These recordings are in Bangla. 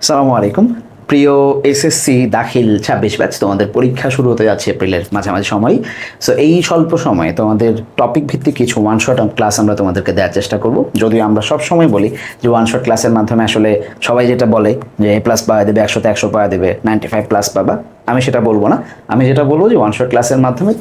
আসসালামু আলাইকুম প্রিয় এসএসসি দাখিল 26 ব্যাচ। তোমাদের পরীক্ষা শুরু হতে যাচ্ছে এপ্রিলের মাঝামাঝি সময়। সো এই স্বল্প সময়ে তোমাদের টপিক ভিত্তিক কিছু ওয়ান শট ক্লাস আমরা তোমাদেরকে দেওয়ার চেষ্টা করব। যদিও আমরা সব সময় বলি যে ওয়ান শট ক্লাসের মাধ্যমে আসলে সবাই যেটা বলে যে এ প্লাস পাওয়া দেবে, 100তে 100 পাওয়া দেবে, 95 প্লাস পাবা। আমি সেটা বলবো না। আমি যেটা বলবো যে ওয়ান শট ক্লাসের মাধ্যমে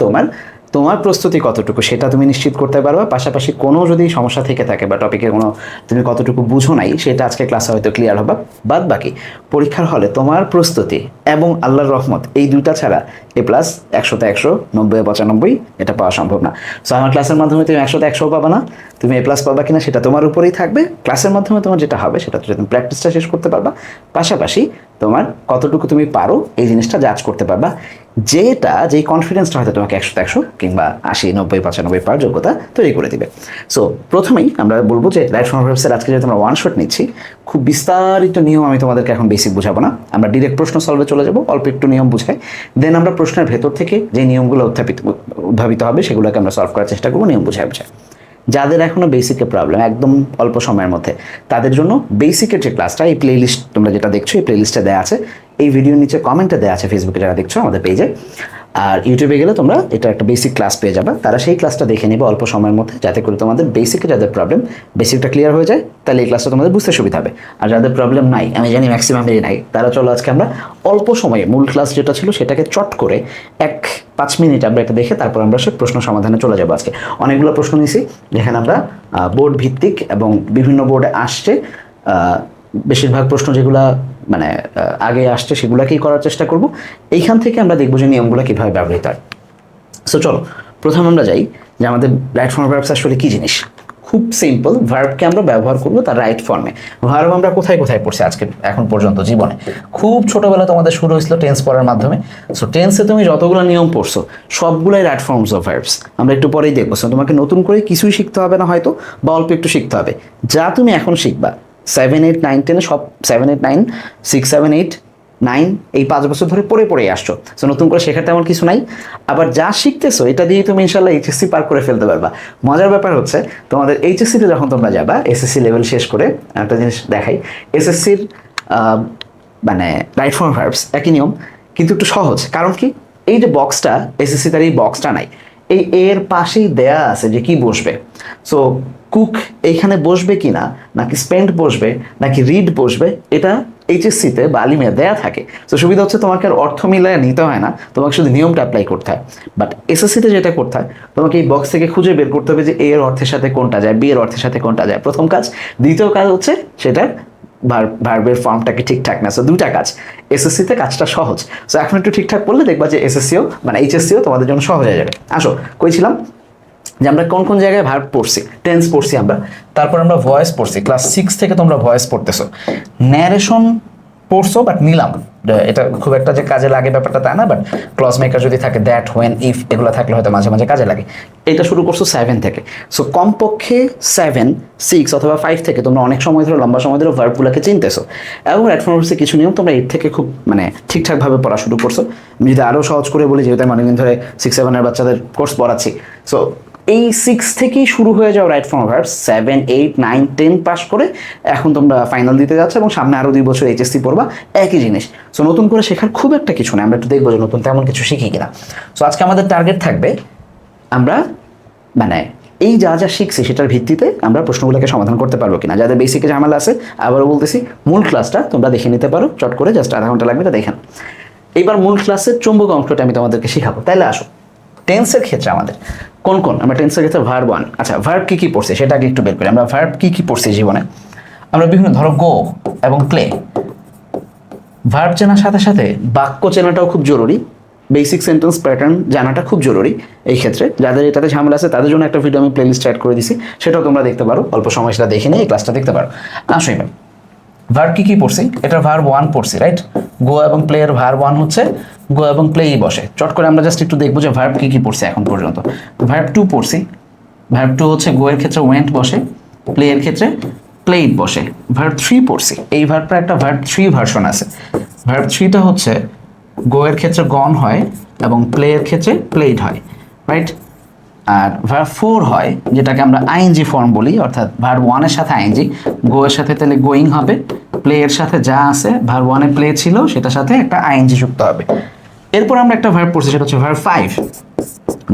তোমার প্রস্তুতি কতটুকু সেটা তুমি নিশ্চিত করতে পারবে। পাশাপাশি কোনো যদি সমস্যা থেকে থাকে বা টপিকের কোনো তুমি কতটুকু বুঝো নাই সেটা আজকে ক্লাসে হয়তো ক্লিয়ার হবে। বাদ বাকি পরীক্ষার হলে তোমার প্রস্তুতি এবং আল্লাহর রহমত এই দুইটা ছাড়া এ প্লাস 100তে 100, 90-95 এটা পাওয়া সম্ভব না। সো আমার ক্লাসের মাধ্যমে তুমি 100তে 100 পাবা না, তুমি এ প্লাস পাবা কিনা সেটা তোমার উপরেই থাকবে। ক্লাসের মাধ্যমে তোমার যেটা হবে সেটা তুমি প্র্যাকটিসটা শেষ করতে পারবা, পাশাপাশি তোমার কতটুকু তুমি পারো এই জিনিসটা জাজ করতে পারবা, যেই কনফিডেন্সটা হয়তো তোমাকে 100তে 100 কিংবা 80-90-95 পাওয়ার যোগ্যতা তৈরি করে দিবে। সো প্রথমেই আমরা বলবো যে রাইট ফর্ম ভার্বসের আজকে যেহেতু আমরা ওয়ান শট নিচ্ছি, খুব বিস্তারিত নিয়ম আমি তোমাদেরকে এখন বেসিক বোঝাবো না। আমরা ডিরেক্ট প্রশ্ন সলভে চলে যাবো, অল্প একটু নিয়ম বুঝাই, দেন আমরা প্রশ্নের ভেতর থেকে যে নিয়মগুলো উদ্ভাবিত হবে সেগুলোকে আমরা সলভ করার চেষ্টা করবো নিয়ম বুঝায়। যাদের এখনো বেসিকের প্রবলেম একদম অল্প সময়ের মধ্যে, তাদের জন্য বেসিকের যে ক্লাসটা, এই প্লেলিস্ট তোমরা যেটা দেখছো এই প্লেলিস্টে দেওয়া আছে, এই ভিডিওর নিচে কমেন্টে দেওয়া আছে, ফেসবুকে যারা দেখছো আমাদের পেজে, আর ইউটিউবে গেলে তোমরা এটা একটা বেসিক ক্লাস পেয়ে যাবে। তারা সেই ক্লাসটা দেখে নেবে অল্প সময়ের মধ্যে, যাতে করে তোমাদের বেসিকে যাদের প্রবলেম বেসিকটা ক্লিয়ার হয়ে যায়, তাহলে এই ক্লাসটা তোমাদের বুঝতে সুবিধা হবে। আর যাদের প্রবলেম নাই, আমি জানি ম্যাক্সিমামেরই নাই, তারা চলো আজকে আমরা অল্প সময়ে মূল ক্লাস যেটা ছিল সেটাকে চট করে 1-5 মিনিট আমরা এটা দেখে তারপর আমরা সে প্রশ্ন সমাধানে চলে যাবো। আজকে অনেকগুলো প্রশ্ন নিয়েছি যেখানে আমরা বোর্ড ভিত্তিক এবং বিভিন্ন বোর্ডে আসছে বেশিরভাগ প্রশ্ন যেগুলা মানে আগে আসছে সেগুলোকেই করার চেষ্টা করব। এইখান থেকে আমরা দেখবো যে নিয়মগুলো কীভাবে ব্যবহৃত হয়। সো চলো প্রথমে আমরা যাই যে আমাদের রাইট ফর্ম ভার্বস আসলে কী জিনিস। খুব সিম্পল, ভার্বকে আমরা ব্যবহার করবো তার রাইট ফর্মে। ভার্ব আমরা কোথায় কোথায় পড়ছি আজকে এখন পর্যন্ত জীবনে? খুব ছোটোবেলা তোমাদের শুরু হয়েছিল টেন্স পড়ার মাধ্যমে। সো টেন্সে তুমি যতগুলো নিয়ম পড়ছো সবগুলোই রাইট ফর্মস অফ ভার্বস। আমরা একটু পরেই দেখবো। সো তোমাকে নতুন করে কিছুই শিখতে হবে না হয়তো, বা অল্প একটু শিখতে হবে। যা তুমি এখন শিখবা 7, 8, 9, 10 সব 7, 8, 9, 6, 7, 8, 9 এই 5 বছর ধরে পড়েই আসছো। সো নতুন করে শেখার তেমন কিছু নাই। আবার যা শিখতেছো এটা দিয়ে তুমি ইনশাল্লাহ এইচএসসি পার করে ফেলতে পারবা। মজার ব্যাপার হচ্ছে তোমাদের এইচএসসিতে যখন তোমরা যাবা, এসএসসি লেভেল শেষ করে, একটা জিনিস দেখাই, এসএসসির মানে রাইট ফর্ম ভার্বস একই নিয়ম কিন্তু একটু সহজ। কারণ কি, এই যে বক্সটা এসএসসি তার এই বক্সটা নাই, এই এর পাশেই দেয়া আছে যে কি বসবে। সো কুক এইখানে বসবে কি না, নাকি স্পেন্ড বসবে, নাকি রিড বসবে, এটা এইচএসসিতে বা আলিমে দেয়া থাকে। তো সুবিধা হচ্ছে তোমাকে আর অর্থ মিলায় নিতে হয় না, তোমাকে শুধু নিয়মটা অ্যাপ্লাই করতে হয়। বাট এসএসসিতে যেটা করতে হয়, তোমাকে এই বক্স থেকে খুঁজে বের করতে হবে যে এ এর অর্থের সাথে কোনটা যায়, বি এর অর্থের সাথে কোনটা যায়, প্রথম কাজ। দ্বিতীয় কাজ হচ্ছে সেটার ভার্বের ফর্মটাকে ঠিকঠাক না। সো দুটা কাজ, এসএসসিতে কাজটা সহজ। সো এখন একটু ঠিকঠাক করলে দেখবা যে এসএসসিও মানে এইচএসসিও তোমাদের জন্য সহজ হয়ে যাবে। আসো কইছিলাম যে আমরা কোন কোন জায়গায় ভার্ব পড়ছি, টেন্স পড়ছি আমরা, তারপর আমরা ভয়েস পড়ছি। ক্লাস 6 থেকে তোমরা ভয়েস পড়তেছো, ন্যারেশন পড়ছো, বাট নিলাম এটা খুব একটা যে কাজে লাগে ব্যাপারটা তা না। বাট ক্লজ মেকার যদি থাকে, দ্যাট, হোয়েন, ইফ এগুলো থাকলে হয়তো মাঝে মাঝে কাজে লাগে। এটা শুরু করছো 7 থেকে। সো কমপক্ষে 7, 6 অথবা 5 থেকে তোমরা অনেক সময় ধরে, লম্বা সময় ধরে ভার্বগুলোকে চিনতেছো। এবং রাইট ফর্ম ভার্বসের কিছু নিয়ম তোমরা 8 থেকে খুব মানে ঠিকঠাকভাবে পড়া শুরু করছো। আমি যদি আরও সহজ করে বলি, যেহেতু আমি অনেকদিন ধরে 6-7 বাচ্চাদের কোর্স পড়াচ্ছি, সো এই 6 থেকেই শুরু হয়ে যাও রাইট ফর্ম ভার্বস। 7, 8, 9, 10 পাস করে এখন তোমরা ফাইনাল দিতে যাচ্ছ এবং সামনে আরও 2 বছর এইচএসসি পড়বা, একই জিনিস। সো নতুন করে শেখার খুব একটা কিছু নেই, আমরা একটু দেখবো যে নতুন তেমন কিছু শিখি কিনা। সো আজকে আমাদের টার্গেট থাকবে আমরা মানে এই যা যা শিখছি সেটার ভিত্তিতে আমরা প্রশ্নগুলোকে সমাধান করতে পারবো কিনা। যাদের বেসিকে ঝামেলা আছে, আবারও বলতেছি, মূল ক্লাসটা তোমরা দেখে নিতে পারো চট করে, জাস্ট আধা ঘন্টা লাগবে, এটা দেখেন। এইবার মূল ক্লাসের চুম্বক অংশটা আমি তোমাদেরকে শেখাবো। তাইলে আসো, টেন্সের ক্ষেত্রে আমাদের কোন আমরা টেন্সের ক্ষেত্রে ভার্ব 1, আচ্ছা ভার্ব কি পড়ছে সেটা আগে একটু বের করি। আমরা ভার্ব কি পড়ছি জীবনে? আমরা বিভিন্ন, ধরো গো এবং প্লে। ভার্ব চেনার সাথে সাথে বাক্য চেনাটাও খুব জরুরি, বেসিক সেন্টেন্স প্যাটার্ন জানাটা খুব জরুরি। এই ক্ষেত্রে যাদের এটাতে ঝামেলা আছে তাদের জন্য একটা ভিডিও আমি প্লেলিস্ট অ্যাড করে দিছি, সেটাও তোমরা দেখতে পারো, অল্প সময় সেটা দেখে নিয়ে এই ক্লাসটা দেখতে পারো। আসো এবার ভার্ব কি পড়ছি, এটা ভার্ব 1 পড়ছি, রাইট? গো এবং প্লে এর ভার্ব 1 হচ্ছে গো এবং প্লেই বসে। চট করে আমরা জাস্ট একটু দেখবো যে ভার্ব কি পড়ছে এখন পর্যন্ত। ভার্ব 2 পড়ছি, ভার্ব 2 হচ্ছে গো এর ক্ষেত্রে ওয়েন্ট বসে, প্লে এর ক্ষেত্রে প্লেইড বসে। ভার্ব 3 পড়ছি, এই ভার্বটা একটা ভার্ব 3 ভার্সন আছে। ভার্ব 3টা হচ্ছে গো এর ক্ষেত্রে গন হয় এবং প্লে এর ক্ষেত্রে প্লেইড হয়, রাইট? আর ভার্ব 4 হয় যেটাকে আমরা আইএনজি ফর্ম বলি, অর্থাৎ ভার্ব 1 এর সাথে আইএনজি, গো এর সাথে তাহলে গোয়িং হবে, প্লে এর সাথে যা আছে ভার্ব ওয়ানে প্লে ছিল সেটার সাথে একটা আইএনজি যুক্ত হবে। এরপর আমরা একটা ভার্ব পড়ছি, সেটা হচ্ছে ভার্ব 5।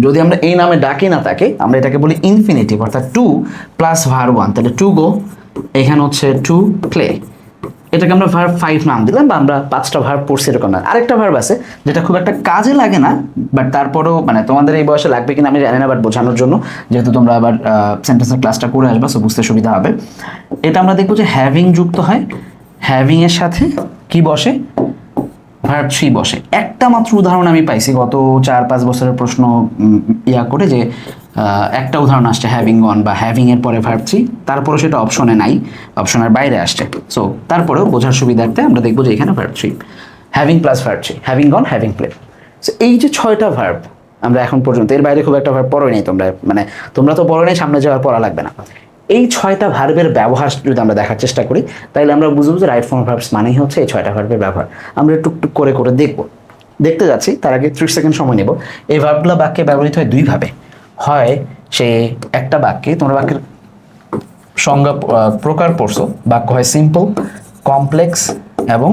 যদি আমরা এই নামে ডাকি না তাকে, আমরা এটাকে বলি ইনফিনিটিভ, অর্থাৎ টু প্লাস ভার্ব ওয়ান, তাহলে টু গো, এখানে হচ্ছে টু প্লে, এটাকে আমরা ভার্ব 5 নাম দিলাম, বা আমরা 5টা ভার্ব পড়ছি এরকম না। আরেকটা ভার্ব আছে যেটা খুব একটা কাজে লাগে না, বাট তারপরেও মানে তোমাদের এই বয়সে লাগবে কিনা আমি জানি না, বাট বোঝানোর জন্য, যেহেতু তোমরা আবার সেন্টেন্সের ক্লাসটা করে আসবা, সো বুঝতে সুবিধা হবে। এটা আমরা দেখবো যে হ্যাভিং যুক্ত হয়, হ্যাভিং এর সাথে কি বসে, ভার্ব 3 বসে। একটা মাত্র উদাহরণ আমি পাইছি গত 4-5 বছরের প্রশ্ন ইয়া করে, যে একটা উদাহরণ আসছে হ্যাভিং গন বা হ্যাভিং এর পরে ভার্ব 3, তারপরে সেটা অপশনে নাই, অপশনের বাইরে আসছে। সো তারপরেও বোঝার সুবিধার্থে আমরা দেখবো যে এখানে verb 3, having plus verb 3, having গন, হ্যাভিং প্লে। সো এই যে 6টা ভার্ব আমরা এখন পর্যন্ত, এর বাইরে খুব একটা ভার্ব পড়োই নাই তোমরা, মানে তোমরা তো পড়ো নাই, সামনে যাওয়ার পড়া লাগবে না। এই 6টা ভার্বের ব্যবহার যদি আমরা দেখার চেষ্টা করি, তাহলে আমরা বুঝবো যে রাইট ফর্ম ভার্বস মানেই হচ্ছে এই 6টা ভার্বের ব্যবহার। আমরা টুকটুক করে করে দেখতে যাচ্ছি, তার আগে 30 সেকেন্ড সময় নেব। এই ভার্বগুলো বাক্যে ব্যবহৃত হয় দুইভাবে। হয় সে একটা বাক্যে, তোমরা বাক্যের সংজ্ঞা প্রকার পড়ছো, বাক্য হয় সিম্পল, কমপ্লেক্স এবং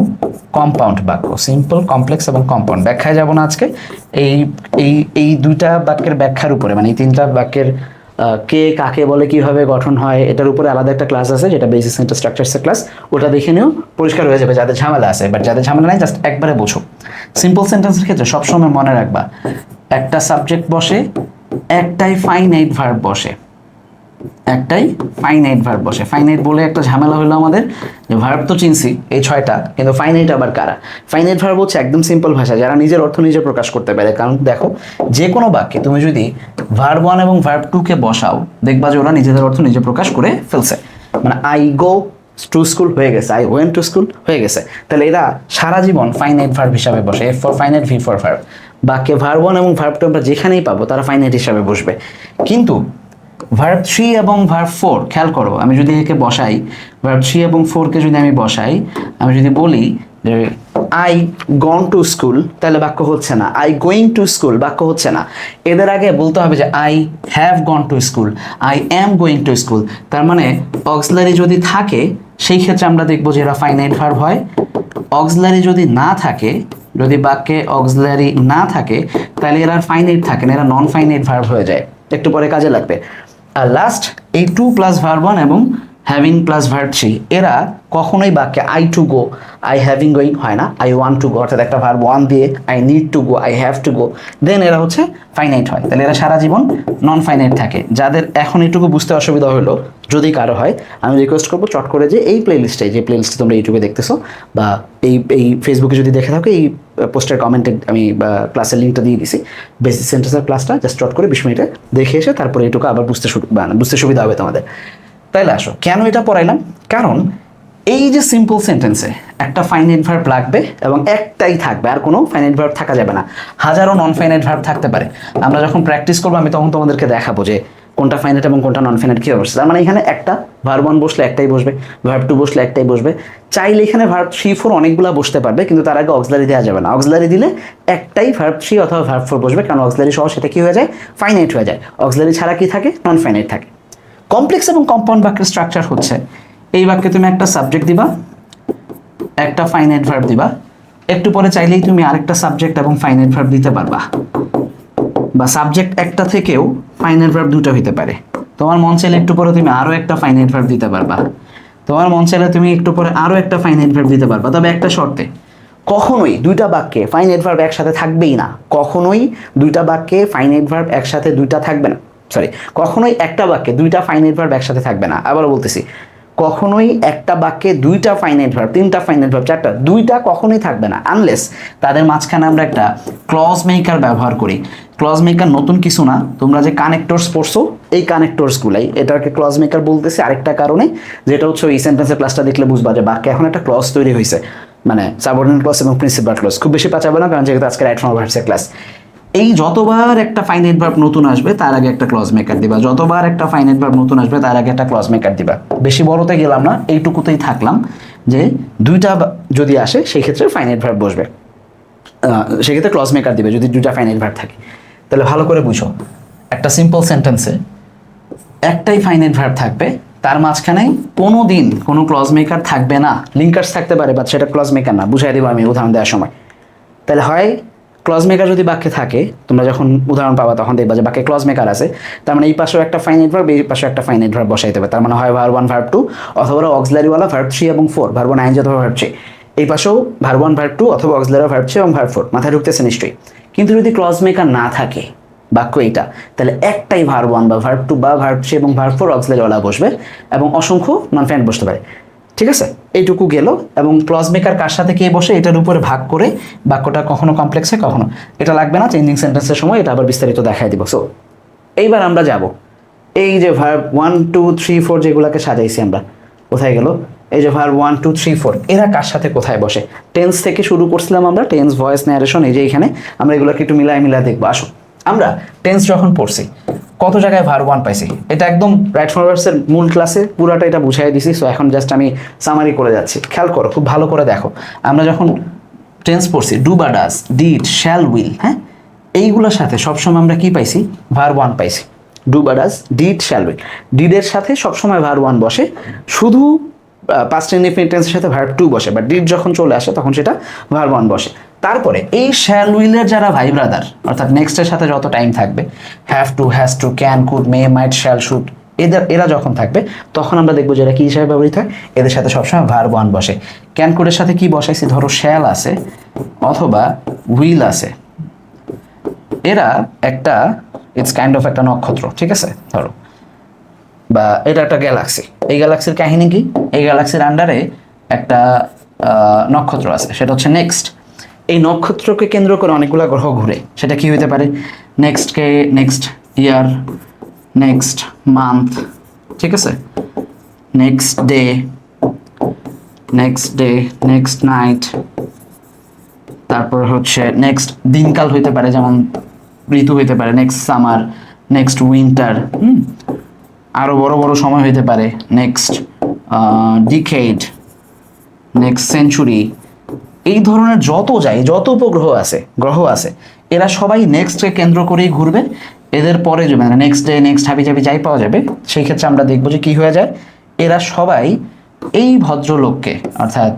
কম্পাউন্ড বাক্য। সিম্পল, কমপ্লেক্স এবং কম্পাউন্ড। ব্যাখ্যায় যাব না আজকে, এই এই এই দুইটা বাক্যের ব্যাখ্যার উপরে, মানে এই 3টা বাক্যের কে কাকে বলে, কিভাবে গঠন হয়, এটার উপরে আলাদা একটা ক্লাস আছে, যেটা বেসিক সেন্টেন্স স্ট্রাকচারসের ক্লাস, ওটা দেখে নিও, পরিষ্কার হয়ে যাবে যাদের ঝামেলা আছে। বাট যাদের ঝামেলা নাই, জাস্ট একবারে বোঝো। সিম্পল সেন্টেন্সের ক্ষেত্রে সবসময় মনে রাখবা, একটা সাবজেক্ট বসে, একটাই ফাইনাইট ভার্ব বসে, একটাই ফাইনাইট ভার্ব বসে। ফাইনাইট বলে একটা ঝামেলা হলো আমাদের, যে ভার্ব তো চিনছি এই 6টা, কিন্তু ফাইনাইট আবার কারা? ফাইনাইট ভার্ব হচ্ছে একদম সিম্পল ভাষা, যারা নিজের অর্থ নিজে প্রকাশ করতে পারে। কারণ দেখো, যে কোনো বাক্যে তুমি যদি ভার্ব 1 এবং ভার্ব 2 কে বসাও, দেখবা যে ওরা নিজেদের অর্থ নিজে প্রকাশ করে ফেলছে। মানে আই গো টু স্কুল হয়ে গেছে, আই ওয়েন্ট টু স্কুল হয়ে গেছে। তাহলে এরা সারা জীবন ফাইনাইট ভার্ব হিসাবে বসে, F for finite, V for verb. বাক্যে ভার্ব 1 এবং ভার্ব 2 আমরা যেখানেই পাবো তারা ফাইনাইট হিসাবে বসবে। কিন্তু ভার্ব 3 এবং ভার্ব 4 খেয়াল করো, আমি যদি একে বসাই, ভার্ব 3 এবং 4 কে যদি আমি বসাই, আমি যদি বলি যে আই গন টু স্কুল, তাহলে বাক্য হচ্ছে না। আই গোয়িং টু স্কুল বাক্য হচ্ছে না। এদের আগে বলতে হবে যে I have gone to school, I am going to school. তার মানে অক্সিলারি যদি থাকে, সেই ক্ষেত্রে আমরা দেখবো যে এরা ফাইনাইট ভার্ব হয়। অক্সিলারি যদি না থাকে, যদি বাক্যে অক্সিলারি না থাকে, তাহলে এরা ফাইনাইট থাকে না, এরা নন ফাইনাইট ভার্ব হয়ে যায়। একটু পরে কাজে লাগবে। আর লাস্ট এই 2 প্লাস ভার্ব 1 এবং হ্যাভিং প্লাস ভার্ব 3, এরা কখনোই বাক্যে I two go, I having going হয় না, আই ওয়ান্ট টু গো, অর্থাৎ একটা ভার্ব 1 দিয়ে I need to go, I have to go, then এরা হচ্ছে ফাইনাইট হয়। তাহলে এরা সারা জীবন নন ফাইনাইট থাকে। যাদের এখন এইটুকু বুঝতে অসুবিধা হলো, যদি কারো হয়, আমি রিকোয়েস্ট করবো চট করে যে এই প্লেলিস্টে, যে প্লেলিস্টে তোমরা ইউটিউবে দেখতেছো বা এই ফেসবুকে যদি দেখে থাকো, এই পোস্টের কমেন্টে আমি ক্লাসের লিঙ্কটা দিয়ে দিছি, বেসিক সেন্টেন্সের ক্লাসটা জাস্ট চট করে 20 মিনিটে দেখে এসে তারপরে এইটুকু আবার বুঝতে সুবিধা হবে তোমাদের। তাইলে আসো, কেন এটা পড়াইলাম? কারণ এই যে সিম্পল সেন্টেন্সে একটা ফাইনাইট ভার্ব লাগবে এবং একটাই থাকবে, আর কোনো ফাইনাইট ভার্ব থাকা যাবে না। হাজারো নন ফাইনাইট ভার্ব থাকতে পারে। আমরা যখন প্র্যাকটিস করবো, আমি তখন তোমাদেরকে দেখাবো যে কোনটা ফাইনাইট এবং কোনটা নন ফাইনাইট কীভাবে বসছে। তার মানে এখানে একটা ভার্ব 1 বসলে একটাই বসবে, ভার্ব 2 বসলে একটাই বসবে। চাইলে এখানে ভার্ব 3, 4 অনেকগুলো বসতে পারবে, কিন্তু তার আগে অক্সিলারি দেওয়া যাবে না। অক্সিলারি দিলে একটাই ভার্ব 3 অথবা ভার্ব 4 বসবে, কারণ অক্সিলারি সহ সেটা কি হয়ে যায়? ফাইনাইট হয়ে যায়। অক্সিলারি ছাড়া কি থাকে? নন ফাইনাইট থাকে। কমপ্লেক্স এবং কম্পাউন্ড বাক্যের স্ট্রাকচার হচ্ছে, এই বাক্যে তুমি একটা সাবজেক্ট দিবা, একটা ফাইনাইট ভার্ব দিবা, একটু পরে চাইলেই তুমি আরেকটা সাবজেক্ট এবং ফাইনাইট ভার্ব দিতে পারবা, বা সাবজেক্ট একটা থেকেও ফাইনাইট ভার্ব 2টা হতে পারে। তোমার মন চাইলে একটু পরে তুমি আরো একটা ফাইনাইট ভার্ব দিতে পারবা, তোমার মন চাইলে তুমি একটু পরে আরো একটা ফাইনাইট ভার্ব দিতে পারবা, তবে একটা শর্তে, কখনোই দুইটা বাক্যে ফাইনাইট ভার্ব একসাথে থাকবেই না। কখনোই দুইটা বাক্যে ফাইনাইট ভার্ব একসাথে দুইটা থাকবে না। কখনোই একটা বাক্যে দুইটা ফাইনাইট ভার্ব একসাথে থাকবে না। আবারও বলতেছি, কখনোই একটা বাক্যে দুইটা ফাইনাইট ভার্ব, 3টা ফাইনাইট ভার্ব, 4টা, দুইটা কখনোই থাকবে না, আনলেস তাদের মাঝখানে আমরা একটা ক্লজ মেকার ব্যবহার করি। ক্লজ মেকার নতুন কিছু না, তোমরা যে কানেক্টরস পড়ছো, এই কানেক্টরসগুলাই এটাকে ক্লজ মেকার বলতেছে আরেকটা কারণে, যেটা হচ্ছে এই সেন্টেন্সের ক্লাসটা দেখলে বুঝবা যে বাক্যে এখন একটা ক্লজ তৈরি হয়েছে, মানে সাবঅর্ডিনেট ক্লজ এবং প্রিন্সিপাল ক্লজ। খুব বেশি পাচাবে না, কারণ যেহেতু আজকে রাইট ফর্ম ভার্বসের ক্লাস। এই যতবার একটা ফাইনাইট ভার্ব নতুন আসবে, তার আগে একটা ক্লজ মেকার দিবা। যতবার একটা ফাইনাইট ভার্ব নতুন আসবে, তার আগে একটা ক্লজ মেকার দিবা। বেশি বড়তে গেলাম না, এইটুকুতেই থাকলাম যে দুইটা যদি আসে, সেই ক্ষেত্রে ফাইনাইট ভার্ব বসবে, সেক্ষেত্রে ক্লজ মেকার দিবে যদি দুইটা ফাইনাইট ভার্ব থাকে। তাহলে ভালো করে বুঝো, একটা সিম্পল সেন্টেন্সে একটাই ফাইনাইট ভার্ব থাকবে, তার মাঝখানে কোনো দিন কোনো ক্লজ মেকার থাকবে না, লিঙ্কার্স থাকতে পারে বাট সেটা ক্লজ মেকার না, বুঝাই দেবো আমি উদাহরণ দেওয়ার সময়। তাহলে হয় ক্লজ মেকার যদি বাক্যে থাকে, তোমরা যখন উদাহরণ পাবা তখন দেখবা যে বাক্যে ক্লজ মেকার আছে, তার মানে এই পাশেও একটা ফাইনাইট ভার্ব, এই পাশেও একটা ফাইনাইট ভার্ব বসাইতে হবে। তার মানে হয় ভার্ব 1 ভার্ব 2 অথবা অক্সিলারিওয়ালা ভার্ব 3 এবং 4, ভার্ব 9 অথবা ভার্ব 3। এই পাশেও ভার্ব 1 ভার্ব 2 অথবা অক্সিলারি ভার্ব 3 এবং ভার্ব 4, মাথায় ঢুকতেছে নিশ্চয়ই। কিন্তু যদি ক্লজ মেকার না থাকে বাক্য এইটা, তাহলে একটাই ভার্ব 1 বা ভার্ব 2 বা ভার্ব 3 এবং ভার্ব 4 অক্সিলারিওয়ালা বসবে এবং অসংখ্য নন ফাইনাইট বসতে পারে। ঠিক আছে, এইটুকু গেল। এবং ক্লজ মেকার কার সাথে কে বসে এটার উপরে ভাগ করে বাক্যটা কখনো কমপ্লেক্সে কখনো, এটা লাগবে না চেঞ্জিং সেন্টেন্সের সময়, এটা আবার বিস্তারিত দেখাই দিব। সো এইবার আমরা যাব এই যে ভার্ব 1 2 3 4 যেগুলোকে সাজাইছি আমরা, কোথায় গেল? এই যে ভার্ব 1 2 3 4 এরা কার সাথে কোথায় বসে? টেন্স থেকে শুরু করছিলাম আমরা, টেন্স, ভয়েস, ন্যারেশন, এই যে এখানে আমরা এগুলোকে একটু মিলাই দেখবো। আসো, আমরা টেন্স যখন পড়ছি কত জায়গায় ভার্ব 1 পাইছি, এটা একদম রাইট ফ্রম ভার্বসের মূল ক্লাসে পুরাটা এটা বুঝাই দিছি। সো এখন জাস্ট আমি সামারি করে যাচ্ছি, খেয়াল করো, খুব ভালো করে দেখো। আমরা যখন টেন্স পড়ছি ডু বা ডাজ, ডিড, শ্যাল, উইল, হ্যাঁ, এইগুলোর সাথে সবসময় আমরা কি পাইছি? ভার্ব 1 পাইছি। ডু বা ডাজ, ডিড, শ্যাল, উইল, ডিডের সাথে সবসময় ভার্ব 1 বসে, শুধু পাস্ট ইনডিফিনিট টেন্সের সাথে ভার্ব 2 বসে, বাট ডিড যখন চলে আসে তখন সেটা ভার্ব 1 বসে। তারপরে এই শ্যাল উইলের যারা ভাই ব্রাদার, অর্থাৎ নেক্সটের সাথে যত টাইম থাকবে, have to, has to, can, could, may, might, shall, should, এরা যখন থাকবে তখন আমরা দেখবো যে এরা কি হিসাবে ব্যবহৃত হয়, এদের সাথে সবসময় ভার্ব 1 বসে। ক্যান, কুডের সাথে কি বসাইছি? ধরো শ্যাল আছে অথবা উইল আছে, এরা একটা ইটস কাইন্ড অফ একটা নক্ষত্র, ঠিক আছে ধরো, বা এটা একটা গ্যালাক্সি। এই গ্যালাক্সির কাহিনী কি? এই গ্যালাক্সির আন্ডারে একটা নক্ষত্র আছে, সেটা হচ্ছে নেক্সট। এই নক্ষত্রকে কেন্দ্র করে অনেকগুলো গ্রহ ঘুরে, সেটা কি হইতে পারে? নেক্সটকে নেক্সট ইয়ার, নেক্সট মান্থ, ঠিক আছে, নেক্সট ডে, নেক্সট নাইট, তারপর হচ্ছে নেক্সট দিনকাল হইতে পারে, যেমন ঋতু হইতে পারে, নেক্সট সামার, নেক্সট উইন্টার, আরো বড় বড় সময় হইতে পারে, নেক্সট ডিকেড, নেক্সট সেঞ্চুরি। এই ধরনের যত উপগ্রহ আছে, গ্রহ আছে, এরা সবাই নেক্সটকে কেন্দ্র করেই ঘুরবে। এদের পরে যে মানে নেক্সট ডে, নেক্সট হাবি জাবি যাই পাওয়া যাবে, সেই ক্ষেত্রে আমরা দেখবো যে কি হয়ে যায়, এরা সবাই এই ভদ্রলোককে, অর্থাৎ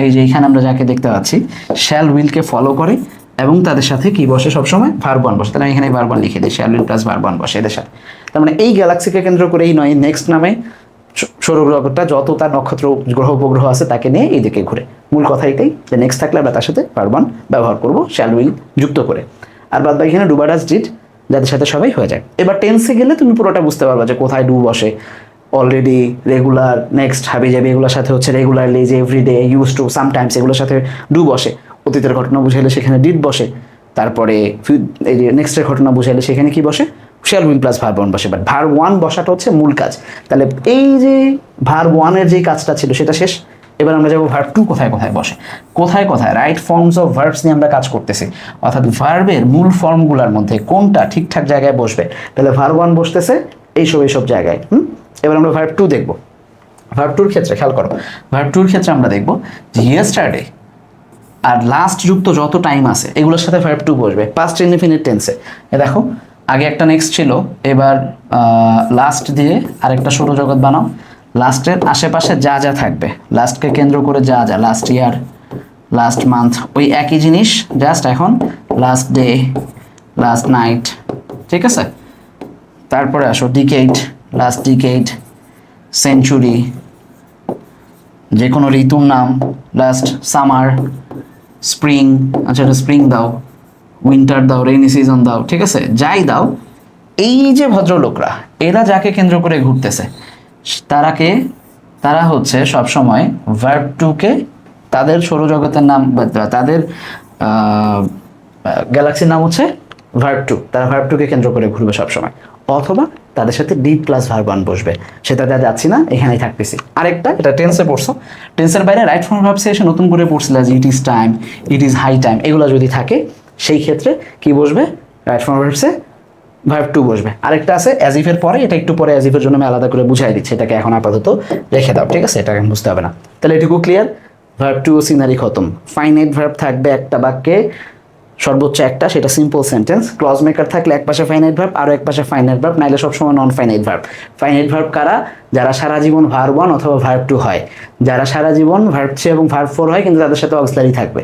এই যে এখানে আমরা যাকে দেখতে পাচ্ছি শ্যাল উইলকে ফলো করে এবং তাদের সাথে কি বসে? সবসময় ভার্ব 1 বসে। তাহলে এখানে ভার্ব 1 লিখে দিই, শ্যাল উইল প্লাস ভার্ব 1 বসে এদের সাথে। তার মানে এই গ্যালাক্সিকে কেন্দ্র করে এই নয় নেক্সট নামে সৌরগ্রহটা যত তার নক্ষত্র, গ্রহ, উপগ্রহ আছে তাকে নিয়ে এইদিকে ঘুরে। মূল কথা এটাই যে নেক্সট থাকলে আমরা তার সাথে ভার্ব 1 ব্যবহার করব, শ্যাল উইল যুক্ত করে। আর বাদ বাকি এখানে ডু বা ডাজ, ডিড, যাদের সাথে সবাই হয়ে যায়। এবার টেন্সে গেলে তুমি পুরোটা বুঝতে পারবা যে কোথায় ডু বসে। অলরেডি, রেগুলার, নেক্সট, হাবি জাবি, এগুলোর সাথে হচ্ছে রেগুলারলি, যে এভরিডে, ইউজ টু, সামটাইমস, এগুলোর সাথে ডু বসে। অতীতের ঘটনা বুঝাইলে সেখানে ডিড বসে। তারপরে এই যে নেক্সটের ঘটনা বুঝাইলে সেখানে কি বসে? শ্যাল উইল প্লাস ভার্ব 1 বসে। বাট ভার্ব 1 বসাটা হচ্ছে মূল কাজ। তাহলে এই যে ভার্ব 1 এর যে কাজটা ছিল সেটা শেষ। এবার আমরা যাবো ভার্ব 2 কোথায় কোথায় বসে, কোথায় রাইট ফর্মস অফ ভার্বস নিয়ে আমরা কাজ করতেছি, অর্থাৎ ভার্বের মূল ফর্মগুলোর মধ্যে কোনটা ঠিকঠাক জায়গায় বসবে। তাহলে ভার্ব 1 বসতেছে এইসব জায়গায়। এবার আমরা ভার্ব 2 দেখবো। ভার্ব 2 ক্ষেত্রে খেয়াল করো, ভার্ব 2 ক্ষেত্রে আমরা দেখবো যে ইয়েস্টারডে আর লাস্ট যুক্ত যত টাইম আছে এগুলোর সাথে ভার্ব 2 বসবে পাস্ট ইনডিফিনিট টেন্সে। দেখো আগে একটা নেক্সট ছিল, এবার লাস্ট দিয়ে আরেকটা ছোট জগৎ বানাও। লাস্টের আশেপাশে যা যা থাকবে, লাস্টকে কেন্দ্র করে যা যা, লাস্ট ইয়ার, লাস্ট মান্থ, ওই একই জিনিস, জাস্ট এখন লাস্ট ডে, লাস্ট নাইট, ঠিক আছে। তারপরে আসো ডিকেড, লাস্ট ডিকেড, সেঞ্চুরি, যে কোনো ঋতুর নাম, লাস্ট সামার, স্প্রিং, আচ্ছা এটা স্প্রিং দাও, উইন্টার দাও, রেইনি সিজন দাও, ঠিক আছে, যাই দাও। এই যে ভদ্রলোকরা, এরা যাকে কেন্দ্র করে ঘুরতেছে তারা হচ্ছে সবসময় ভার্ব 2কে তাদের সৌরজগতের নাম, তাদের গ্যালাক্সির নাম হচ্ছে ভার্ব 2, তারা ভার্ব 2কে কেন্দ্র করে ঘুরবে সবসময়, অথবা তাদের সাথে ডিড প্লাস ভার্ব 1 বসবে। সেটাতে যাচ্ছি না, এখানেই থাকতেছি। আরেকটা, এটা টেন্সে পড়ছো, টেন্সের বাইরে রাইট ফর্ম ভার্বসে এসে নতুন করে পড়ছিল যে it is time, it is high time, এগুলো যদি থাকে সেই ক্ষেত্রে কি বসবে? রাইট ফর্ম ভার্বসে ভার্ব 2 বসবে। আরেকটা আছে অ্যাজ ইফের পরে, এটা একটু পরে অ্যাজ ইফের জন্য আমি আলাদা করে বুঝাই দিচ্ছি, এটাকে এখন আপাতত রেখে দাও, ঠিক আছে, এটা এখন বুঝতে হবে না। তাহলে এটুকু ক্লিয়ার। ভার্ব 2 সিনারি খতম। ফাইনাইট ভার্ব থাকবে একটা বাক্যে সর্বোচ্চ একটা, সেটা সিম্পল সেন্টেন্স। ক্লজ মেকার থাকলে এক পাশে ফাইনাইট ভার্ব, আরও এক পাশে ফাইনাইট ভার্ব, নাইলে সবসময় নন ফাইনাইট ভার্ব। ফাইনাইট ভার্ব কারা? যারা সারা জীবন ভার্ব 1 অথবা ভার্ব 2 হয়, যারা সারা জীবন ভার্ব 3 এবং ভার্ব 4 হয় কিন্তু তাদের সাথে অক্সিলারি থাকবে।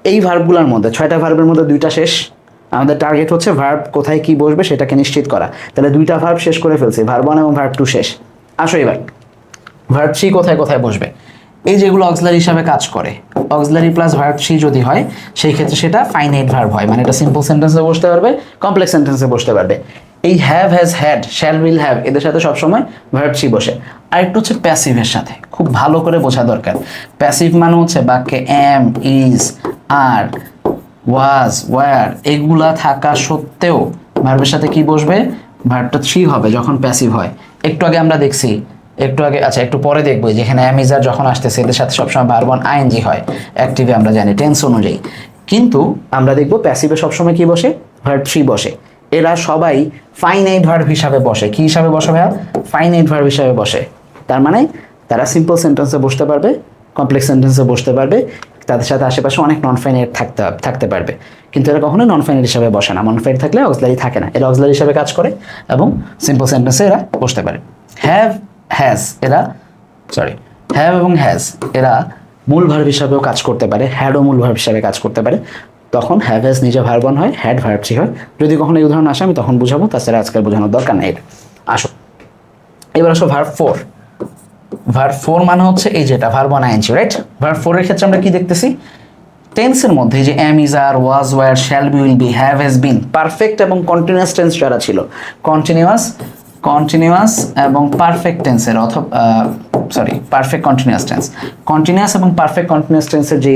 এই ভার্বগুলোর মধ্যে 6টা ভার্বের মধ্যে 2টা শেষ। আমাদের টার্গেট হচ্ছে ভার্ব কোথায় কি বসবে সেটাকে নিশ্চিত করা। তাহলে 2টা ভার্ব শেষ করে ফেলছি, ভার্ব 1 এবং ভার্ব 2 শেষ। আসো এবার ভার্ব 3 কোথায় কোথায় বসবে। এই যেগুলো অক্সিলারি হিসাবে কাজ করে, অক্সিলারি প্লাস ভার্ব 3 যদি হয় সেই ক্ষেত্রে সেটা ফাইনাইট ভার্ব হয়, মানে এটা সিম্পল সেন্টেন্সে বসতে পারবে, কমপ্লেক্স সেন্টেন্সে বসতে পারবে। এই have, has, had, shall, will, have এদের সাথে সবসময় ভার্ব 3 বসে। আরেকটু হচ্ছে প্যাসিভের সাথে, খুব ভালো করে বোঝা দরকার। প্যাসিভ মানে হচ্ছে বাক্যে am, is, are, was, were এগুলা থাকা সত্ত্বেও ভার্বের সাথে কি বসবে? ভার্বটা 3 হবে যখন প্যাসিভ হয়। একটু আগে আমরা দেখছি, একটু আগে, আচ্ছা একটু পরে দেখবো, যেখানে এম, ইজ, আর যখন আসতেছে এদের সাথে সবসময় ভার্ব 1 আইএনজি হয় অ্যাক্টিভে, আমরা জানি টেন্স অনুযায়ী। কিন্তু আমরা দেখবো প্যাসিভে সবসময় কি বসে? ভার্ব 3 বসে। এরা সবাই ফাইনাইট ভার্ব হিসাবে বসে। কি হিসাবে বসে ভাইয়া? ফাইনাইট ভার্ব হিসাবে বসে। তার মানে তারা সিম্পল সেন্টেন্সে বসতে পারবে, কমপ্লেক্স সেন্টেন্সে বসতে পারবে, তাদের সাথে আশেপাশে অনেক নন ফাইনাইট থাকতে পারবে, কিন্তু এরা কখনোই নন ফাইনাইট হিসাবে বসে না। নন ফাইনাইট থাকলে অক্সিলারি থাকে না, এরা অক্সিলারি হিসাবে কাজ করে এবং সিম্পল সেন্টেন্সে এরা বসতে পারে। হ্যাভ, হ্যাজ এরা, সরি, হ্যাভ এবং হ্যাজ এরা মূল ভার্ব হিসাবেও কাজ করতে পারে, হ্যাডও মূল ভার্ব হিসাবে কাজ করতে পারে। তখন হ্যাভ, হ্যাজ নিজে ভার্ব 1 হয়, হ্যাড ভার্ব 3 হয়। যদি কখনো এই উদাহরণ আসে আমি তখন বুঝাবো, তাছাড়া আজকাল বোঝানোর দরকার নেই এটা। আসো এবার আসো ভার্ব 4। ভার্ব 4 মানে হচ্ছে এই যেটা ভার্ব 1 আইএনজি, রাইট? ভার্ব 4 এর ক্ষেত্রে আমরা কি দেখতেছি? টেন্সের মধ্যে যে am, is, are, was, were, shall be, will be, have, has been, perfect এবং কন্টিনিউয়াস টেন্স যারা ছিল, কন্টিনিউয়াস এবং পারফেক্ট টেন্সের, অথবা sorry perfect continuous tense, continuous এবং পারফেক্ট কন্টিনিউয়াস টেন্সের যে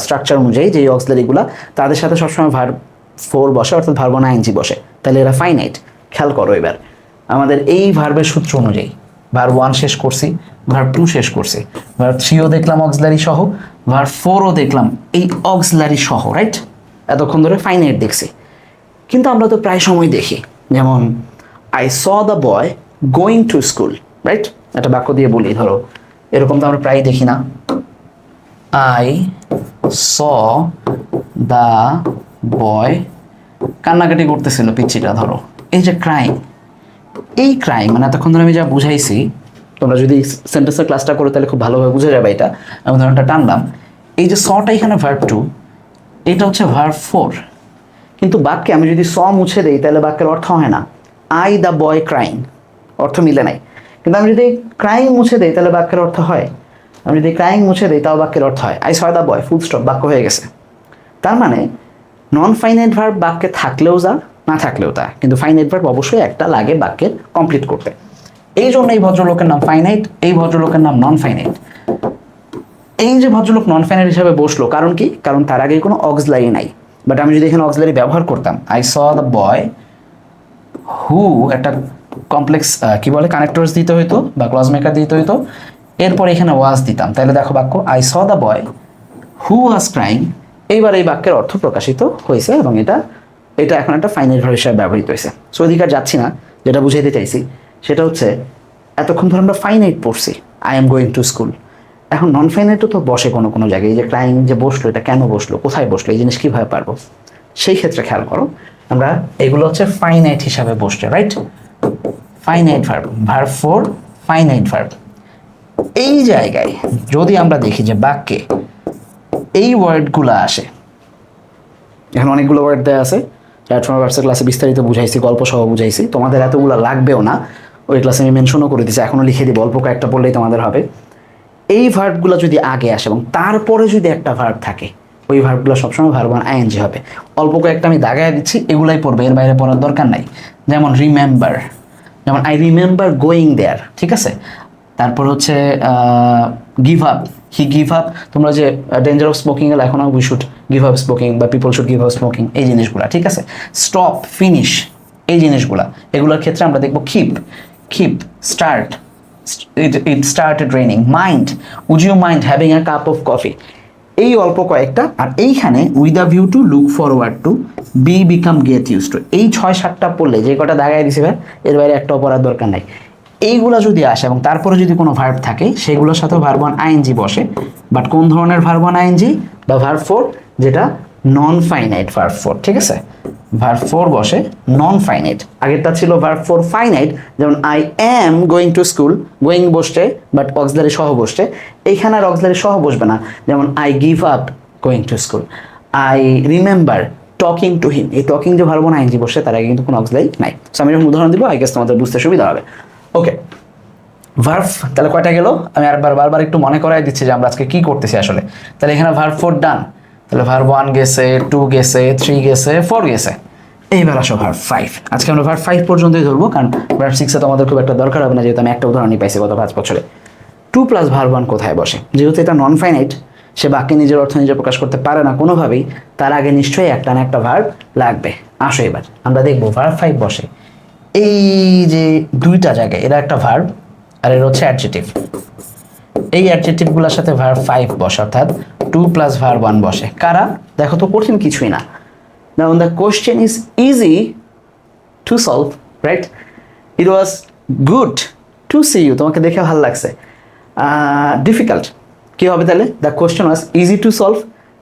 স্ট্রাকচার অনুযায়ী যে অক্সিলারিগুলো, তাদের সাথে সবসময় ভার্ব 4 বসে, অর্থাৎ ভার্ব 1 আইএনজি বসে। তাহলে এরা ফাইনাইট। খেয়াল করো এবার আমাদের এই ভার্বের সূত্র অনুযায়ী ভার্ব 1 শেষ করছি, ভার্ব 2 শেষ করছি, ভার্ব 3ও দেখলাম অক্সিলারি সহ, ভার্ব 4ও দেখলাম এই অক্সিলারি সহ, রাইট? এতক্ষণ ধরে ফাইনাইট দেখছি। কিন্তু আমরা তো প্রায় সময় দেখি, যেমন I saw the boy going to school, right? একটা বাক্য দিয়ে বলি, ধরো এরকম তো আমরা প্রায় দেখি না? আই স দ্য বয়, কান্নাকাটি করতেছিল পিচ্চিটা, ধরো এই যে ক্রাইং, এই ক্রাইম মানে এতক্ষণ ধরে আমি যা বুঝাইছি, তোমরা যদি সেন্টেন্সের ক্লাসটা করো তাহলে খুব ভালোভাবে বুঝে যাবে এটা। আমি উদাহরণটা টানলাম, এই যে সটা এখানে ভার্ব 2, এটা হচ্ছে ভার্ব 4, কিন্তু বাক্যে আমি যদি স মুছে দেই তাহলে বাক্যের অর্থ হয় না। আই দ্য বয় ক্রাইং, অর্থ মিলে নাই। কিন্তু আমি যদি ক্রাইং মুছে দেই তাহলে বাক্যের অর্থ হয়। আমি যদি ক্রাইং মুছে দিই তাও বাক্যের অর্থ হয়। I saw the boy, full stop, বাক্য হয়ে গেছে। তার মানে নন ফাইনাইট ভার্ব বাক্যে থাকলেও যা, না থাকলেও তা, কিন্তু ফাইনাইট ভার্ব অবশ্যই একটা লাগে বাক্যের কমপ্লিট করতে। এই জন্য এই ভদ্রলোকের নাম ফাইনাইট, এই ভদ্রলোকের নাম নন ফাইনাইট। এই যে ভদ্রলোক নন ফাইনাইট হিসাবে বসলো, কারণ কি? কারণ তার আগে কোনো অক্সিলারি নাই। বাট আমি যদি এখানে অক্সিলারি ব্যবহার করতাম, আই স দ্য বয় হু, একটা কমপ্লেক্স কি বলে কানেক্টরস দিতে হইতো বা ক্লজ মেকার দিতে হইতো, এরপর এখানে ওয়াজ দিতাম, তাহলে দেখো বাক্য I saw the boy who was crying. এইবার এই বাক্যের অর্থ প্রকাশিত হয়েছে এবং এটা এখন একটা ফাইনাইট ভার্ব হিসেবে ব্যবহৃত হয়েছে। সো অধিকার যাচ্ছি না, যেটা বুঝাইতে চাইছি সেটা হচ্ছে এতক্ষণ ধরে আমরা ফাইনাইট পড়ছি, I am going to school. এখন নন ফাইনাইটও তো বসে কোনো কোনো জায়গায়। এই যে ক্রাইং যে বসলো, এটা কেন বসলো, কোথায় বসলো, এই জিনিস কীভাবে পারবো? সেই ক্ষেত্রে খেয়াল করো, আমরা এগুলো হচ্ছে ফাইনাইট হিসাবে বসছে, right? Finite verb, verb 4 finite verb. এই জায়গায় যদি আমরা দেখি যে বাক্যে এই ওয়ার্ডগুলো আসে, এখন অনেকগুলো ওয়ার্ড দেওয়া আছে, প্ল্যাটফর্ম ভার্বসের ক্লাসে বিস্তারিত বুঝাইছি, গল্প সহ বুঝাইছি, তোমাদের এতগুলো লাগবেও না, ওই ক্লাসে আমি মেনশনও করে দিচ্ছি, এখনও লিখে দিব, অল্প কয়েকটা পড়লেই তোমাদের হবে। এই ভার্বগুলো যদি আগে আসে এবং তারপরে যদি একটা ভার্ব থাকে, ওই ভার্বগুলো সবসময় ভার্ব 1 আইএনজি হবে। অল্প কয়েকটা আমি দাগায় দিচ্ছি, এগুলাই পড়বে, এর বাইরে পড়ার দরকার নাই। যেমন রিমেম্বার, যেমন আই রিমেম্বার গোয়িং দেয়ার, ঠিক আছে? তারপর হচ্ছে give up, he give up. তোমরা যে ডেঞ্জার অফ স্মোকিং এর এখন we should give up smoking বা people should give up smoking, এই জিনিসগুলো, ঠিক আছে? স্টপ, ফিনিশ, এই জিনিসগুলা, এগুলোর ক্ষেত্রে আমরা দেখবো keep, start, it started raining, mind, would you mind having a cup of coffee. এই অল্প কয়েকটা। আর এইখানে with a view to look forward to, be become get use to, এই 6-7টা পড়লে যে কটা দাগায় দিছে ভাই, এর বাইরে একটাও পড়ার দরকার নাই। এইগুলো যদি আসে এবং তারপরে যদি কোনো ভার্ব থাকে, সেগুলোর সাথেও ভার্ব 1 আইএনজি বসে। বাট কোন ধরনের ভার্ব 1 আইএনজি বা ভার্ব 4? যেটা নন ফাইনাইট ভার্ব ফোর, ঠিক আছে, ভার্ব ফোর বসে নন ফাইনাইট। আগেরটা ছিল ভার্ব ফোর ফাইনাইট, যেমন I am going to school, going বসছে বাট অক্সিলারি সহ বসছে, এইখানে আর অক্সিলারি সহ বসবে না, যেমন I give up going to school, I remember talking to him, এই টকিং যে ভার্ব না আইনজি বসছে তার আগে কিন্তু কোনো অক্সিলারি নাই। সো আমি যখন উদাহরণ দিব আই গেস তোমাদের বুঝতে সুবিধা হবে। ওকে, ভার্ব তাহলে কয়টা গেল, আমি বারবার একটু মনে করাই দিচ্ছি যে আমরা আজকে কি করতেছি আসলে। তাহলে এখানে ভার্ব ফোর ডান, তাহলে ভার্ব ওয়ান গেছে, টু গেছে, থ্রি গেছে, ফোর গেছে, এইবার আসো ভার্ব ফাইভ। আজকে আমরা ভার্ব ফাইভ পর্যন্তই ধরবো, কারণ ভার্ব সিক্সে তোমাদের খুব একটা দরকার হবে না, যেহেতু আমি একটা উদাহরণই পাইছি গত 5 বছরে। টু প্লাস ভার্ব ওয়ান কোথায় বসে, যেহেতু এটা নন ফাইনাইট, সে বাক্যে নিজের অর্থ নিজে প্রকাশ করতে পারে না কোনোভাবেই, তার আগে নিশ্চয়ই একটা না একটা ভার্ব লাগবে। আসো এবার আমরা দেখবো ভার্ব ফাইভ বসে এই যে দুইটা জায়গায়, এরা একটা ভার্ব আর এর হচ্ছে অ্যাডজেটিভ, এই অ্যাডজেটিভগুলোর সাথে ভার্ব ফাইভ বসে, অর্থাৎ টু প্লাস ভার্ব ওয়ান বসে। কারা, দেখো তো কঠিন কিছুই না। Now the question is easy to solve, right? It was good to see you, তোমাকে দেখে ভালো লাগছে। ডিফিকাল্ট কি হবে তাহলে, the question was easy to solve,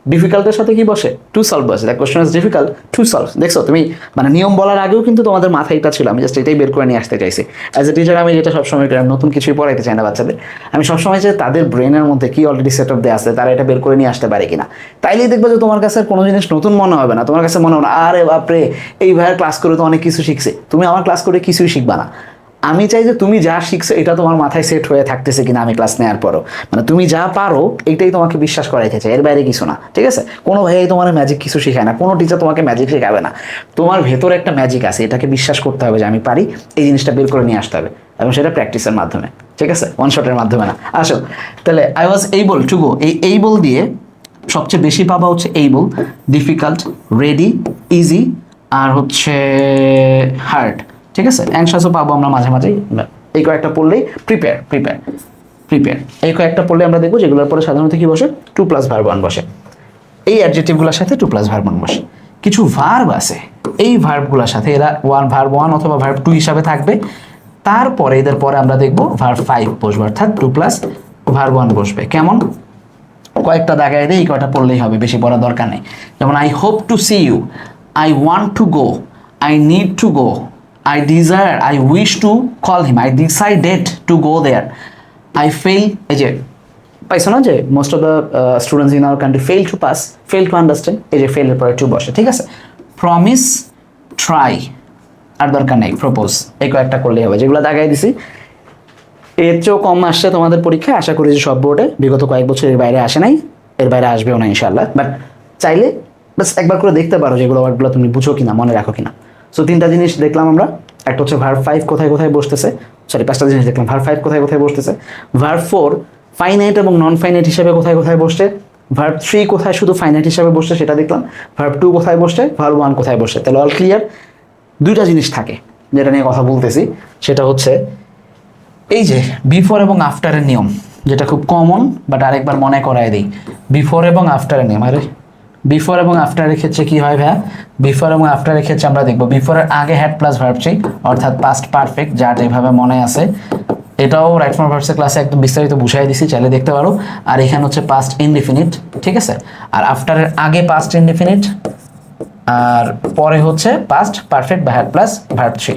ডিফিকাল্টের সাথে কি বসে, টু সলভ বসে, the question was difficult to solve. দেখছো তুমি, মানে নিয়ম বলার আগেও কিন্তু তোমাদের মাথায় এটা ছিল, আমি জাস্ট এটাই বের করে নিয়ে আসতে চাইছি। অ্যাজ এ টিচার আমি যেটা সবসময় করি, নতুন কিছুই পড়াইতে চাই না বাচ্চাদের, আমি সবসময় যে তাদের ব্রেনের মধ্যে কি অলরেডি সেট আপ দেওয়া আছে তারা এটা বের করে নিয়ে আসতে পারে কিনা, তাইলেই দেখবে যে তোমার কাছে কোনো জিনিস নতুন মনে হবে না, তোমার কাছে মনে হবে না আরে বাপরে এই ভাইয়ের ক্লাস করে তো অনেক কিছু শিখছে। তুমি আমার ক্লাস করে কিছুই শিখবা না, আমি চাই যে তুমি যা শিখছো এটা তোমার মাথায় সেট হয়ে থাকতেছে কিনা আমি ক্লাস নেওয়ার পরও, মানে তুমি যা পারো এইটাই তোমাকে বিশ্বাস করাইতে চাই, এর বাইরে কিছু না, ঠিক আছে? কোনো ভাইয়াই তোমার ম্যাজিক কিছু শেখায় না, কোনো টিচার তোমাকে ম্যাজিক শেখাবে না, তোমার ভেতরে একটা ম্যাজিক আছে, এটাকে বিশ্বাস করতে হবে যে আমি পারি, এই জিনিসটা বের করে নিয়ে আসতে হবে, এবং সেটা প্র্যাকটিসের মাধ্যমে, ঠিক আছে, ওয়ান শটের মাধ্যমে না। আসো তাহলে I was able to go, এই এইবল দিয়ে সবচেয়ে বেশি পাবা হচ্ছে এইবল, ডিফিকাল্ট, রেডি, ইজি, আর হচ্ছে হার্ড, ঠিক আছে? অ্যাংশাসও পাবো আমরা মাঝে মাঝেই, এই কয়েকটা পড়লেই প্রিপেয়ার প্রিপেয়ার প্রিপেয়ার, এই কয়েকটা পড়লে আমরা দেখবো যেগুলোর পরে সাধারণত কি বসে, টু প্লাস ভার্ব ওয়ান বসে, এই অ্যাডজেক্টিভগুলোর সাথে টু প্লাস ভার্ব ওয়ান বসে। কিছু ভার্ব আছে এই ভার্বগুলোর সাথে এরা ভার্ব ওয়ান অথবা ভার্ব টু হিসাবে থাকবে, তারপরে এদের পরে আমরা দেখবো ভার্ব ফাইভ বসবে, অর্থাৎ টু প্লাস ভার্ব ওয়ান বসবে। কেমন, কয়েকটা দাগায় দিয়ে এই কয়টা পড়লেই হবে, বেশি পড়ার দরকার নেই। যেমন I hope to see you, I want to go, I need to go, I desire, I wish to call him, I decided to go there, I fail, এই যে পাইছো না যে most of the students in our country fail to pass, fail to understand, এই যে ফেলের পরে টু বসে, ঠিক আছে? প্রমিস, ট্রাই, আর দরকার নেই, প্রপোজ, এই কয়েকটা করলেই হবে, যেগুলো দাগাই দিছি। এর চেয়েও কম আসছে তোমাদের পরীক্ষায়, আশা করি যে সব বোর্ডে, বিগত কয়েক বছর এর বাইরে আসে নাই, এর বাইরে আসবেও না ইনশাআল্লাহ, বাট চাইলে বাস একবার করে দেখতে পারো যেগুলো ওয়ার্ডগুলো তুমি বুঝো কিনা, মনে রাখো কিনা। সো তিনটা জিনিস দেখলাম আমরা, একটা হচ্ছে ভার্ব ফাইভ কোথায় কোথায় বসতেছে, সরি পাঁচটা জিনিস দেখলাম, ভার্ব ফাইভ কোথায় কোথায় বসতেছে, ভার্ব ফোর ফাইনাইট এবং নন ফাইনাইট হিসেবে কোথায় কোথায় বসছে, ভার্ব থ্রি কোথায় শুধু ফাইনাইট হিসেবে বসছে সেটা দেখলাম, ভার্ব টু কোথায় বসছে, ভার্ব ওয়ান কোথায় বসছে। তাহলে অল ক্লিয়ার। দুইটা জিনিস থাকে যেটা নিয়ে কথা বলতেছি, সেটা হচ্ছে এই যে বিফোর এবং আফটারের নিয়ম, যেটা খুব কমন, বাট আরেকবার মনে করায় দিই, বিফোর এবং আফটারের নিয়ম। আরে বিফোর এবং আফটারের ক্ষেত্রে কি হয় ভাইয়া, বিফোর এবং আফটারের ক্ষেত্রে আমরা দেখবো বিফোরের আগে হ্যাড প্লাস ভার্ব থ্রি, অর্থাৎ পাস্ট পারফেক্ট, যার যেভাবে মনে আছে, এটাও রাইট ফ্রম ভার্বসের ক্লাসে একদম বিস্তারিত বুঝাই দিছি, চাইলে দেখতে পারো। আর এখানে হচ্ছে পাস্ট ইনডিফিনিট, ঠিক আছে? আর আফটারের আগে পাস্ট ইনডিফিনিট, আর পরে হচ্ছে পাস্ট পারফেক্ট বা had plus verb three.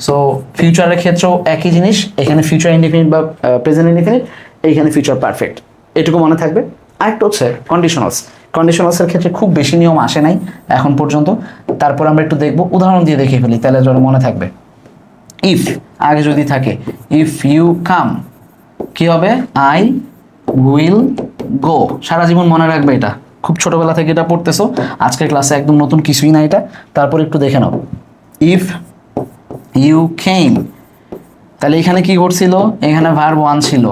So ফিউচারের ক্ষেত্রেও একই জিনিস, এখানে ফিউচার ইনডিফিনিট বা প্রেজেন্ট ইনডিফিনিট, এইখানে ফিউচার পারফেক্ট, এটুকু মনে থাকবে। আরেকটা হচ্ছে কন্ডিশনালস, কন্ডিশনালসের ক্ষেত্রে খুব বেশি নিয়ম আসে নাই এখন পর্যন্ত, তারপর আমরা একটু দেখবো, উদাহরণ দিয়ে দেখিয়ে ফেলি, তাহলে যেন মনে থাকবে। ইফ আগে যদি থাকে, ইফ ইউ কাম, কি হবে, আই উইল গো। সারা জীবন মনে রাখবে, এটা খুব ছোটবেলা থেকে এটা পড়তেছো, আজকের ক্লাসে একদম নতুন কিছুই না এটা। তারপর একটু দেখে নাও, ইফ ইউ কেম, তাহলে এখানে কি ঘটছিল, এখানে ভার্ব ওয়ান ছিল,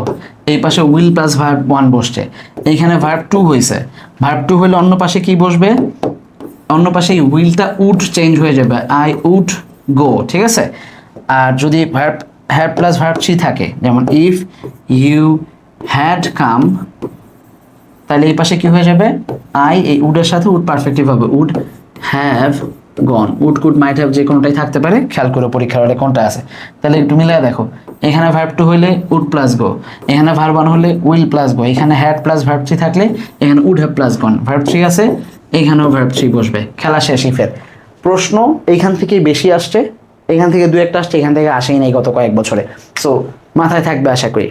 এই পাশে উইল প্লাস ভার্ব ওয়ান বসছে, এইখানে ভার্ব টু হয়েছে, ভার্ব টু হলে অন্য পাশে কি বসবে, অন্য পাশে উইলটা উড চেঞ্জ হয়ে যাবে, আই উড গো, ঠিক আছে? আর যদি verb had plus verb three থাকে, যেমন ইফ ইউ হ্যাড কাম, তাহলে এই পাশে কি হয়ে যাবে, আই, এই উডের সাথে উড পারফেক্টিভ হবে, would have gone, would could might have যে কোনোটাই থাকতে পারে, খেয়াল করে পরীক্ষার হলে কোনটা আছে। তাহলে একটু মিলিয়ে দেখো, এখানে ভার্ব টু হলে উড প্লাস গো, এখানে ভার্ব ওয়ান হলে উইল প্লাস গো, এখানে হ্যাড প্লাস ভার্ব থ্রি থাকলে এখানে would have plus gone, verb three আছে, এইখানেও ভার্ব থ্রি বসবে, খেলা শেষই ফের। প্রশ্ন এইখান থেকেই বেশি আসছে, এখান থেকে দু একটা আসছে, এখান থেকে আসেই নাই গত কয়েক বছরে। সো মাথায় থাকবে আশা করি।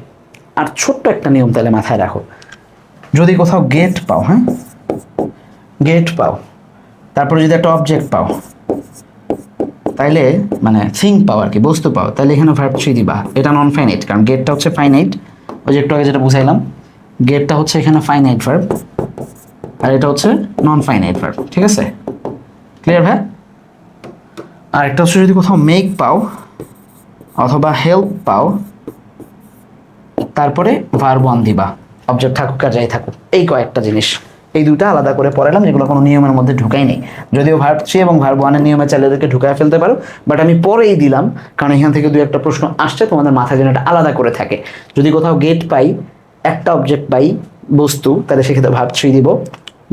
আর ছোট্ট একটা নিয়ম তাহলে মাথায় রাখো, যদি কোথাও গেট পাও, হ্যাঁ গেট পাও, তারপরে যদি একটা অবজেক্ট পাও, তাইলে মানে থিং পাও আর কি, বস্তু পাও, তাহলে এখানে ভার্ব থ্রি দিবা। এটা নন ফাইনাইট, কারণ গেটটা হচ্ছে ফাইনাইট, ওই যে একটু আগে যেটা বুঝাইলাম, গেটটা হচ্ছে এখানে ফাইনাইট ভার্ব আর এটা হচ্ছে নন ফাইনাইট ভার্ব। ঠিক আছে, ক্লিয়ার ভাই? আর একটা হচ্ছে যদি কোথাও মেক পাও অথবা হেল্প পাও, তারপরে ভার্ব ওয়ান দিবা, অবজেক্ট থাকুক আর যাই থাকুক। এই কয়েকটা জিনিস, এই দুটো আলাদা করে পড়ালাম, যেগুলো কোনো নিয়মের মধ্যে ঢুকাই নেই। যদিও ভার্ব থ্রি এবং ভার্ব ওয়ানের নিয়মে চাইলে এদেরকে ঢুকায় ফেলতে পারো, বাট আমি পরেই দিলাম, কারণ এখান থেকে দু একটা প্রশ্ন আসছে, তোমাদের মাথায় যেন এটা আলাদা করে থাকে। যদি কোথাও গেট পাই, একটা অবজেক্ট পাই বস্তু, তাহলে সেক্ষেত্রে ভার্ব থ্রি দিব।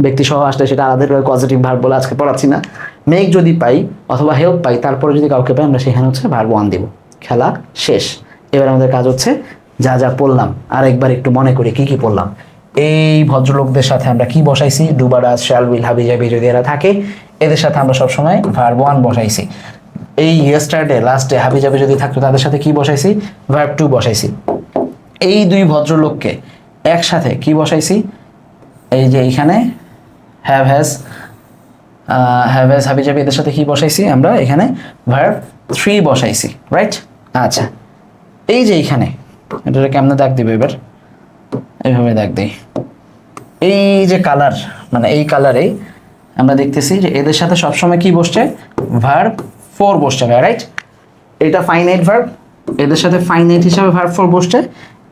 ব্যক্তি সহ আসলে সেটা আলাদা করে পজিটিভ ভার্ব বলে আজকে পড়াচ্ছি না। মেক যদি পাই অথবা হেল্প পাই, তারপরে যদি কাউকে পাই, আমরা সেখানে হচ্ছে ভার্ব ওয়ান দিব। খেলা শেষ। এবার আমাদের কাজ হচ্ছে যা যা পড়লাম আরেকবার একটু মনে করি কি কি পড়লাম। এই ভদ্রলোকদের সাথে আমরা কি বসাইছি? ডু বা ডাজ, শ্যাল, উইল, হাবি জাবি যদি এরা থাকে, এদের সাথে আমরা সবসময় ভার্ব ওয়ান বসাইছি। এই ইয়েস্টারডে, লাস্ট ডে, হাবি জাবি যদি থাকতো তাদের সাথে কি বসাইছি? ভার্ব টু বসাইছি। এই দুই ভদ্রলোককে একসাথে কি বসাইছি? এই যে এইখানে হ্যাভ হ্যাজ, হাবি জাবি, এদের সাথে কি বসাইছি আমরা? এখানে ভার্ব থ্রি বসাইছি, রাইট? আচ্ছা, এই যে এইখানে এটা কেমনে দাগ দিবে এবার? এইভাবে দাগ দিই। এই যে কালার, মানে এই কালারেই আমরা দেখতেছি যে এদের সাথে সবসময় কি বসছে? ভার্ব ফোর বসছে, রাইট? এটা ফাইনাইট ভার্ব, এদের সাথে ফাইনাইট হিসাবে ভার্ব ফোর বসছে,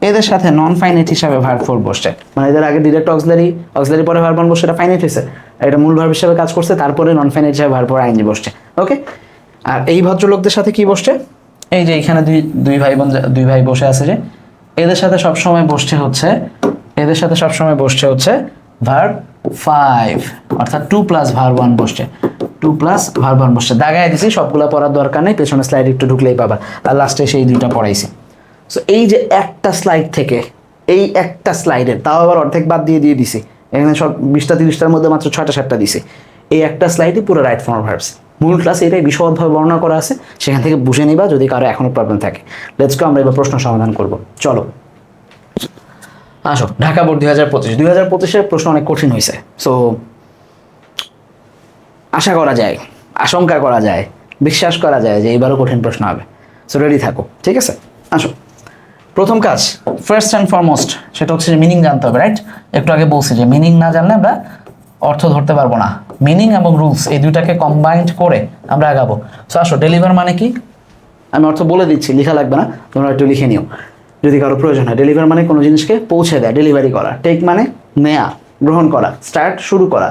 এদের সাথে নন ফাইনাইট হিসাবে ভার্ব ফোর বসছে। মানে এদের আগে ডিরেক্ট অক্সিলারি, অক্সিলারি পরে ভার্ব ওয়ান বসছে, এটা ফাইনাইট হয়েছে, এটা মূল ভার্ব হিসাবে কাজ করছে, তারপরে নন ফাইনাইট হিসাবে ভার্ব ফোর আইএনজি বসছে। ওকে, আর এই ভদ্রলোকদের সাথে কি বসছে? এই যে এখানে দুই ভাই বোন, দুই ভাই বসে আছে, যে এদের সাথে সবসময় বসছে হচ্ছে, এদের সাথে সবসময় বসছে হচ্ছে ভার্ব ফাইভ, অর্থাৎ টু প্লাস ভার্ব ওয়ান বসছে, টু প্লাস ভার্ব ওয়ান বসছে। দাগায় দিছি, সবগুলো পড়ার দরকার নেই, পেছনে স্লাইড একটু ঢুকলেই পাবা, আর লাস্টে সেই দুইটা পড়াইছি। সো এই যে একটা স্লাইড থেকে, এই একটা স্লাইডের তাও আবার অর্ধেক বাদ দিয়ে দিছি, এখানে সব 20টা 30টার মধ্যে মাত্র 6টা 7টা দিছি। এই একটা স্লাইডে পুরো রাইট ফর্ম ভার্বস, মূল ক্লাস এটাই বিশদভাবে বর্ণনা করা আছে, সেখান থেকে বুঝে নিবা যদি কারো এখনো প্রবলেম থাকে। লেটস গো, আমরা এবার প্রশ্ন সমাধান করব। চলো আসো, ঢাকা বোর্ড 2025-2025-এর প্রশ্ন অনেক কঠিন হয়েছে। সো আশা করা যায়, আশঙ্কা করা যায়, বিশ্বাস করা যায় যে এইবারও কঠিন প্রশ্ন হবে। সো রেডি থাকো, ঠিক আছে? আসো, প্রথম কাজ, ফার্স্ট অ্যান্ড ফরমোস্ট, সেটা হচ্ছে যে মিনিং জানতে হবে, রাইট? একটু আগে বলছি যে মিনিং না জানলে আমরা অর্থ ধরতে পারবো না। মিনিং এবং রুলস এই দুইটাকে কম্বাইন্ড করে আমরা আগাবো। সো আসো, ডেলিভার মানে কি? আমি অর্থ বলে দিচ্ছি, লেখা লাগবে না, তোমরা একটু লিখে নিও যদি কারো প্রয়োজন হয়। ডেলিভার মানে কোনো জিনিসকে পৌঁছে দেয়, ডেলিভারি করা। টেক মানে নেয়া, গ্রহণ করা। স্টার্ট, শুরু করা।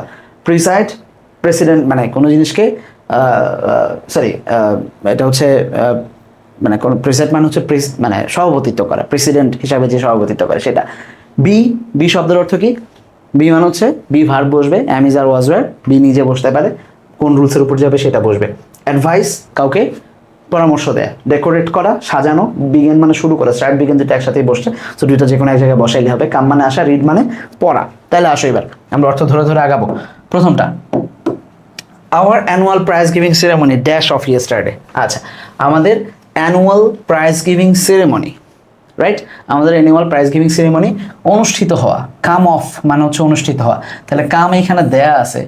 প্রিসাইড, প্রেসিডেন্ট মানে কোনো জিনিসকে, এটা হচ্ছে মানে কোনো প্রেসিডেন্ট মানে হচ্ছে মানে সভাপতিত্ব করা, প্রেসিডেন্ট হিসাবে যে সভাপতিত্ব করে সেটা। বি শব্দের অর্থ কি? বি মানে হচ্ছে, বি ভার্ব বসবে, am is are was were, be নিজে বসতে পারে, কোন রুলসের উপর যাবে সেটা বসবে। অ্যাডভাইস, কাউকে পরামর্শ দেয়। ডেকোরেট করা, সাজানো। বিগেন মানে শুরু করা, স্টার্ট বিগেন যেটা একসাথেই বসছে, সো দুইটা যে কোনো এক জায়গায় বসাইলে হবে। কাম মানে আসা, রিড মানে পড়া। তাহলে আসো এবার আমরা অর্থ ধরে ধরে আগাবো। প্রথমটা, our annual prize giving ceremony dash of yesterday. আচ্ছা, আমাদের annual prize giving ceremony, right? আমাদের অ্যানুয়াল প্রাইজ গিভিং সেরেমনি অনুষ্ঠিত হওয়া। কাম অফ মানে হচ্ছে অনুষ্ঠিত হওয়া, তাহলে কাম এইখানে দেয়া আছে,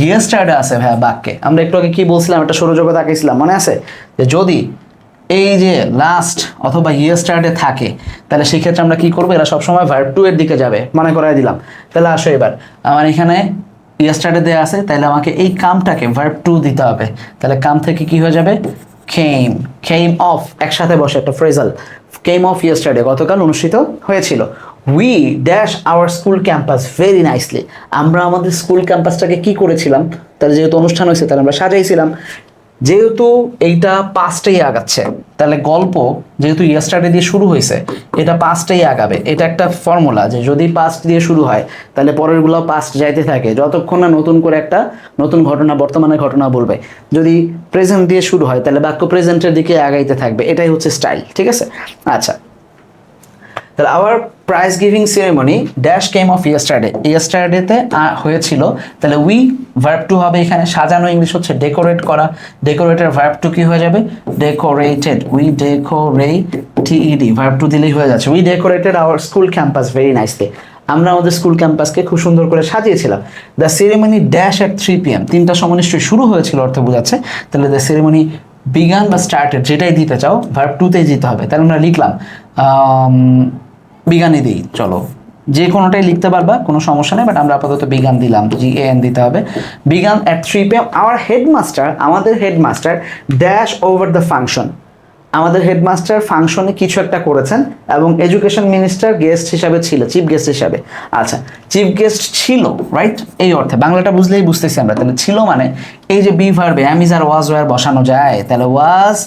ইয়েস্টারডে আছে ভাইয়া বাক্যে। আমরা একটু আগে কি বলছিলাম, একটা সৌরজগৎ আঁকেছিলাম, মনে আছে? যে যদি এই যে লাস্ট অথবা ইয়েস্টারডে থাকে, তাহলে সেক্ষেত্রে আমরা কি করবো? এরা সবসময় ভার্ব টু এর দিকে যাবে, মনে করাই দিলাম। তাহলে আসো এবার, আমার এখানে ইয়েস্টারডে দেয়া আছে, তাহলে আমাকে এই কামটাকে ভার্ব টু দিতে হবে। তাহলে কাম থেকে কি হয়ে যাবে? কেম। কেম অফ একসাথে বসে একটা ফ্রেজাল, কেম অফ ইয়েস্টারডে গতকাল অনুষ্ঠিত হয়েছিল। We dash our school campus very nicely, আমরা আমাদের স্কুল ক্যাম্পাসটাকে কি করেছিলাম? তাহলে যেহেতু অনুষ্ঠান হয়েছে, তাহলে আমরা সাজাইছিলাম। যেহেতু এইটা পাস্টেই আগাচ্ছে, তাহলে গল্প যেহেতু ইয়েস্টারডে দিয়ে শুরু হয়েছে, এটা পাস্টেই আগাবে। এটা একটা ফর্মুলা যে যদি পাস্ট দিয়ে শুরু হয়, তাহলে পরেরগুলো পাস্ট যাইতে থাকে, যতক্ষণ না নতুন করে একটা নতুন ঘটনা, বর্তমানের ঘটনা বলবে। যদি প্রেজেন্ট দিয়ে শুরু হয়, তাহলে বাক্য প্রেজেন্টের দিকে আগাইতে থাকবে। এটাই হচ্ছে স্টাইল, ঠিক আছে? আচ্ছা, তাহলে our prize giving ceremony dash came off ইয়েস্টারডেতে হয়েছিল। তাহলে উই ভার্ব টু হবে এখানে, সাজানো ইংলিশ হচ্ছে ডেকোরেট করা, ডেকোরেটের ভার্ব টু কি হয়ে যাবে decorated, we decorated, verb two দিলেই হয়ে যাচ্ছে। We decorated our school campus very nicely, আমরা আমাদের স্কুল ক্যাম্পাসকে খুব সুন্দর করে সাজিয়েছিলাম। The ceremony dash at 3 PM, 3টার সময় নিশ্চয়ই শুরু হয়েছিল অর্থ বোঝাচ্ছে। তাহলে দ্য সেরেমনি বিগান বা স্টার্টেড যেটাই দিতে চাও ভার্ব টুতেই দিতে হবে। তাহলে আমরা লিখলাম বিগানই দিই, চলো যে কোনোটাই লিখতে পারবা, কোনো সমস্যা নেই, বাট আমরা আপাতত বিগান দিলাম, GAN দিতে হবে। বিগান অ্যাট 3 PM, আমাদের headmaster dash over the function, আমাদের হেডমাস্টার ফাংশনে কিছু একটা করেছেন এবং এডুকেশন মিনিস্টার গেস্ট হিসাবে ছিল, চিফ গেস্ট হিসাবে। আচ্ছা, চিফ গেস্ট ছিল, রাইট, এই অর্থে বাংলাটা বুঝলেই বুঝতেছি আমরা। তাহলে ছিল মানে এই যে বি ভার্বে am is are was were বসানো যায়, তাহলে ওয়াজ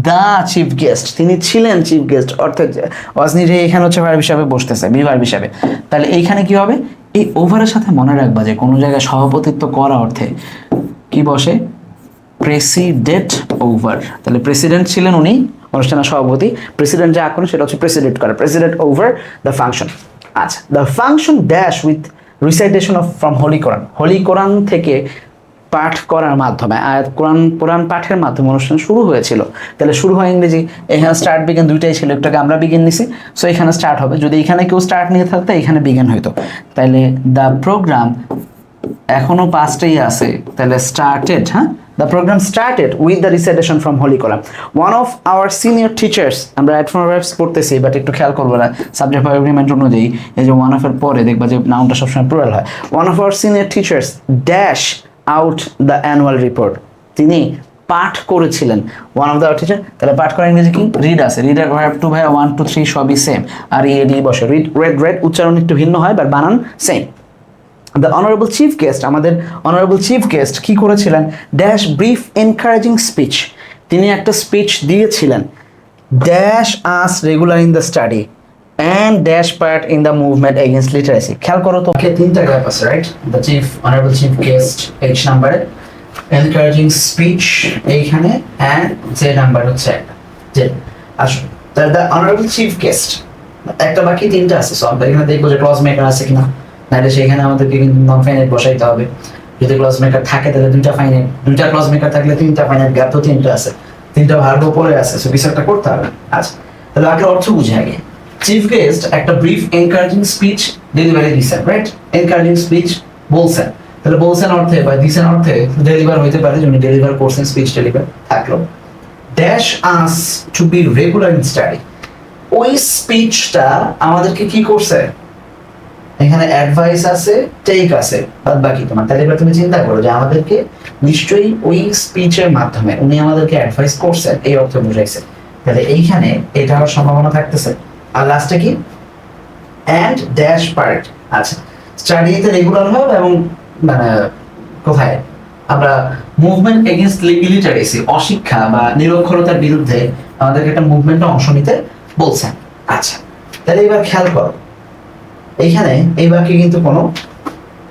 দ্য চিফ গেস্ট, তিনি ছিলেন চিফ গেস্ট, অর্থাৎ ওয়াজ নিজে এখানে হচ্ছে ভার্ব হিসাবে বসতেছে, বি ভার্ব হিসাবে। তাহলে এইখানে কি হবে, এই ওভারের সাথে মনে রাখবা যে কোনো জায়গায় সভাপতিত্ব করা অর্থে কি বসে প্রেসিডেন্ট ওভার। তাহলে প্রেসিডেন্ট ছিলেন উনি, অনুষ্ঠানের সভাপতি, প্রেসিডেন্ট যা করেন সেটা হচ্ছে প্রেসিডেন্ট করে, প্রেসিডেন্ট ওভার দ্য ফাংশন। আচ্ছা, the function dash with recitation of from holy Quran, holy Quran থেকে পাঠ করার মাধ্যমে, কোরআন পাঠের মাধ্যমে অনুষ্ঠান শুরু হয়েছিল। তাহলে শুরু হয় ইংরেজি, এখানে স্টার্ট বিগিন দুইটাই ছিল, একটাকে আমরা বিগিন নিছি, সো এখানে স্টার্ট হবে। যদি এখানে কেউ স্টার্ট নিয়ে থাকতো এখানে বিগিন হইতো। তাহলে দ্য প্রোগ্রাম এখনো পাস্টেই আছে, তাহলে স্টার্টেড, হ্যাঁ, the program started with the recitation from Holy Quran. One of our senior teachers, আমরা add form verbs পড়তেছি বাট একটু খেয়াল করবো না সাবজেক্ট ভার্ব এগ্রিমেন্ট অনুযায়ী, এই যে ওয়ান অফ এর পরে দেখবা যে নাউনটা সবসময় প্লুরাল হয়। One of our senior teachers dash out the annual report, তিনি পাঠ করেছিলেন, ওয়ান অফ দ্য টিচার। তাহলে পাঠ করার ইংরেজি কি রিড আছে, রিডের ভার্ব টু ভাইয়া 1 2 3 সবই সেম, আর এডি বসে, রিড রেড উচ্চারণ একটু ভিন্ন হয় বাট বানান same. The honourable chief guest, আমাদের অনারেবল চিফ গেস্ট কি করেছিলেন ড্যাশ ব্রিফ এনকারেজিং স্পিচ, তিনি একটা স্পিচ দিয়েছিলেন, dash us regular in the study and dash part in the movement against literacy. খেয়াল করো তো, তিনটা গ্যাপ আছে, right, the chief honourable chief guest H নাম্বারে, এনকারেজিং স্পিচ এইখানে, অ্যান্ড যে নাম্বার হচ্ছে একটা যে আসলে দ্য অনারেবল চিফ গেস্ট একটা বাকি তিনটা আছে। সো আমরা এখানে দেখবো যে ক্লজ মেকার আছে কিনা, নাহলে সেখানে আমাদেরকে কিন্তু নন ফাইনাইট বসাইতে হবে। যদি ক্লজ মেকার থাকে তাহলে দুইটা ফাইনাইট, দুইটা ক্লজ মেকার থাকলে তিনটা ফাইনাইট, গ্যাপ তো তিনটা আছে, তিনটা ভার্বও পরে আছে, সো কিছু একটা করতে হবে। আচ্ছা, তাহলে আগে অর্থ বুঝে আগে। চিফ গেস্ট একটা ব্রিফ এনকারেজিং স্পিচ ডেলিভারি দিচ্ছেন, রাইট, এনকারেজিং স্পিচ বলছেন, তাহলে বলছেন অর্থে বা দিছেন অর্থে ডেলিভার হইতে পারে, যিনি ডেলিভার করছেন, স্পিচ ডেলিভার থাকলো। Dash us to be regular in study, ওই স্পিচটা আমাদেরকে কি করছে, এখানে অ্যাডভাইস আছে, টেক আছে, বাদ বাকি তোমার। তাহলে এবার তুমি চিন্তা করো যে আমাদেরকে নিশ্চয়ই ওই স্পিচের মাধ্যমে উনি আমাদেরকে অ্যাডভাইস করছেন, এই অর্থ বুঝাইছে। তাহলে এইখানে এটা হওয়ার সম্ভাবনা থাকতেছে। আর লাস্টে কি অ্যান্ড ড্যাশ পার্ট, আচ্ছা, স্টাডিতে রেগুলার হবে এবং মানে কোথায় আমরা মুভমেন্ট এগেইনস্ট ইলিটারেসি, অশিক্ষা বা নিরক্ষরতার বিরুদ্ধে আমাদেরকে একটা মুভমেন্টে অংশ নিতে বলছেন। আচ্ছা, তাহলে এবার খেয়াল করো, এইখানে এই বাক্যে কিন্তু কোনো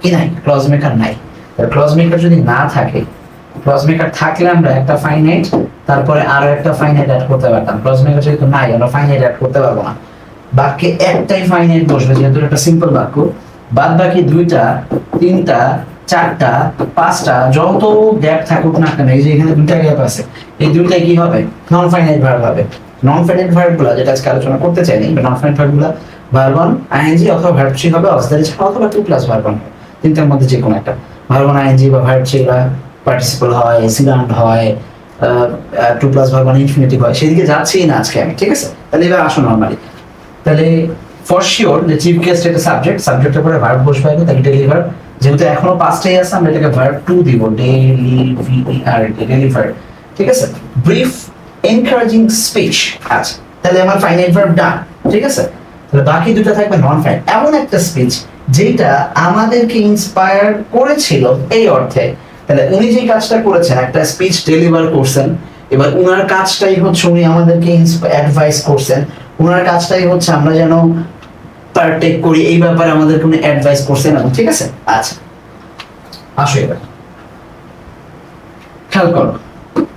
কি নাই, ক্লজ মেকার নাই। ক্লজ মেকার যদি না থাকে, ক্লজ মেকার থাকলে আমরা একটা ফাইনাইট তারপরে আরো একটা ফাইনাইট অ্যাড করতে পারতাম। ক্লজ মেকার যেহেতু নাই, আমরা ফাইনাইট অ্যাড করতে পারবো না। বাক্যে একটাই ফাইনাইট বসবে, যেহেতু একটা সিম্পল বাক্য। বাদ বাকি দুইটা, তিনটা, চারটা, পাঁচটা যত গ্যাপ থাকুক না কেন, এই যে এখানে দুইটা গ্যাপ আছে, এই দুইটাই কি হবে নন ফাইনাইট ভার্ব হবে। নন ফাইনাইট ভার্বগুলো যেটা আজকে আলোচনা করতে চাইনি, নন ফাইনাইট ভার্বগুলো ভার্ব ওয়ান আইএনজি অথবা ভার্ব থ্রি হবে, অক্সিলারি ছাড়া, অথবা 2 + ভার্ব ওয়ান, তিনটার মধ্যে যে কোনো একটা। ভার্ব ওয়ান আইএনজি বা ভার্ব থ্রি বা পার্টিসিপল হয়, সিলান্ট হয়, 2 + ভার্ব ওয়ান ইনফিনিটিভ হয়, সেদিকে যাচ্ছি না আজকে আমি, ঠিক আছে। তাহলে এবার আসো নরমালি, তাহলে ফর শিওর যে চিফ গেস্ট এটা সাবজেক্ট, সাবজেক্টের পরে ভার্ব বসবে, তাহলে ডেলিভার, যেহেতু এখনো পাঁচটাই আছে আমরা এটাকে ভার্ব টু দিব, ডেলিভার, ঠিক আছে। ব্রিফ এনকারেজিং স্পিচ, আচ্ছা, তাহলে আমার ফাইনাইট ভার্ব ডান, ঠিক আছে। তাহলে বাকি দুটো থাকবে নন ফাইনাইট, এমন একটা স্পিচ যেটা আমাদেরকে ইন্সপায়ার করেছিল এই অর্থে। তাহলে উনি যে কাজটা করেছেন, একটা স্পিচ ডেলিভার করছেন, এবার উনার কাজটাই হচ্ছে উনি আমাদেরকে অ্যাডভাইস করছেন, উনার কাজটাই হচ্ছে আমরা যেন পার্টেক করি এই ব্যাপারে আমাদেরকে উনি অ্যাডভাইস করছেন, ঠিক আছে। আচ্ছা, আসো এবার খেয়াল করো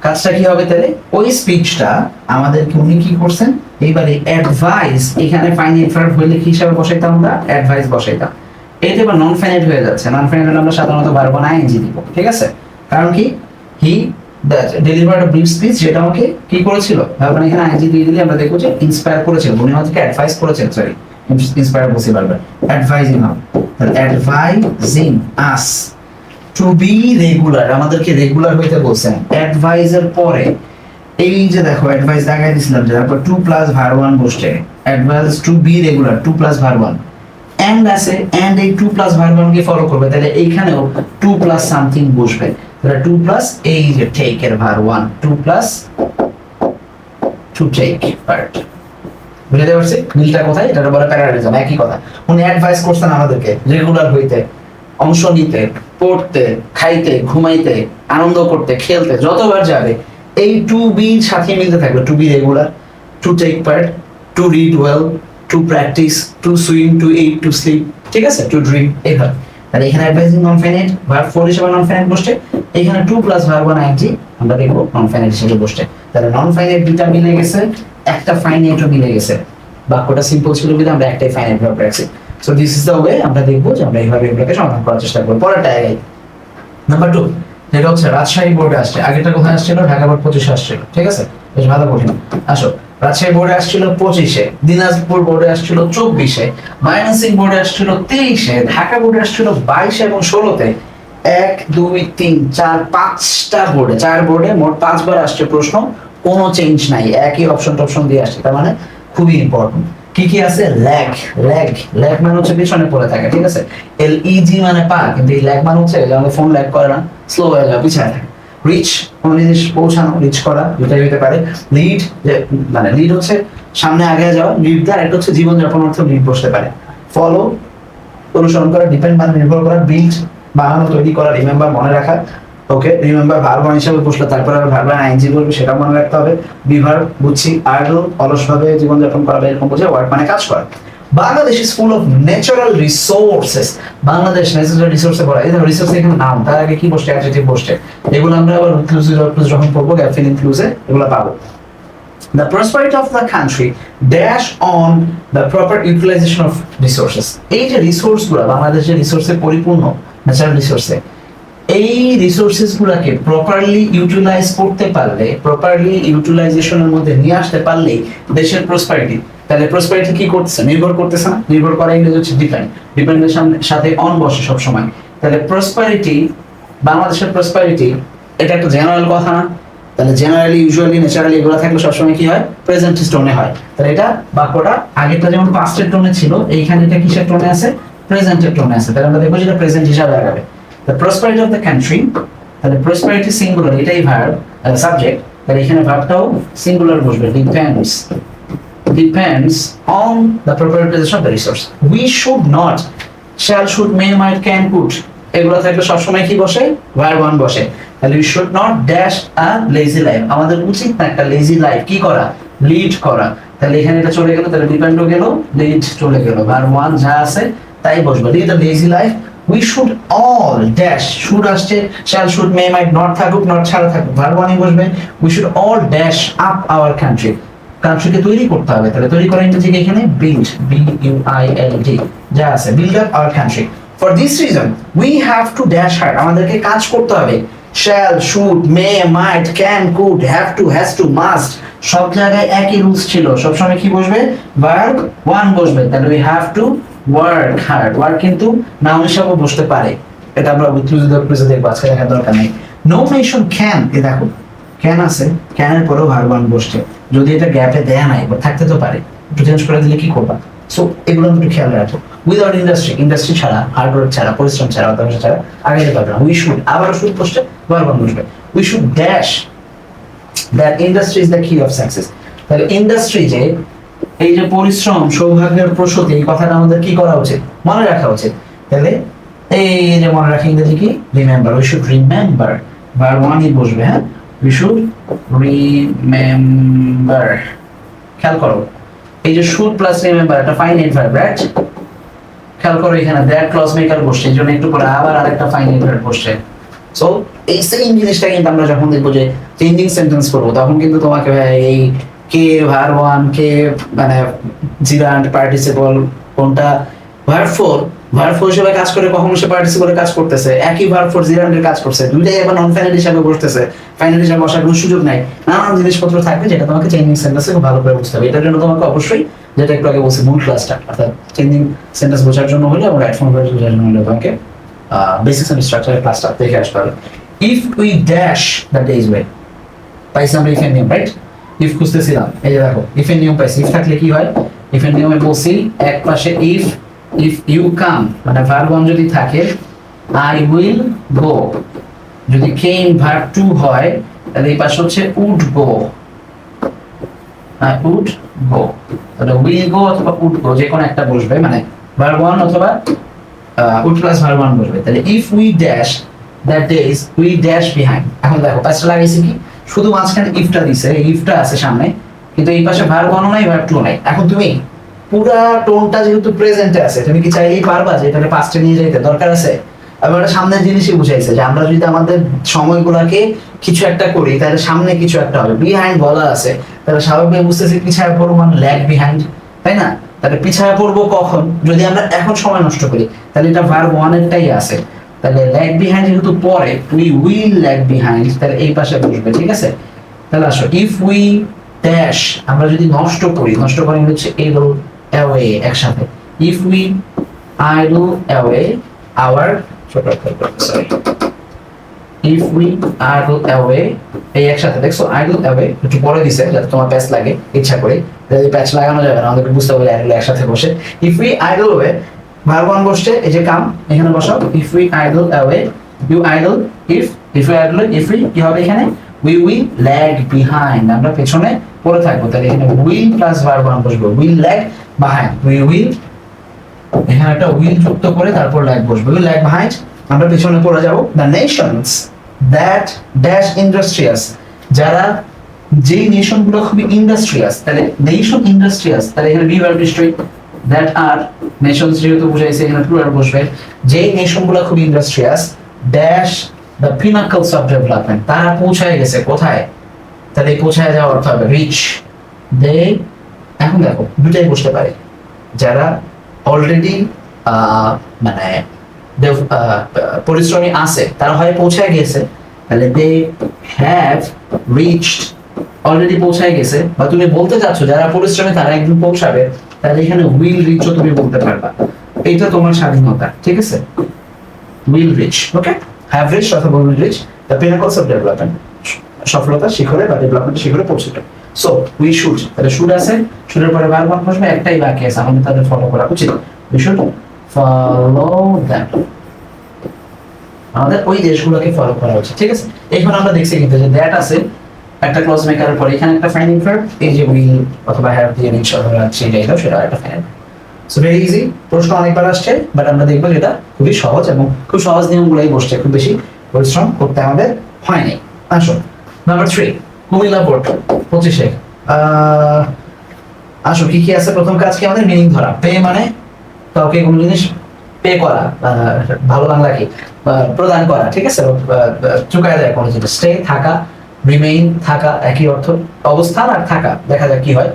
কাজটা কি হবে। তাহলে ওই স্পিচটা আমাদেরকে উনি কি করছেন এইবারে অ্যাডভাইস, এখানে ফাইনাইট ভার্ব হইলে কি হিসাবে বসাইতাম আমরা? অ্যাডভাইস বসাইতাম। এটা এবার নন ফাইনাইট হয়ে যাচ্ছে, নন ফাইনাইট হলে আমরা সাধারণত ভার্ব না আইএনজি দিব, ঠিক আছে? কারণ কি হি ডেলিভার্ড আ ব্রিফ স্পিচ, যেটা আমাকে কি করেছিল, ভার্ব এখানে আইএনজি দিয়ে দিলে আমরা দেখব যে ইন্সপায়ার করেছিল, উনি আমাদেরকে অ্যাডভাইস করেছেন, সরি ইন্সপায়ার বলছি বারবার, অ্যাডভাইজিং নাও, তাহলে advising us to be regular, আমাদেরকে রেগুলার হইতে বলছেন। অ্যাডভাইজের পরে এই যে দেখো অ্যাডভাইস দেখাই দিছিলাম যে তারপর টু প্লাস ভার্ব ওয়ান বসছে, advice to be regular to plus verb one, and আছে, এন্ড এই টু প্লাস ভার্ব ওয়ান কে ফলো করবে, তাহলে এইখানেও টু প্লাস সামথিং বসবে, তাহলে টু প্লাস এই যে টেক এর verb one, to plus to take part. বুঝতে পারছি মিলটা কোথায়? এটা বলে প্যারাডিজম, একই কথা। উনি অ্যাডভাইস করছেন আমাদেরকে রেগুলার হইতে, অংশ নিতে, পড়তে, খাইতে, ঘুমাইতে, আনন্দ করতে, খেলতে, যতবার যাবে এই টু বি সাথে মিলতে থাকবে, to be regular, to take part, to read well, to practise, to swim, to eat, to sleep, ঠিক আছে, টু ড্রিম, এইভাবে। তাহলে এখানে advising non finite, verb four হিসেবে নন ফাইনাইট বসছে, এখানে to plus verb one ING আমরা দেখবো নন ফাইনাইট হিসেবে বসছে। তাহলে নন ফাইনাইট দুইটা মিলে গেছে, একটা ফাইনাইটও মিলে গেছে, বাক্যটা সিম্পল ছিল কিন্তু আমরা একটাই ফাইনাইট ভার্ব রাখছি। So this is the way আমরা দেখবো যে আমরা এইভাবে এগুলোকে সমাধান করার চেষ্টা করবো। পরেরটা আগে নাম্বার 2, যেটা হচ্ছে রাজশাহী বোর্ডে আসছে, আগেরটা কোথায় আসছিল? ঢাকা বোর্ড 25 আসছিল, ঠিক আছে, বেশ ভালো কঠিন। আসো, রাজশাহী বোর্ডে আসছিল 25-এ, দিনাজপুর বোর্ডে আসছিল 24-এ, ময়মনসিংহ বোর্ডে আসছিল 23-এ, ঢাকা বোর্ডে আসছিল 22 এবং 16-তে। 1 2 3 4 5টা বোর্ডে, 4 বোর্ডে মোট 5 বার আসছে প্রশ্ন, কোনো চেঞ্জ নাই, একই অপশন টপশন দিয়ে আসছে, তার মানে খুবই ইম্পর্টেন্ট। কি কি আছে? ল্যাগ, ল্যাগ, ল্যাগ মানে হচ্ছে পিছনে পড়ে থাকে, ঠিক আছে, এল ই জি মানে পা, কিন্তু এই ল্যাগ মানে হচ্ছে আমাদের ফোন ল্যাগ করে না, স্লো হয়ে যায়, পিছনে থাকে। রিচ, কোন জিনিস পৌঁছানো, রিচ করা, দুটাই হতে পারে। লিড, মানে লিড হচ্ছে সামনে আগে যাওয়া, লিড দ্য, এটা হচ্ছে জীবনযাপন অর্থ লিড বসতে পারে। ফলো, অনুসরণ করা, ডিপেন্ড মানে নির্ভর করা, বিল্ড বানানো, তৈরি করা, রিমেম্বার মনে রাখা, ওকে, রিমেম্বার ভার্ব হিসেবে বসলে তারপরে আবার ভার্ব আইএনজি বলবে, সেটাও মনে রাখতে হবে। বিভার বুঝছি, আইডল অলসভাবে জীবনযাপন করা, এরকম বুঝে ওয়ার্ড মানে কাজ করা। Bangladesh is full of natural resources, Bangladesh natural রিসোর্সে ভরা। এই ধরো রিসোর্স এখানে নাম, তার আগে কি বসছে? অ্যাডজেক্টিভ বসছে, এগুলো আমরা আবার যখন পড়বো গ্যাপ ফিলিং ক্লুজে এগুলো পাবো। The prosperity of the country dash on the proper utilization of resources, এই যে রিসোর্স গুলো বাংলাদেশের রিসোর্সে পরিপূর্ণ, ন্যাচারাল রিসোর্সে, এই রিসোর্সেস গুলাকে প্রপারলি ইউটিলাইজ করতে পারলে, প্রপারলি ইউটিলাইজেশনের মধ্যে নিয়ে আসতে পারলে দেশের প্রসপারিটি। তাহলে প্রসপারিটি কি করতেছে? নির্ভর করতেছে না, নির্ভর করা ইংরেজি হচ্ছে ডিপেন্ড, ডিপেন্ডের সাথে অন বসে সব সময়। তাহলে প্রসপারিটি, বাংলাদেশের প্রসপারিটি, এটা একটা জেনারেল কথা না? তাহলে জেনারেলি, ইউজুয়ালি, ন্যাচারালি এগুলো থাকলে সবসময় কি হয়? প্রেজেন্ট টোনে হয়। তাহলে এটা বাক্যটা আগেরটা যেমন পাস্টের টোনে ছিল, এইখানে এটা কিসের টোনে আছে? প্রেজেন্টের টোনে আছে। তাহলে আমরা দেখবো যেটা প্রেজেন্ট হিসাবে আগাবে। The prosperity of the country, তাহলে prosperity সিঙ্গুলার, এটাই ভার্ব, সাবজেক্ট, তাহলে এখানে ভার্বটাও সিঙ্গুলার বসবে, depends, depends on the proper utilization of the resource. We should not, shall, should, may, might, can, could, এগুলো থাকলে সবসময় কি বসে? ভার্ব ওয়ান বসে। তাহলে we should not dash a lazy life, আমাদের উচিত না একটা লেজি লাইফ কি করা? লিড করা। তাহলে এখানে এটা চলে গেল, তাহলে ডিপেন্ডও গেল, লিড চলে গেল, ভার্ব ওয়ান যা আছে তাই বসবে। Lead a lazy life, we should all dash, should আসছে, shall, should, may, might, not থাকুক, not ছাড়া থাকুক, ভার্ব ওয়ানই বসবে। we should all dash up our country, কান্ট্রিকে তৈরি করতে হবে। তাহলে তৈরি করা ইংরেজি এখানে build, b u i l d যা আছে, build up our country. For this reason we have to dash hard, আমাদেরকে কাজ করতে হবে। shall, should, may, might, can, could, have to, has to, must, সব জায়গায় একই রুলস ছিল, সবসময় কি বসবে? ভার্ব ওয়ান বসবে। তাহলে we have to work hard, work কিন্তু নাউন হিসেবে বসতে পারে, এটা আমরা উইথ দেখবো, আজকে দেখার দরকার নেই। no nation can, এ দেখো ক্যান আছে, ক্যানের পরেও ভার্ব ওয়ান বসছে, যদি এটা গ্যাপে দেয়া নাই বা থাকতে তো পারে, একটু চেঞ্জ করে দিলে কি করবা? সো এগুলো একটু খেয়াল রাখো। উইদাউট ইন্ডাস্ট্রি, ইন্ডাস্ট্রি ছাড়া, হার্ড ওয়ার্ক ছাড়া, পরিশ্রম ছাড়া, অধ্যবসায় ছাড়া আগে যেতে পারবে না। উই শুড, আবারও শুড বসছে, ভার্ব ওয়ান বসবে। We should dash that industry is the কি অফ সাকসেস, তাহলে ইন্ডাস্ট্রি যে এই যে পরিশ্রম সৌভাগ্যের প্রসূতি, এই কথাটা আমাদের কি করা উচিত? মনে রাখা উচিত। তাহলে এই যে মনে রাখা ইংরেজি কি? Remember, we should remember, verb ওয়ানই বসবে। হ্যাঁ, উই শুড রিমেম্বার। খেয়াল করো এই যে শুড প্লাস রিমেম্বার একটা ফাইনাইট ভার্ব, রাইট? খেয়াল করো এখানে দ্যাট ক্লজ মেকার বসছে, এই জন্য একটু পরে আবার আরেকটা ফাইনাইট ভার্ব বসছে। সো এই সেম জিনিসটা কিন্তু আমরা যখন দেখবো যে চেঞ্জিং সেন্টেন্স করবো, তখন কিন্তু তোমাকে এই কে ভার ওয়ান, কে মানে জিরান্ড পার্টিসিপল, কোনটা ভার্ব ফোর হিসেবে কাজ করে, কখন সে পার্টিসিপলে কাজ করতেছে, একই ভার্ব ফোর জিরান্ডের কাজ করছে, দুইটাই এখন নন ফাইনাল হিসাবে বসতেছে, ফাইনাল হিসাবে বসার কোনো সুযোগ নাই। নানান জিনিসপত্র থাকবে যেটা তোমাকে চেঞ্জিং সেন্টেন্সে খুব ভালো করে বুঝতে হবে। এটার জন্য তোমাকে অবশ্যই, যেটা একটু আগে বলছি, মূল ক্লাসটা অর্থাৎ চেঞ্জিং সেন্টেন্স বোঝার জন্য হলে এবং রাইট ফর্ম বোঝার জন্য হলে তোমাকে বেসিক্স এন্ড স্ট্রাকচারের ক্লাসটা দেখে আসতে হবে। If we dash the days way, পাইছি আমরা ইফ এর নিয়ম, রাইট? ইফ খুঁজতেছিলাম, এই যে দেখো ইফ এর নিয়ম পাইছি। ইফ থাকলে কি হয়, ইফ এর নিয়মে বলছি এক পাশে ইফ ইউ কাম মানে ভার্ব ওয়ান যদি থাকে, আই উইল গো, যদি কেম ভার্ব টু হয় তাহলে এই পাশে হচ্ছে উড গো, উড গো, তাহলে উইল গো অথবা উড গো যে কোনো একটা বসবে, মানে ভার্ব ওয়ান অথবা উড প্লাস ভার্ব ওয়ান বসবে। তাহলে if we dash that days we dash behind. এখন দেখো পাঁচটা লাগাইছি কি, শুধু মাঝখানে ইফটা দিছে, ইফটা আছে সামনে, কিন্তু এই পাশে ভার্ব ওয়ানও নাই ভার্ব টু নাই। এখন তুমি পুরা টোনটা যেহেতু প্রেজেন্টে আছে, তুমি কি চাইলেই পারবা যে এটাকে পাস্টে নিয়ে যাইতে? দরকার আছে? আবার এটা সামনের জিনিসই বুঝাইছে যে আমরা যদি আমাদের সময়গুলোকে কিছু একটা করি তাহলে সামনে কিছু একটা হবে। বিহাইন্ড বলা আছে, তাহলে স্বাভাবিক বুঝতেছি পিছায় পড়বো মানে ল্যাগ বিহাইন্ড, তাই না? তাহলে পিছায় পড়বো কখন? যদি আমরা এখন সময় নষ্ট করি, তাহলে এটা ভার্ব ওয়ানেরটাই আছে। তাহলে ল্যাগ বিহাইন্ড যেহেতু পরে, উই উইল ল্যাগ বিহাইন্ড, তাহলে এই পাশে বসবে, ঠিক আছে? তাহলে আসো, ইফ উই ড্যাশ, আমরা যদি নষ্ট করি হচ্ছে idle away একসাথে। If we idle away our, sorry, if we idle away, এই একসাথে দেখছো idle away একটু পরে দিছে যাতে তোমার প্যাচ লাগে ইচ্ছা করে, যদি প্যাচ লাগানো যাবে না আমাদেরকে বুঝতে হবে idle একসাথে বসে। If we idle away verb one বসছে, এই যে কাম এখানে বসাও, if we idle away you idle, if we idle, if we কি হবে এখানে, we will lag behind, আমরা পেছনে পড়ে থাকবো। তাহলে এখানে will প্লাস ভার্ব ওয়ান বসবে, will lag behind, we will, এখানে একটা will যুক্ত করে তারপর lag বসবে, will lag behind, আমরা পেছনে পড়ে যাব। the nations that dash industrious, যারা যেই নেশন গুলো খুবই ইন্ডাস্ট্রিয়াস, তাহলে নেশন ইন্ডাস্ট্রিয়াস, তাহলে এখানে বি ভার্ব নিশ্চয়ই, that are নেশনস যেহেতু বুঝাইছে এখানে প্লুরাল বসবে, যেই নেশন গুলো খুবই industrious, dash the pinnacles of development, তারা পৌঁছায় গেছে কোথায়? তাহলে পৌঁছায় যাওয়ার অর্থ হবে রিচ। দে, এখন দেখো দুটাই বসতে পারে, যারা অলরেডি মানে পরিশ্রমী আছে তারা হয় পৌঁছায় গেছে, তাহলে দে হ্যাভ রিচড, অলরেডি পৌঁছায় গেছে, বা তুমি বলতে চাচ্ছ যারা পরিশ্রমী তারা একদিন পৌঁছাবে, তাহলে এখানে উইল রিচও তুমি বলতে পারবা, এইটা তোমার স্বাধীনতা, ঠিক আছে? Will reach, okay, have reach অথবা will reach the pinnacles of development, সফলতা শিখরে বা ডেভেলপমেন্ট শিখরে পৌঁছবে। সো উই শুড, তাহলে শুড আছে, শুডের পরে ভার্ব ওয়ান বসবে, একটাই বাকি আছে, আমাদের তাদের ফলো করা উচিত। উই শুড ফলো দ্যাম, আমাদের ওই দেশগুলোকে ফলো করা উচিত, ঠিক আছে? এখন আমরা দেখছি কিন্তু যে দ্যাট আছে একটা ক্লজ মেকারের পরে, এখানে একটা ফাইনিং ভার্ব, এই যে উইল অথবা হ্যাভ দিয়ে রিচ অথবা সেটাই দাও, সেটা একটা ফাইনিং। সো ভেরি ইজি, প্রশ্ন অনেকবার আসছে, বাট আমরা দেখবো যেটা খুবই সহজ এবং খুব সহজ নিয়মগুলোই বসছে, খুব বেশি পরিশ্রম করতে আমাদের হয়নি। আসো নাম্বার 3, কুমিল্লা বোর্ড 25-এ। আসো কি কি আছে, প্রথম কাজ কি আমাদের মিনিং ধরা। পে মানে কাউকে কোনো জিনিস পে করা, ভালো বাংলা কি প্রদান করা, ঠিক আছে? চুকায় দেয় কোনো জিনিস। স্টে থাকা, রিমেইন থাকা, একই অর্থ, অবস্থান আর থাকা, দেখা যাক কি হয়।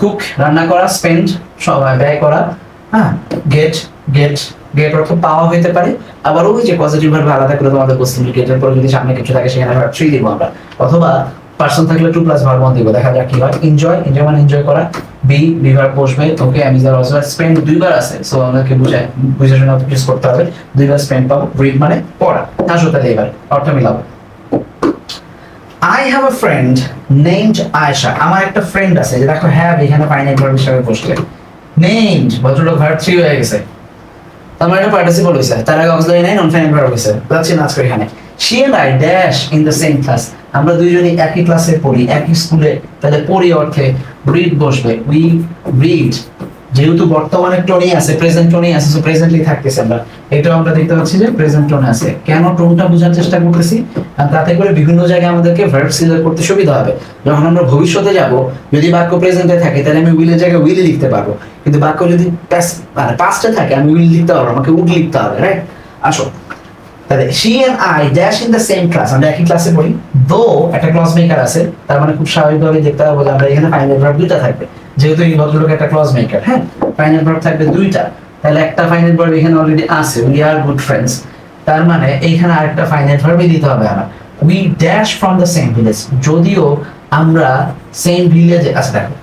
কুক রান্না করা, স্পেন্ড সময় ব্যয় করা, হ্যাঁ, গেট গেট গেট অর্থ পাওয়া হইতে পারে, আবার ওই যে পজিটিভ ভার্ব আলাদা করে তোমাদের বলছি, গেটের পরে যদি সামনে কিছু থাকে সেখানে ভার্ব 3 দিব আমরা, অথবা পারসন থাকলে 2 প্লাস ভার্ব 1 দিব, দেখা যাক কি হয়। এনজয়, এনজয় মানে এনজয় করা, বি ভার্ব বসবে, ওকে, আমি যারা অলসো স্পেন্ড দুইবার আছে, সো আমাদেরকে বুঝে শুনে ইউজ করতে হবে, দুইবার স্পেন্ড পাবো। রিড মানে পড়া, আসো তাহলে এবার অর্থ মিলাবো। I have a friend named Aisha, আমার একটা ফ্রেন্ড আছে, যে দেখো হ্যাভ এখানে ফাইনাইট ভার্ব হিসেবে বসছে, নেমড ভদ্রলোক ভার্ব 3 হয়ে গেছে, তার মানে এটা পার্টিসিপল হইছে, তার আগে অক্সিলারি নাই, নন ফাইনাইট ভার্ব হইছে। যাচ্ছি না আজকে এখানে। she and I dash in the same class, আমরা দুইজনই একই ক্লাসে পড়ি, একই স্কুলে, তাহলে পড়ি অর্থে read বসবে, we read, যেহেতু বর্তমানে টোনই আছে, প্রেজেন্ট টোনই আছে, সো প্রেজেন্টলি থাকতেছে, আমরা এটাও আমরা দেখতে পাচ্ছি যে প্রেজেন্ট টোন আছে। কেন টোনটা বোঝার চেষ্টা করতেছি, আর তাতে করে বিভিন্ন জায়গায় আমাদেরকে ভার্ব সিলেক্ট করতে সুবিধা হবে। যখন আমরা ভবিষ্যতে যাব, যদি বাক্য প্রেজেন্টে থাকে তাহলে আমি উইলের জায়গায় উইল লিখতে পারবো, কিন্তু বাক্য যদি পাস্টে থাকে আমি উইল লিখতে পারবো, আমাকে উড লিখতে হবে, রাইট? আসো তাহলে she and I dash in the same class, আমরা একই ক্লাসে পড়ি, দো একটা ক্লজ মেকার আছে, তার মানে খুব স্বাভাবিকভাবে দেখতে পাবো যে আমরা এখানে ফাইনাল ভার্ব দুইটা থাকবে, যেহেতু এই ভদ্রলোক একটা ক্লজ মেকার। হ্যাঁ, ফাইনাল ভার্ব থাকবে দুইটা, তাহলে একটা ফাইনাল ভার্ব এখানে অলরেডি আছে, we are good friends, তার মানে এইখানে আরেকটা ফাইনাল ভার্বই দিতে হবে আমার, we dash from the same village, যদিও আমরা সেম ভিলেজে। আচ্ছা দেখো,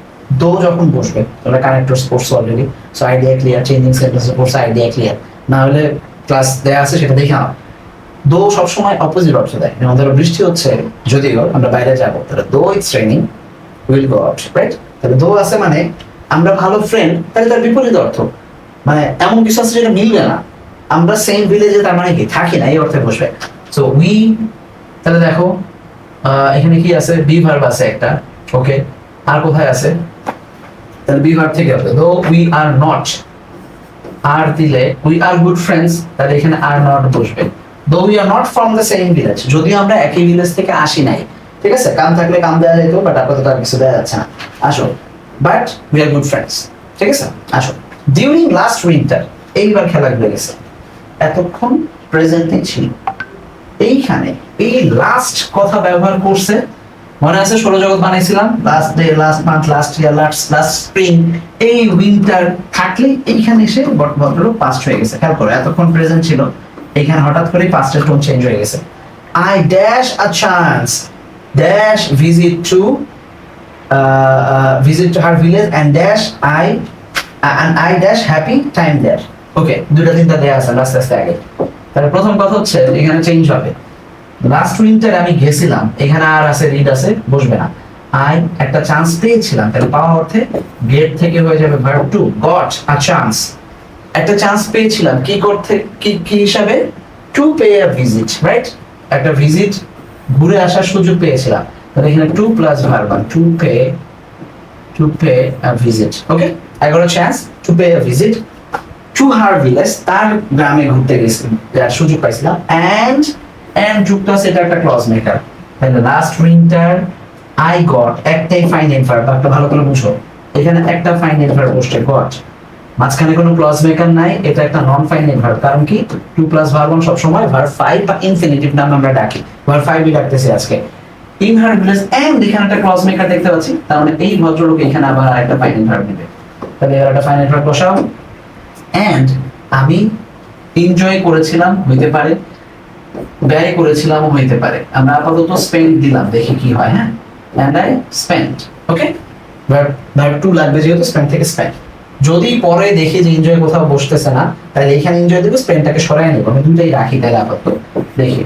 দো যখন বসবে তোমরা কানেক্টরস পড়ছো already, so idea clear, changing সেন্টেন্সে পড়ছো, আইডিয়া ক্লিয়ার, না হলে ক্লাস দেয়া আছে সেটা দেখে নাও। দো সবসময় অপোজিট অর্থ দেয়, যেমন ধরো বৃষ্টি হচ্ছে, যদিও আমরা বাইরে যাবো, তাহলে দো it's raining will go out, right? তাহলে দো আছে মানে আমরা ভালো ফ্রেন্ড, তাহলে তার বিপরীত অর্থ, মানে এমন কিছু আছে যেটা মিলবে না, আমরা সেম ভিলেজে তার মানে কি থাকি না, এই অর্থে বসবে। সো উই, তাহলে দেখো এখানে কি আছে, বি ভার্ব আছে একটা, ওকে, আর কোথায় আছে, তাহলে বি ভার্ব থেকে হবে দো উই আর নট, আর দিলে উই আর গুড ফ্রেন্ডস, তাহলে এখানে আর নট বসবে। Though we are not from the same village, যদিও আমরা একই ভিলেজ থেকে আসি নাই, ঠিক আছে, কাম থাকলে কাম দেওয়া যেত, বাট আপাতত আর কিছু দেওয়া যাচ্ছে না, আসো, but we are good friends, ঠিক আছে, আসো। ডিউরিং লাস্ট উইন্টার, এইবার খেলা ঘুরে গেছে, এতক্ষণ প্রেজেন্টে ছিল, এইখানে এই লাস্ট কথা ব্যবহার করছে, মনে আছে ষোলো জগৎ বানাইছিলাম, last day, last month, last year, last spring, এই উইন্টার থাকলে এইখানে এসে ভদ্রলোক পাস্ট হয়ে গেছে। খেয়াল করো, এতক্ষণ প্রেজেন্ট ছিল, এইখানে হঠাৎ করে পাস্টের টোন চেঞ্জ হয়ে গেছে। I dash a chance dash visit to her village and dash I dash happy time there. Okay, দুটা তিনটা দেয়া আছে আস্তে আস্তে আগে। তাহলে প্রথম কথা হচ্ছে এখানে চেঞ্জ হবে, লাস্ট উইন্টার আমি গেছিলাম, এখানে আর আছে রিড আছে, বসবে না। আই একটা চান্স পেয়েছিলাম, তাহলে পাওয়া অর্থে গেট থেকে হয়ে যাবে verb two, got a chance, একটা চান্স পেয়েছিলাম কি করতে, কি হিসাবে, to pay a visit, right? একটা ভিজিট, ঘুরে আসার সুযোগ পেয়েছিলাম, তাহলে এখানে to plus verb, to pay a visit. Okay, I got a chance to pay a visit to her village, তার গ্রামে ঘুরতে গেছিলাম, সুযোগ পাইছিলাম, এন্ড যুক্ত আছে, এটা একটা ক্লজ মেকার, তাহলে লাস্ট উইন্টার আই গট, একটাই ফাইনাইট ভার্ব, একটা ভালো করে বুঝো, এখানে একটা ফাইনাইট ভার্ব বসছে গট, মাঝখানে কোনো ক্লজ মেকার নাই, এটা একটা নন ফাইনাইট ভার্ব, কারণ কি টু প্লাস ভার্ব সব সময় ভার্ব 5 বা ইনফিনিটিভ নাম আমরা ডাকি, ভার্ব 5ই ডাকতেছি আজকে। ইন হার ভিলেজ, এন্ড এখানে একটা ক্লজ মেকার দেখতে পাচ্ছি, তার মানে এই ভদ্রলোক এখানে আবার আরেকটা ফাইনাইট ভার্ব নেবে, তাহলে এর একটা ফাইনাইট ভার্ব বসাও। এন্ড আমি এনজয় করেছিলাম, হইতে পারে, ব্যয় করেছিলাম হইতে পারে, আমরা আপাতত স্পেন্ড দিলাম, দেখি কি হয়। হ্যাঁ, and I spend, okay, verb two লাগবে যেহেতু, স্পেন্ড থেকে স্পেন্ড। যদি পরে দেখি যে এনজয় কোথাও বসতেছে না, তাহলে এখানে এনজয় দেবো, স্পেন্ডটাকে সরাই নেবো, আমি দুটাই রাখি, তাহলে আপাতত দেখি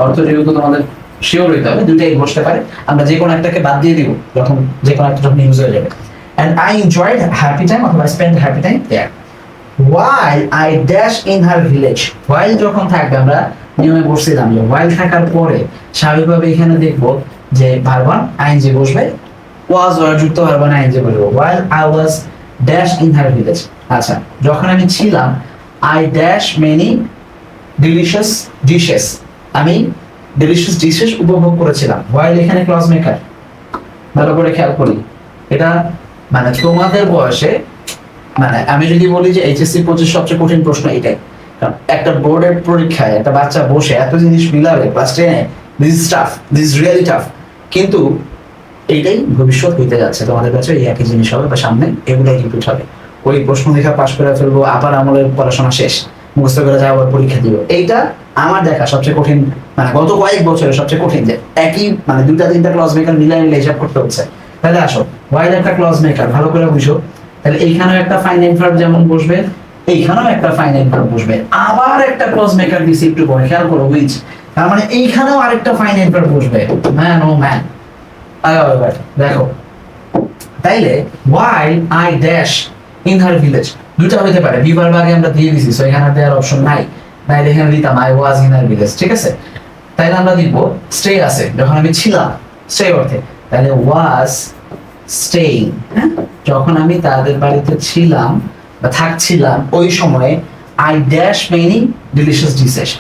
অর্থ যেহেতু তোমাদের শিওর হইতে হবে, দুটাই বসতে পারে, আমরা যে কোনো একটাকে বাদ দিয়ে দিব যখন যে কোনো একটা যখন ইউজ হয়ে যাবে। And I enjoyed happy time অথবা spend happy time there, while I dash in her village, while যখন থাকবে, আমরা নিয়মে বসছিলাম যে while থাকার পরে স্বাভাবিকভাবে এখানে দেখবো যে ভার্ব আইএনজি বসবে, was যুক্ত ভার্ব আইএনজি বসবে, while I was dash in her village। আচ্ছা, যখন আমি ছিলাম, I dash many delicious dishes, আমি delicious dishes উপভোগ করেছিলাম, while এখানে ক্লজ মেকার, ভালো করে খেয়াল করি, এটা মানে তোমাদের বয়সে, মানে আমি যদি বলি যে এইচএসসি 25 সবচেয়ে কঠিন প্রশ্ন এটাই, কারণ একটা বোর্ডের পরীক্ষায় একটা বাচ্চা বসে এত জিনিস মিলাবে ক্লাস 10-এ, this is tough, this is really tough, কিন্তু এইটাই ভবিষ্যৎ হইতে যাচ্ছে তোমাদের কাছে, এই একই জিনিস হবে বা সামনে এগুলাই রিপিট হবে, ওই প্রশ্ন দেখা পাস করে ফেলবো, আবার আমলের পড়াশোনা শেষ, মুখস্থ করে যাওয়ার পরীক্ষা দিব, এইটা আমার দেখা সবচেয়ে কঠিন, মানে গত কয়েক বছরের সবচেয়ে কঠিন, যে একই মানে দুইটা তিনটা ক্লজ মেকার মিলাই হিসাব করতে হচ্ছে। তাহলে আসো, ওয়াইল একটা ক্লজ মেকার, ভালো করে বুঝো, তাহলে এইখানেও একটা ফাইনাইট ভার্ব যেমন বসবে, এইখানেও একটা ফাইনাইট ভার্ব বসবে, আবার একটা ক্লজ মেকার দিছি, একটু পরে খেয়াল করো হুইচ, তার মানে এইখানেও আরেকটা ফাইনাইট ভার্ব বসবে, ম্যান ও ম্যান। দেখো, তাইলে while I dash in her village, দুটো হতে পারে, বি ভার্ব আগে আমরা দিয়ে দিছি, সো এখানে দেওয়ার অপশন নাই, নাইলে এখানে দিতাম I was in her village, ঠিক আছে, তাইলে আমরা দিব স্টে আছে, যখন আমি ছিলাম, স্টে অর্থে, তাহলে was staying, হ্যাঁ, যখন আমি তাদের বাড়িতে ছিলাম বা থাকছিলাম, ওই সময়ে I dash many delicious dishes,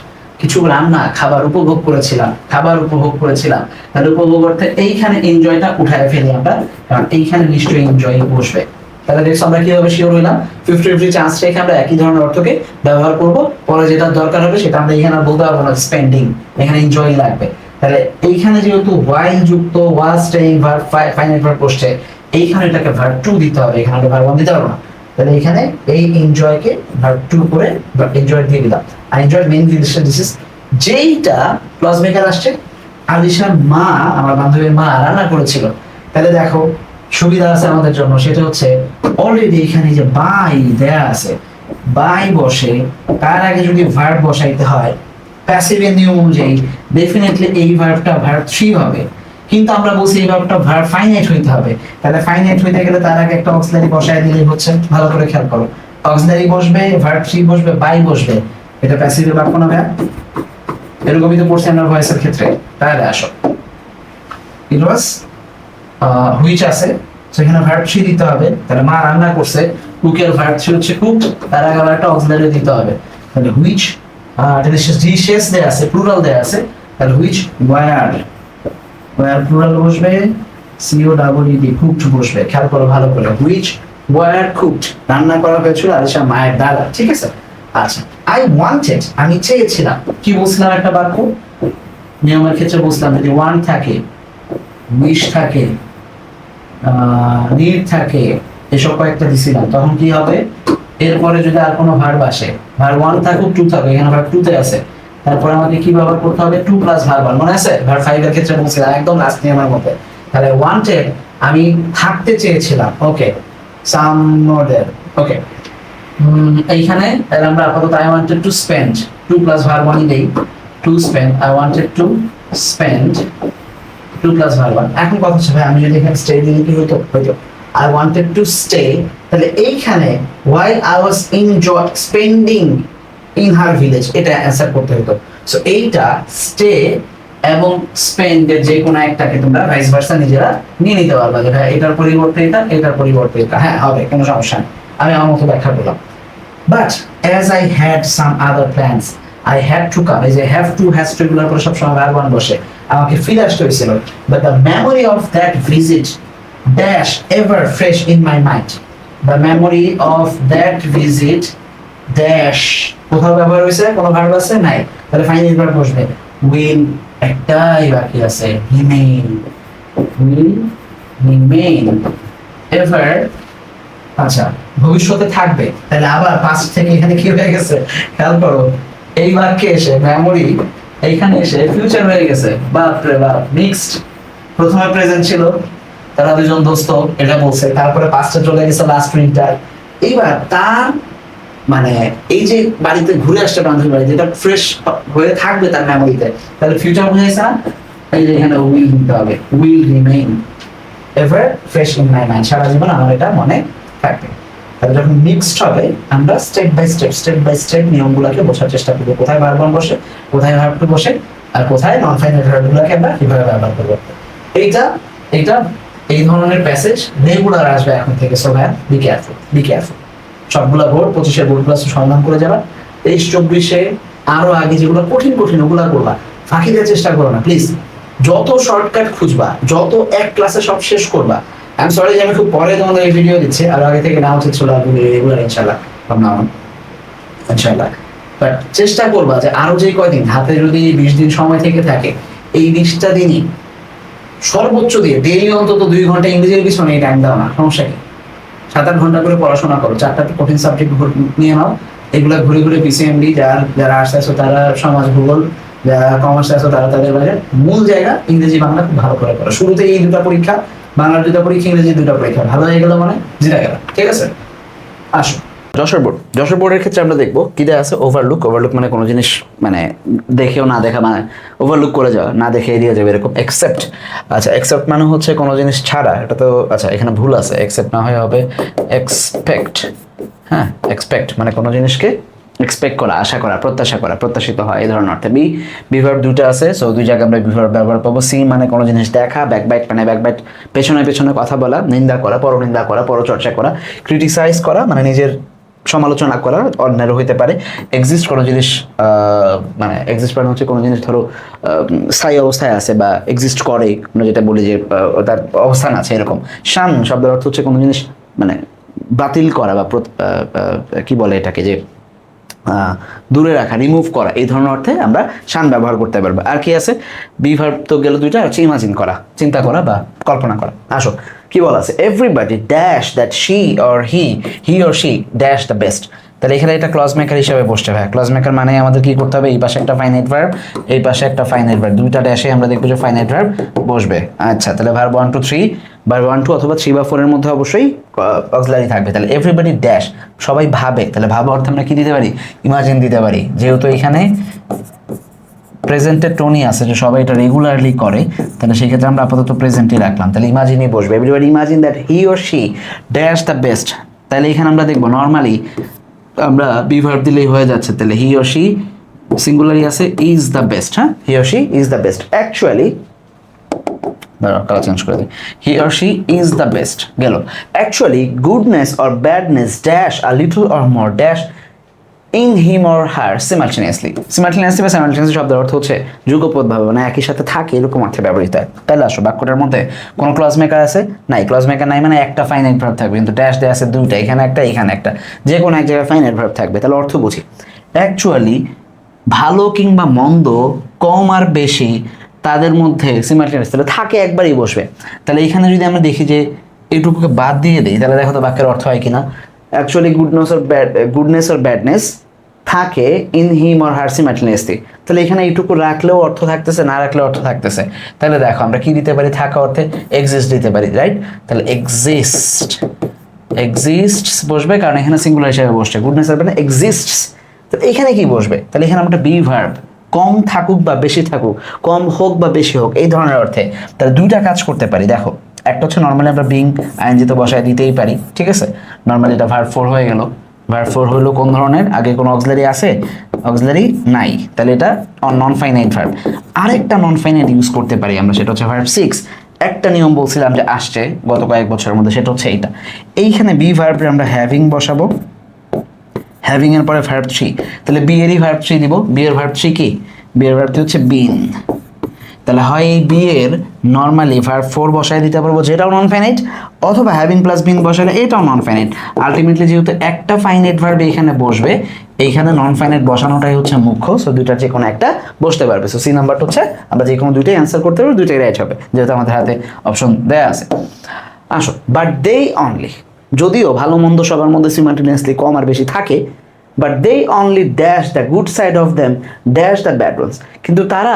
কিছু রান্না খাবার উপভোগ করেছিলাম, তাহলে উপভোগ করতে এইখানে এনজয়টা উঠায় ফেলি আমরা, কারণ এইখানে নিশ্চয়ই এনজয় বসবে, তাহলে দেখছো আমরা কিভাবে শিওর হইলাম 50-50 চান্স রেখে আমরা একই ধরনের অর্থকে ব্যবহার করব, পরে যেটা দরকার হবে সেটা আমরা এখানে আর বলতে পারবো না স্পেন্ডিং, এখানে এনজয়িং লাগবে। তাহলে এইখানে যেহেতু while যুক্ত was staying verb finite verb বসছে, এইখানে এটাকে ভার্ব টু দিতে হবে, এখানে ভার্ব ওয়ান দিতে পারবো না। তাহলে এখানে এই এনজয় কে ভার্ব টু করে এনজয় দিয়ে দিলাম। আর enjoy main relation this is যেইটা ক্লজ মেকার আসছে, আলিশার মা, আমার বান্ধবীর মা রান্না করেছিল। তাহলে দেখো সুবিধা আছে আমাদের জন্য, সেটা হচ্ছে অলরেডি এখানে যে বাই দেয়া আছে, বাই বসে তার আগে যদি ভার্ব বসাইতে হয় প্যাসিভের নিয়ম অনুযায়ী ডেফিনেটলি এই ভার্বটা ভার্ব 3 হবে, কিন্তু আমরা বলছি এই ভার্বটা ভার্ব ফাইনাইট হইতে হবে। তাহলে ফাইনাইট হইতে গেলে তার আগে একটা অক্সিলারি বসায় দিলেই হচ্ছে। ভালো করে খেয়াল করো, অক্সিলারি বসবে, ভার্ব 3 বসবে, বাই বসবে, এটা প্যাসিভের বাক্য না ভাই? এরকমই তো পড়ছি আমরা ভয়েসের ক্ষেত্রে। তাহলে আসো, ইট ওয়াজ হুইচ আছে, সেখানে ভার্ব 3 দিতে হবে। তাহলে মা রান্না করছে, কুকের ভার্ব 3 হচ্ছে কুকড, তার আগে আবার একটা অক্সিলারি দিতে হবে। তাহলে হুইচ ডিশেস দেয়া আছে, প্লুরাল দেয়া আছে, তাহলে হুইচ ওয়্যার, ওয়্যার প্লুরাল বসবে, সিও ডাবল ইডি কুকড বসবে। খেয়াল করো ভালো করে, হুইচ ওয়্যার কুকড, রান্না করা হয়েছিল আলিশা মায়ের দ্বারা। ঠিক আছে? আচ্ছা, আই ওয়ান্টেড, আমি চেয়েছিলাম। কি বলছিলাম একটা বাক্য নিয়মের ক্ষেত্রে বলছিলাম যদি ওয়ান থাকে, উইশ থাকে, নিড থাকে, এসব কয়েকটা দিছিলাম, তখন কি হবে? এরপরে যদি আর কোনো ভার্ব আসে, ভার্ব 1 থাকুক 2 থাকুক, এখানে ভার্ব 2 তে আছে, তারপরে আমাকে কি ব্যবহার করতে হবে? 2 প্লাস ভার্ব 1, মনে আছে? ভার্ব 5 এর ক্ষেত্রে বলছিলাম একদম লাস্ট নিয়মের মধ্যে। তাহলে ওয়ান্টেড আমি থাকতে চেয়েছিলাম, ওকে, সাম মোডের, ওকে। এইখানে তাহলে আমরা আপাতত I wanted to spend 2 plus verb 1 দেই, to spend, I wanted to spend 2 plus verb 1। এখন কথা হচ্ছে ভাই আমি যদি এখানে স্টে দিলে কি হতো? I wanted to stay, তাহলে এইখানে while I was spending in her village, এটা অ্যানসার করতে হতো। সো এইটা স্টে এবং স্পেন্ড এর যে কোনো একটাকে তোমরা ভাইস ভার্সা নিজেরা নিয়ে নিতে পারবে, যে এটার পরিবর্তে এটা, এটার পরিবর্তে এটা, হ্যাঁ হবে, কোনো সমস্যা নেই। আমি আমার মতো ব্যাখ্যা করলাম। But as I had some other plans, I had to come, এই যে have to has to এগুলোর পরে সবসময় ভার্ব 1 বসে, আমাকে ফিরে আসতে হয়েছিল। But the memory of that visit dash ever fresh in my mind, the memory of that visit dash, কোথাও ব্যবহার হয়েছে? কোনো ভার্ব আছে? নাই। তাহলে ফাইনাল ভার্ব বসবে, will, একটাই বাকি আছে, remain, will remain ever, আচ্ছা ভবিষ্যতে থাকবে। তাহলে আবার পাস্ট থেকে এখানে কি হয়ে গেছে? খেয়াল করো, এই বাক্যে এসে মেমোরি এইখানে এসে ফিউচার হয়ে গেছে। বাপ রে বাপ, মিক্সড। প্রথমে প্রেজেন্ট ছিল, তারা দুজন দোস্ত, এটা বলছে, তারপরে পাস্টে চলে গেছে লাস্ট উইন্টার। এইবার তার মানে এই যে বাড়িতে ঘুরে আসছে বান্ধবী বাড়িতে, এটা ফ্রেশ হয়ে থাকবে তার মেমোরিতে, তাহলে ফিউচার বুঝাইছে না? এই যে এখানে উইল দিতে হবে, will remain ever fresh in my mind, সারা জীবন আমার এটা মনে থাকবে। তাহলে যখন মিক্সড হবে আমরা স্টেপ বাই স্টেপ নিয়মগুলোকে বোঝার চেষ্টা করবো, কোথায় ভার্ব 1 বসে, কোথায় ভার্ব 2 বসে, আর কোথায় নন ফাইনাল ভার্বগুলোকে আমরা কিভাবে ব্যবহার করবো। এইটা এই ধরনের প্যাসেজ রেগুলার আসবে এখন থেকে। সো ভাই বি কেয়ারফুল। সবগুলা বোর্ড 25-এর বোর্ডগুলো সমাধান করে যাবা। 23-24-এ আরো আগে যেগুলো কঠিন ওগুলা করবা, ফাঁকি দেওয়ার চেষ্টা করো না প্লিজ। যত শর্টকাট খুঁজবা, যত এক ক্লাসে সব শেষ করবা। আই এম সরি যে আমি খুব পরে তোমাদের এই ভিডিও দিচ্ছি, আর আগে থেকে না উচিত ছিল রেগুলার, ইনশাল্লাহ ইনশাল্লাহ। বাট চেষ্টা করবা যে আরো যে কয়দিন হাতে যদি 20 দিন সময় থেকে থাকে, এই 20টা দিনই সর্বোচ্চ দিয়ে ডেইলি অন্তত 2 ঘন্টা ইংরেজির পিছনে এই টাইম দাও না, সমস্যা কি? 7-8 ঘন্টা করে পড়াশোনা করো, 4টা কঠিন সাবজেক্ট নিয়ে নাও, এগুলো ঘুরে পিসিএমডি, যারা আর্টস আছো তারা সমাজ ভূগোল, যারা কমার্স আছো তারা তাদের বাইরে, মূল জায়গা ইংরেজি বাংলা খুব ভালো করে করো। শুরুতে এই 2টা পরীক্ষা, বাংলার 2টা পরীক্ষা, ইংরেজি 2টা পরীক্ষা ভালো হয়ে গেল মানে জিতে গেল। ঠিক আছে, আসো যশোর বোর্ডের ক্ষেত্রে আমরা দেখবো কি দেয়া আছে। ওভারলুক মানে কোনো জিনিস মানে দেখেও না দেখা, মানে ওভারলুক করে যাওয়া, না দেখে এড়িয়ে যাবে এরকম। অ্যাকসেপ্ট, আচ্ছা অ্যাকসেপ্ট মানে হচ্ছে কোনো জিনিস ছাড়া, এটা তো আচ্ছা এখানে ভুল আছে, অ্যাকসেপ্ট না হয়ে হবে এক্সপেক্ট। হ্যাঁ, এক্সপেক্ট মানে কোনো জিনিসকে এক্সপেক্ট করা, আশা করা, প্রত্যাশা করা, প্রত্যাশিত হয়, এই ধরনের অর্থে। বিভার্ব 2টা আছে, সো 2 জায়গায় আমরা বিভার্ব ব্যবহার পাবো। সি মানে কোনো জিনিস দেখা, ব্যাকবাইট মানে ব্যাকবাইট পেছনে কথা বলা, নিন্দা করা, পরনিন্দা করা, পরচর্চা করা, ক্রিটিসাইজ করা মানে নিজের সমালোচনা করা, অন্যেরও হইতে পারে। এক্সিস্ট কোনো জিনিস মানে এক্সিস্ট মানে হচ্ছে কোনো জিনিস ধরো স্থায়ী অবস্থায় আছে বা এক্সিস্ট করে, আমরা যেটা বলি যে তার অবস্থান আছে এরকম। শান শব্দের অর্থ হচ্ছে কোনো জিনিস মানে বাতিল করা বা কি বলে এটাকে, যে দূরে রাখা, রিমুভ করা, এই ধরনের অর্থে আমরা শান ব্যবহার করতে পারবো। আর কি আছে, বি ভার্ব তো গেল দুইটা, হচ্ছে ইমাজিন করা, চিন্তা করা বা কল্পনা করা। আসো কি বলা আছে, everybody dash that he or she dash the best. তাহলে এখানে এটা ক্লজ মেকার হিসাবে বসছে ভাই। ক্লজ মেকার মানে আমাদের কি করতে হবে, এই পাশে একটা ফাইনাইট ভার্ব, এই পাশে একটা ফাইনাইট ভার্ব, দুইটা ড্যাশে আমরা দেখবো যে ফাইনাইট ভার্ব বসবে। আচ্ছা, তাহলে ভার্ব 1 2 3 বা 1 2 অথবা 3 বা 4 এর মধ্যে অবশ্যই অক্সিলারি থাকবে। তাহলে এভরিবডি ড্যাশ, সবাই ভাবে, তাহলে ভাবা অর্থে আমরা কি দিতে পারি, ইমাজিন দিতে পারি। যেহেতু এখানে প্রেজেন্টের টোনই আছে, যে সবাই এটা রেগুলারলি করে, তাহলে সেই ক্ষেত্রে আমরা আপাতত প্রেজেন্টই রাখলাম। তাহলে ইমাজিনই বসবে। Everybody imagine that he or she dash the best. তাহলে এখানে আমরা দেখবো নর্মালি আমরা বি ভার্ব দিলেই হয়ে যাচ্ছে। তাহলে হি অর শি সিঙ্গুলারই আছে, ইজ দ্য বেস্ট। হ্যাঁ, he or she is the best. Actually colour change করে দিই, he or she is the best গেল। Actually goodness or badness dash a little or more dash in him or her simultaneously. Simultaneously বা সাইমালটেনিয়াসলি শব্দের অর্থ হচ্ছে যুগপৎভাবে, মানে একই সাথে থাকে এরকম অর্থে ব্যবহৃত হয়। তাহলে আসো, বাক্যটার মধ্যে কোনো ক্লজ মেকার আছে নাই, ক্লজ মেকার নাই মানে একটা ফাইনাইট ভার্ব থাকবে, কিন্তু ড্যাশ দেয়া আছে দুইটা, এখানে একটা এখানে একটা, যে কোনো এক জায়গায় ফাইনাইট ভার্ব থাকবে। তাহলে অর্থ বুঝি, অ্যাকচুয়ালি ভালো কিংবা মন্দ, কম আর বেশি, তাদের মধ্যে সিমালটেনিয়াস, তাহলে থাকে একবারই বসবে। তাহলে এখানে যদি আমরা দেখি যে এইটুকুকে বাদ দিয়ে দিই, তাহলে দেখো তো বাক্যের অর্থ হয় কিনা। অ্যাকচুয়ালি গুডনেস অর ব্যাডনেস থাকে in him or her simultaneously. তাহলে এখানে এইটুকু রাখলেও অর্থ থাকতেছে, না রাখলেও অর্থ থাকতেছে। তাহলে দেখো আমরা কি দিতে পারি, থাকা অর্থে এক্সিস্ট দিতে পারি, রাইট। তাহলে এক্সিস্টস বসবে, কারণ এখানে সিঙ্গুলার হিসেবে বসছে, গুডনেস আর ব্যাডনেস এক্সিস্টস। তো এখানে কি বসবে, তাহলে এখানে আমরা বি ভার্ব, কম থাকুক বা বেশি থাকুক, কম হোক বা বেশি হোক, এই ধরনের অর্থে। তাহলে দুইটা কাজ করতে পারি। দেখো, একটা হচ্ছে নর্মালি আমরা বিং আইএনজি তো বসায় দিতেই পারি, ঠিক আছে। নর্মালি এটা ভার্ব 4 হয়ে গেল। ভার্ব 4 হলো কোন ধরনের, আগে কোনো অক্সিলারি আছে, অক্সিলারি নাই, তাহলে এটা নন ফাইনাইট ভার্ব। আরেকটা নন ফাইনাইট ইউজ করতে পারি আমরা, সেটা হচ্ছে ভার্ব 6। একটা নিয়ম বলছিলাম যে আসছে গত কয়েক বছরের মধ্যে, সেটা হচ্ছে এইটা, এইখানে বি ভার্বে আমরা হ্যাভিং বসাবো, হ্যাভিং এর পরে ভার্ব 3, তাহলে বি এরই ভার্ব 3 দিব। বি এর ভার্ব 3 কি, বি এর ভার্ব 3 হচ্ছে বিন। তাহলে হয় এই বি এর নর্মালি ভার্ব 4 বসায় দিতে পারবো, যেটাও নন ফাইনাইট, অথবা হ্যাভিং প্লাস বিন বসালে এটাও নন ফাইনাইট। আলটিমেটলি যেহেতু একটা ফাইনাইট ভার্ব এখানে বসবে, এইখানে নন ফাইনাইট বসানোটাই হচ্ছে মুখ্য। সো দুইটার যে কোনো একটা বসতে পারবে। সো সি নাম্বারটা হচ্ছে আমরা যে কোনো দুইটাই অ্যান্সার করতে পারবো, দুইটাই রাইট হবে, যেহেতু আমাদের হাতে অপশন দেয়া আছে। আসো, বাট দে অনলি, যদিও ভালো মন্দ সবার মধ্যে সিমালটেনিয়াসলি কম আর বেশি থাকে, but they only dash the good side of them dash the bad ones, কিন্তু তারা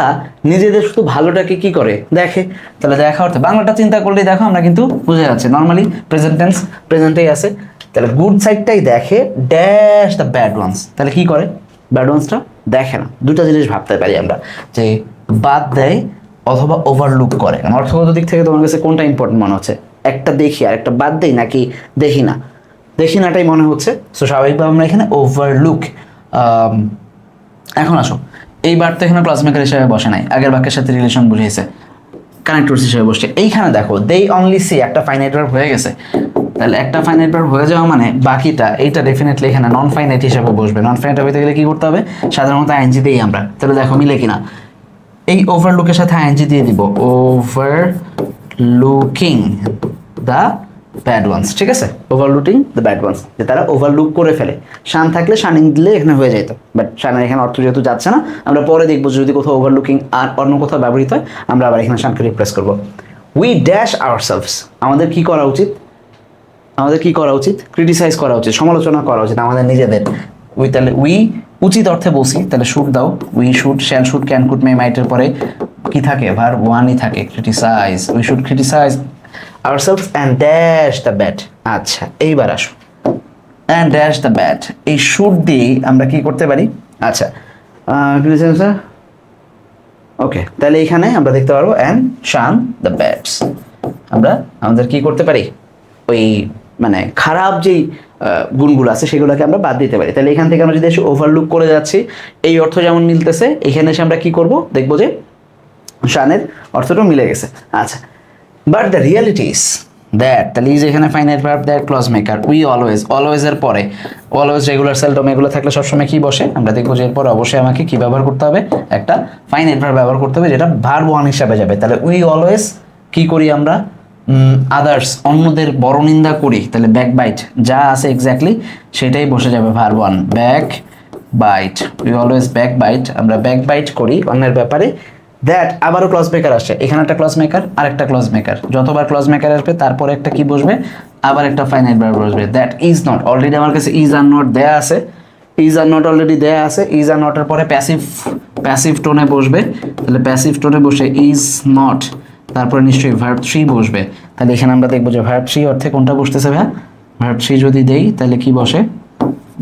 নিজেদের শুধু ভালোটাকে কি করে, দেখে। তাহলে দেখা অর্থে বাংলাটা চিন্তা করলেই দেখো আমরা কিন্তু বুঝে যাচ্ছে, নর্মালি প্রেজেন্ট টেন্স, প্রেজেন্টেই আছে। তাহলে গুড সাইডটাই দেখে, ড্যাশ দ্য ব্যাড ওয়ান্স, তাহলে কি করে, ব্যাড ওয়ান্সটা দেখে না। দুটা জিনিস ভাবতে পারি আমরা, যে বাদ দেয় অথবা ওভারলুক করে। অর্থগত দিক থেকে তোমার কাছে কোনটা ইম্পর্টেন্ট মনে হচ্ছে, একটা দেখি আর একটা বাদ দেই, নাকি দেখি না? দেখি নাটাই মনে হচ্ছে। সো স্বাভাবিকভাবে আমরা এখানে ওভারলুক। এখন আসো, এই বার তো এখানে ক্লজ মেকার হিসেবে বসে নাই, আগের বাক্যের সাথে রিলেশন বুঝিয়েছে, কানেক্টরস হিসেবে বসছে। এইখানে দেখো দে অনলি সি, একটা ফাইনাইট ভার্ব হয়ে গেছে। তাহলে একটা ফাইনাইট ভার্ব হয়ে যাওয়া মানে বাকিটা, এইটা ডেফিনেটলি এখানে নন ফাইনাইট হিসেবে বসবে। নন ফাইনাইট হইতে গেলে কি করতে হবে, সাধারণত আইএনজি দেই আমরা। তাহলে দেখো মিলে কিনা, এই ওভারলুকের সাথে আইএনজি দিয়ে দিব, ওভারলুকিং দ্য ব্যাড ওয়ান্স, ঠিক আছে, ওভারলুকিং দ্য ব্যাড ওয়ান্স, যে তারা ওভারলুক করে ফেলে। শান থাকলে শানিং দিলে এখানে হয়ে যেত, বাট শানের এখানে অর্থ যেহেতু যাচ্ছে না, আমরা পরে দেখবো যদি কোথাও ওভারলুকিং আর অন্য কোথাও ব্যবহৃত হয়, আমরা আবার এখানে শানকে রিপ্লেস করবো। উই ড্যাশ আওয়ারসেলভস, আমাদের কি করা উচিত, আমাদের কি করা উচিত, ক্রিটিসাইজ করা উচিত, সমালোচনা করা উচিত আমাদের নিজেদের। উই, তাহলে উই উচিত অর্থে বসি, তাহলে শুড দাও, we should, shall should, can could, may মাইটের পরে কি থাকে, ভার্ব 1ই থাকে, criticise. We should criticise ourselves and dash the bad। আচ্ছা, এইবার আসো, and dash the bad, এই শুড দিয়ে আমরা কি করতে পারি। আচ্ছা, ওকে, তাহলে এখানে আমরা দেখতে পারবো and shun the bads, আমরা আমাদের কি করতে পারি, ওই মানে খারাপ যেই গুণগুলো আছে সেগুলোকে আমরা বাদ দিতে পারি। তাহলে এখান থেকে আমরা যদি এসে ওভারলুক করে যাচ্ছি, এই অর্থ যেমন মিলতেছে, এখানে এসে আমরা কি করব, দেখবো যে শানের অর্থটাও মিলে গেছে। আচ্ছা, but the reality is that, তাহলে ইজ এখানে finite verb, that clause maker, we always, always এর পরে অলওয়েজ রেগুলার সেলডম এগুলো থাকলে সবসময় কি বসে, আমরা দেখবো যে এরপর অবশ্যই আমাকে কি ব্যবহার করতে হবে, একটা ফাইনাইট ভার্ব ব্যবহার করতে হবে, যেটা ভার্ব 1 হিসাবে যাবে। তাহলে উই অলওয়েজ কি করি আমরা, আদার্স অন্যদের বড় নিন্দা করি, তাহলে ব্যাক বাইট যা আছে এক্স্যাক্টলি সেটাই বসে যাবে verb one, backbite. We always backbite, আমরা ব্যাক বাইট করি অন্যের ব্যাপারে। দ্যাট আবারও ক্লজ মেকার আসছে, এখানে একটা ক্লজ মেকার আর একটা ক্লজ মেকার, যতবার ক্লজ মেকার আসবে তারপরে একটা কি বসবে, আবার একটা ফাইনাইট ভার্ব বসবে। দ্যাট ইজ নট, অলরেডি আমার কাছে ইজ আর নট দেয়া আছে, ইজ আর নট অলরেডি দেয়া আছে, ইজ আর নটের পরে প্যাসিভ টোনে বসবে, তাহলে প্যাসিভ টোনে বসে ইজ নট, তারপরে নিশ্চয়ই ভার্ব 3 বসবে। তাহলে এখানে আমরা দেখবো যে ভার্ব 3 অর্থে কোনটা বসতেছে ভাইয়া, ভার্ব 3 যদি দেই তাহলে কি বসে,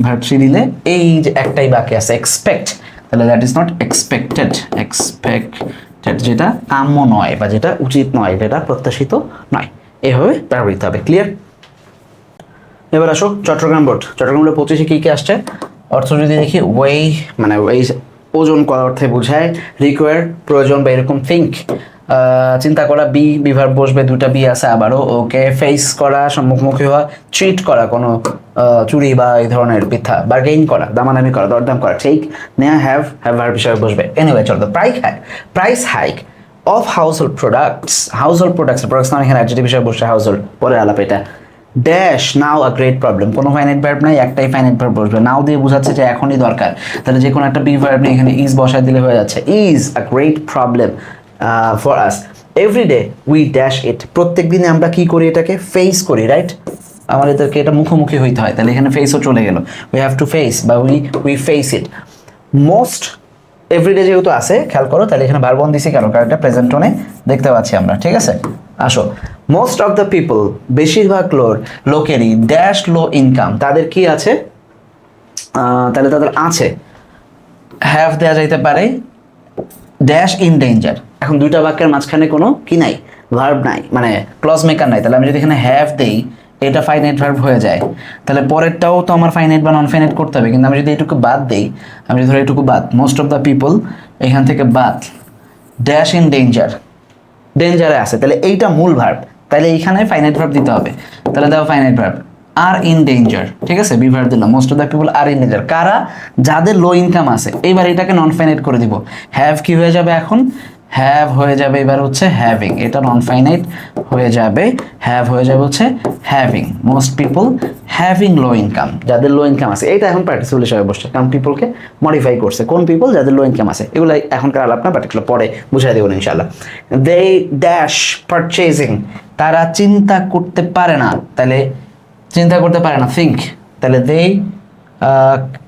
ভার্ব 3 দিলে এই যে একটাই বাকি আছে এক্সপেক্ট, তাহলে that is not expected, expected যেটা কাম্য নয় বা যেটা উচিত নয়, যেটা প্রত্যাশিত নয়, এভাবে ব্যবহৃত হবে। ক্লিয়ার? এবার আসো চট্টগ্রাম বোর্ড। চট্টগ্রাম বোর্ড 25-এ কী কী আসছে, অর্থ যদি দেখি ওয়েই মানে ওয়েই ওজন করা অর্থে বোঝায়, রিকোয়ার প্রয়োজন বা এরকম, থিঙ্ক চিন্তা করা, বি ভার্ব বসবে, দুটা বি আছে আবারও, ওকে। ফেস করা সম্মুখমুখী হওয়া, ট্রিট করা কোনো চুরি বা এই ধরনের মিথ্যা, বার্গেইন করা দামাদামি করা দরদাম করা, ঠিক নেয়া, হ্যাভ ভার্ব হিসাবে বসবে। এনিওয়ে চলো, price hike of household products, household products মানে এখানে অ্যাডজেক্টিভ হিসাবে বসে হাউসহোল্ড, পরে আলাপ এটা। Dash now a great problem, কোনো ফাইনাইট ভার্ব নাই, একটাই ফাইনাইট ভার্ব বসবে, নাও দিয়ে বোঝাচ্ছে যে এখনই দরকার, তাহলে যে কোনো একটা বি ভার্ব নিয়ে এখানে ইজ বসায় দিলে হয়ে যাচ্ছে, is a great problem for us, every day we dash it, প্রত্যেক দিনে আমরা কি করি এটাকে, ফেস করি, রাইট? আমাদেরকে এটা মুখোমুখি হইতে হয়, তাহলে এখানে ফেসও চলে গেল, উই হ্যাভ টু ফেস বা we face it. Most everyday যেহেতু আছে খেয়াল করো, তাহলে এখানে ভার্ব ওয়ান দিছি কেন, কারণ এটা প্রেজেন্ট টোনে দেখতে পাচ্ছি আমরা, ঠিক আছে? আসো, মোস্ট অফ দ্য পিপল বেশিরভাগ লোকেরই ড্যাশ লো ইনকাম, তাদের কি আছে, তাহলে তাদের আছে, হ্যাভ দেওয়া যাইতে পারে, ড্যাশ ইন ডেঞ্জার। এখন দুইটা বাক্যের মাঝখানে কোনো কি নাই, ভার্ব নাই, মানে ক্লজ মেকার নাই, তাহলে আমি যদি এখানে হ্যাভ দেই এটা ফাইনাইট ভার্ব হয়ে যায়, তাহলে পরেরটাও তো আমার ফাইনাইট বা নন ফাইনাইট করতে হবে, কিন্তু আমি যদি এটুকু বাদ দেই, আমি যদি ধরো এটুকু বাদ, মোস্ট অফ দ্য পিপল এখান থেকে বাদ, ড্যাশ ইন ডেঞ্জারে আছে, তাহলে এইটা মূল ভার্ব, তাহলে এইখানে ফাইনাইট ভার্ব দিতে হবে, তাহলে দাও finite verb, are in danger, ঠিক আছে? বি ভার্ব দিলাম, most of the people are in danger, কারা, যাদের লো ইনকাম আছে। এইবার এটাকে নন ফাইনাইট করে দিব, হ্যাভ কি হয়ে যাবে এখন, হ্যাভ হয়ে যাবে এবার হচ্ছে হ্যাভিং, এটা নন ফাইনাইট হয়ে যাবে, হ্যাভ হয়ে যাবে হচ্ছে having, most people having low income, যাদের লো ইনকাম আছে, এটা এখন পার্টিসিপল হিসাবে বসছে, কারণ পিপলকে মডিফাই করছে, কোন পিপল, যাদের লো ইনকাম আছে, এগুলো এখনকার আলাপ না, পার্টিকুলার পরে বুঝাই দেবো ইনশাআল্লাহ। দে ড্যাশ পারচেজিং, তারা চিন্তা করতে পারে না, তাহলে চিন্তা করতে পারে না, থিঙ্ক, তাহলে দে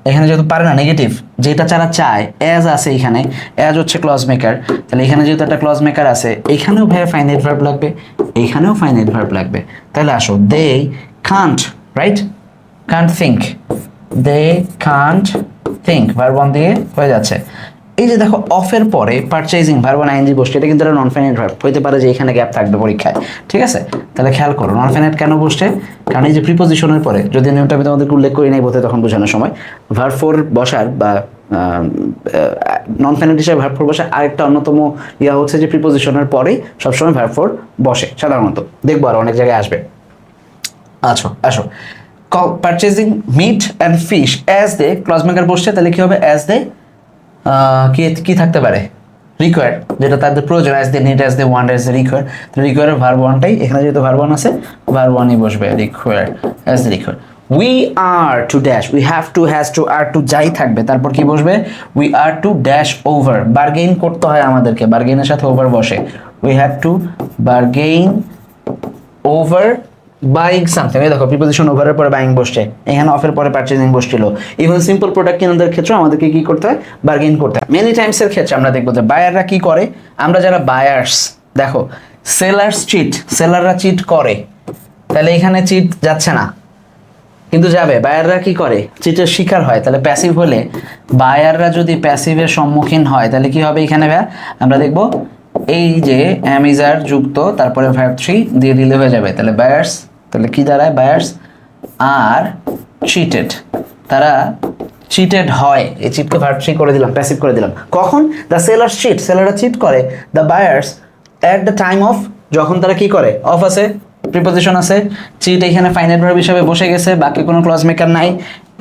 এখানে যেহেতু পারে না নেগেটিভ, যেটা যারা চায়, অ্যাজ আছে এখানে, অ্যাজ হচ্ছে ক্লজ মেকার, তাহলে এখানে যেহেতু একটা ক্লজ মেকার আছে, এখানেও ভাই ফাইনাইট ভার্ব লাগবে, এখানেও ফাইনাইট ভার্ব লাগবে, তাহলে আসো, they can't, right, can't think, they can't think, verb one দিয়ে হয়ে যাচ্ছে। এই যে দেখো অফের পরে পারচেজিং ভার্ব ওয়ান আইএনজি বসছে, এটা কিন্তু একটা নন ফাইনাইট ভার্ব, হইতে পারে যে এখানে গ্যাপ থাকবে পরীক্ষায়, ঠিক আছে? তাহলে খেয়াল করো নন ফাইনাইট কেন বসছে, কারণ এই যে প্রিপোজিশনের পরে, যদি নিয়মটা আমি তোমাদেরকে উল্লেখ করি নাই বলতে তখন বোঝানোর সময়, ভার্ব ফোর বসার বা নন ফাইনাইট হিসেবে ভার্ব ফোর বসার আরেকটা অন্যতম ইয়া হচ্ছে যে প্রিপোজিশনের পরেই সবসময় ভার্ব ফোর বসে সাধারণত, দেখবো আর অনেক জায়গায় আসবে। আচ্ছা আসো, purchasing meat and fish as they, clause maker বসছে, তাহলে কি হবে, অ্যাজ দে কি থাকতে পারে, রিকোয়ার, যেটা তাদের প্রয়োজন, as they need, as they want, as they require, তো রিকোয়ারের ভার্ব ওয়ানটাই এখানে যেহেতু ভার্ব ওয়ান আছে, ভার্ব ওয়ানই বসবে, require, as they require. We are to dash, we have to, has to, are to যাই থাকবে, তারপর কি বসবে, we are to dash over, bargain করতে হয় আমাদেরকে, বার্গেইনের সাথে ওভার বসে, we have to bargain over buying something, এই দেখো প্রিপোজিশন ওভারের পরে বাইং বসছে, এখানে অফের পরে পারচেজিং বসছিল। ইভেন সিম্পল প্রোডাক্ট কেনাদের ক্ষেত্রে আমাদেরকে কি করতে হয়, বার্গেইন করতে হয়। মেনি টাইমসের ক্ষেত্রে আমরা দেখবো যে বায়াররা কি করে, আমরা যারা বায়ার্স, দেখো সেলার্স চিট, সেলাররা চিট করে, তাহলে এখানে চিট যাচ্ছে না, কিন্তু যাবে, বায়াররা কি করে, চিটের শিকার হয়, তাহলে প্যাসিভ হলে, বায়াররা যদি প্যাসিভের সম্মুখীন হয় তাহলে কি হবে এখানে ভাইয়া, আমরা দেখবো এই যে অ্যামিজার যুক্ত তারপরে ভার্ব 3 দিয়ে দিলে হয়ে যাবে, তাহলে বায়ার্স, তাহলে কি দাঁড়ায়, বায়ার্স আর চিটেড, তারা চিটেড হয়, এই চিটকে ভার্ব 3 করে দিলাম, প্যাসিভ করে দিলাম, কখন, দ্য সেলার্স চিট, সেলাররা চিট করে, the buyers at the time of, যখন তারা কি করে, অফ আছে, প্রিপোজিশন আছে, চিট এখানে ফাইনাইট ভার্ব হিসাবে বসে গেছে, বাকি কোনো ক্লজ মেকার নাই,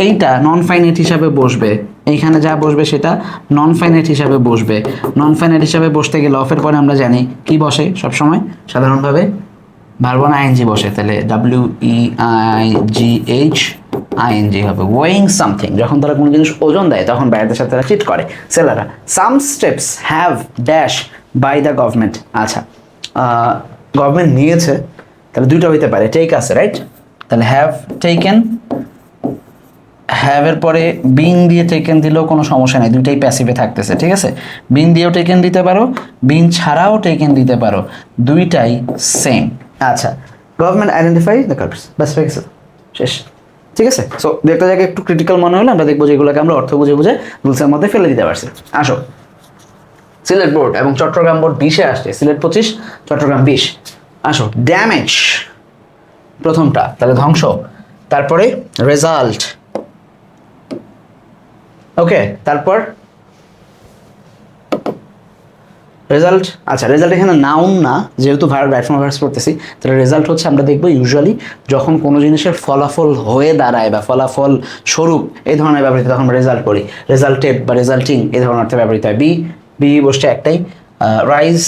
এইটা নন ফাইনাইট হিসাবে বসবে, এইখানে যা বসবে সেটা নন ফাইনাইট হিসাবে বসবে, নন ফাইনাইট হিসাবে বসতে গেলে অফের পরে আমরা জানি কি বসে সবসময় সাধারণভাবে, ভার্ব না আইএনজি বসে, তাহলে WEIGH হবে। ওয়েইং সামথিং, যখন তারা কোনো জিনিস ওজন দেয় তখন বাইরের সাথে তারা চিট করে সেলাররা। Some steps have dash by the government. আচ্ছা, গভর্নমেন্ট নিয়েছে, তাহলে দুইটা হইতে পারে, টেক আছে রাইট, তাহলে হ্যাভ টেকেন, হ্যাভ এর পরে বিন দিয়ে টেকেন দিলেও কোনো সমস্যা নেই, দুইটাই প্যাসিভে থাকতেছে, ঠিক আছে। বিন দিয়েও টেকেন দিতে পারো, বিন ছাড়াও টেকেন দিতে পারো, দুইটাই সেম। আচ্ছা, গভর্নমেন্ট আইডেন্টিফাই দ্য কালপ্রিটস, ব্যাস হয়ে গেছে, শেষ, ঠিক আছে। সো দু একটা জায়গায় একটু ক্রিটিক্যাল মনে হলে আমরা দেখবো যেগুলোকে আমরা অর্থ বুঝে বুঝে রুলসের মধ্যে ফেলে দিতে পারছি। আসো, সিলেট বোর্ড এবং চট্টগ্রাম বোর্ড 20-এ আসছে, সিলেট 25, চট্টগ্রাম 20। আসো, ড্যামেজ প্রথমটা, তাহলে ধ্বংস, তারপরে রেজাল্ট, ওকে, তারপর রেজাল্ট। আচ্ছা, রেজাল্ট এখানে নাউন না, যেহেতু রাইট ফ্রম ভার্বস পড়তেছি, তাহলে রেজাল্ট হচ্ছে আমরা দেখবো ইউজুয়ালি যখন কোনো জিনিসের ফলাফল হয়ে দাঁড়ায় বা ফলাফল স্বরূপ এই ধরনের ব্যবহৃত, তখন আমরা রেজাল্ট করি, রেজাল্টেড বা রেজাল্টিং এই ধরনের অর্থে ব্যবহৃত হয়। বি বসছে একটাই, রাইজ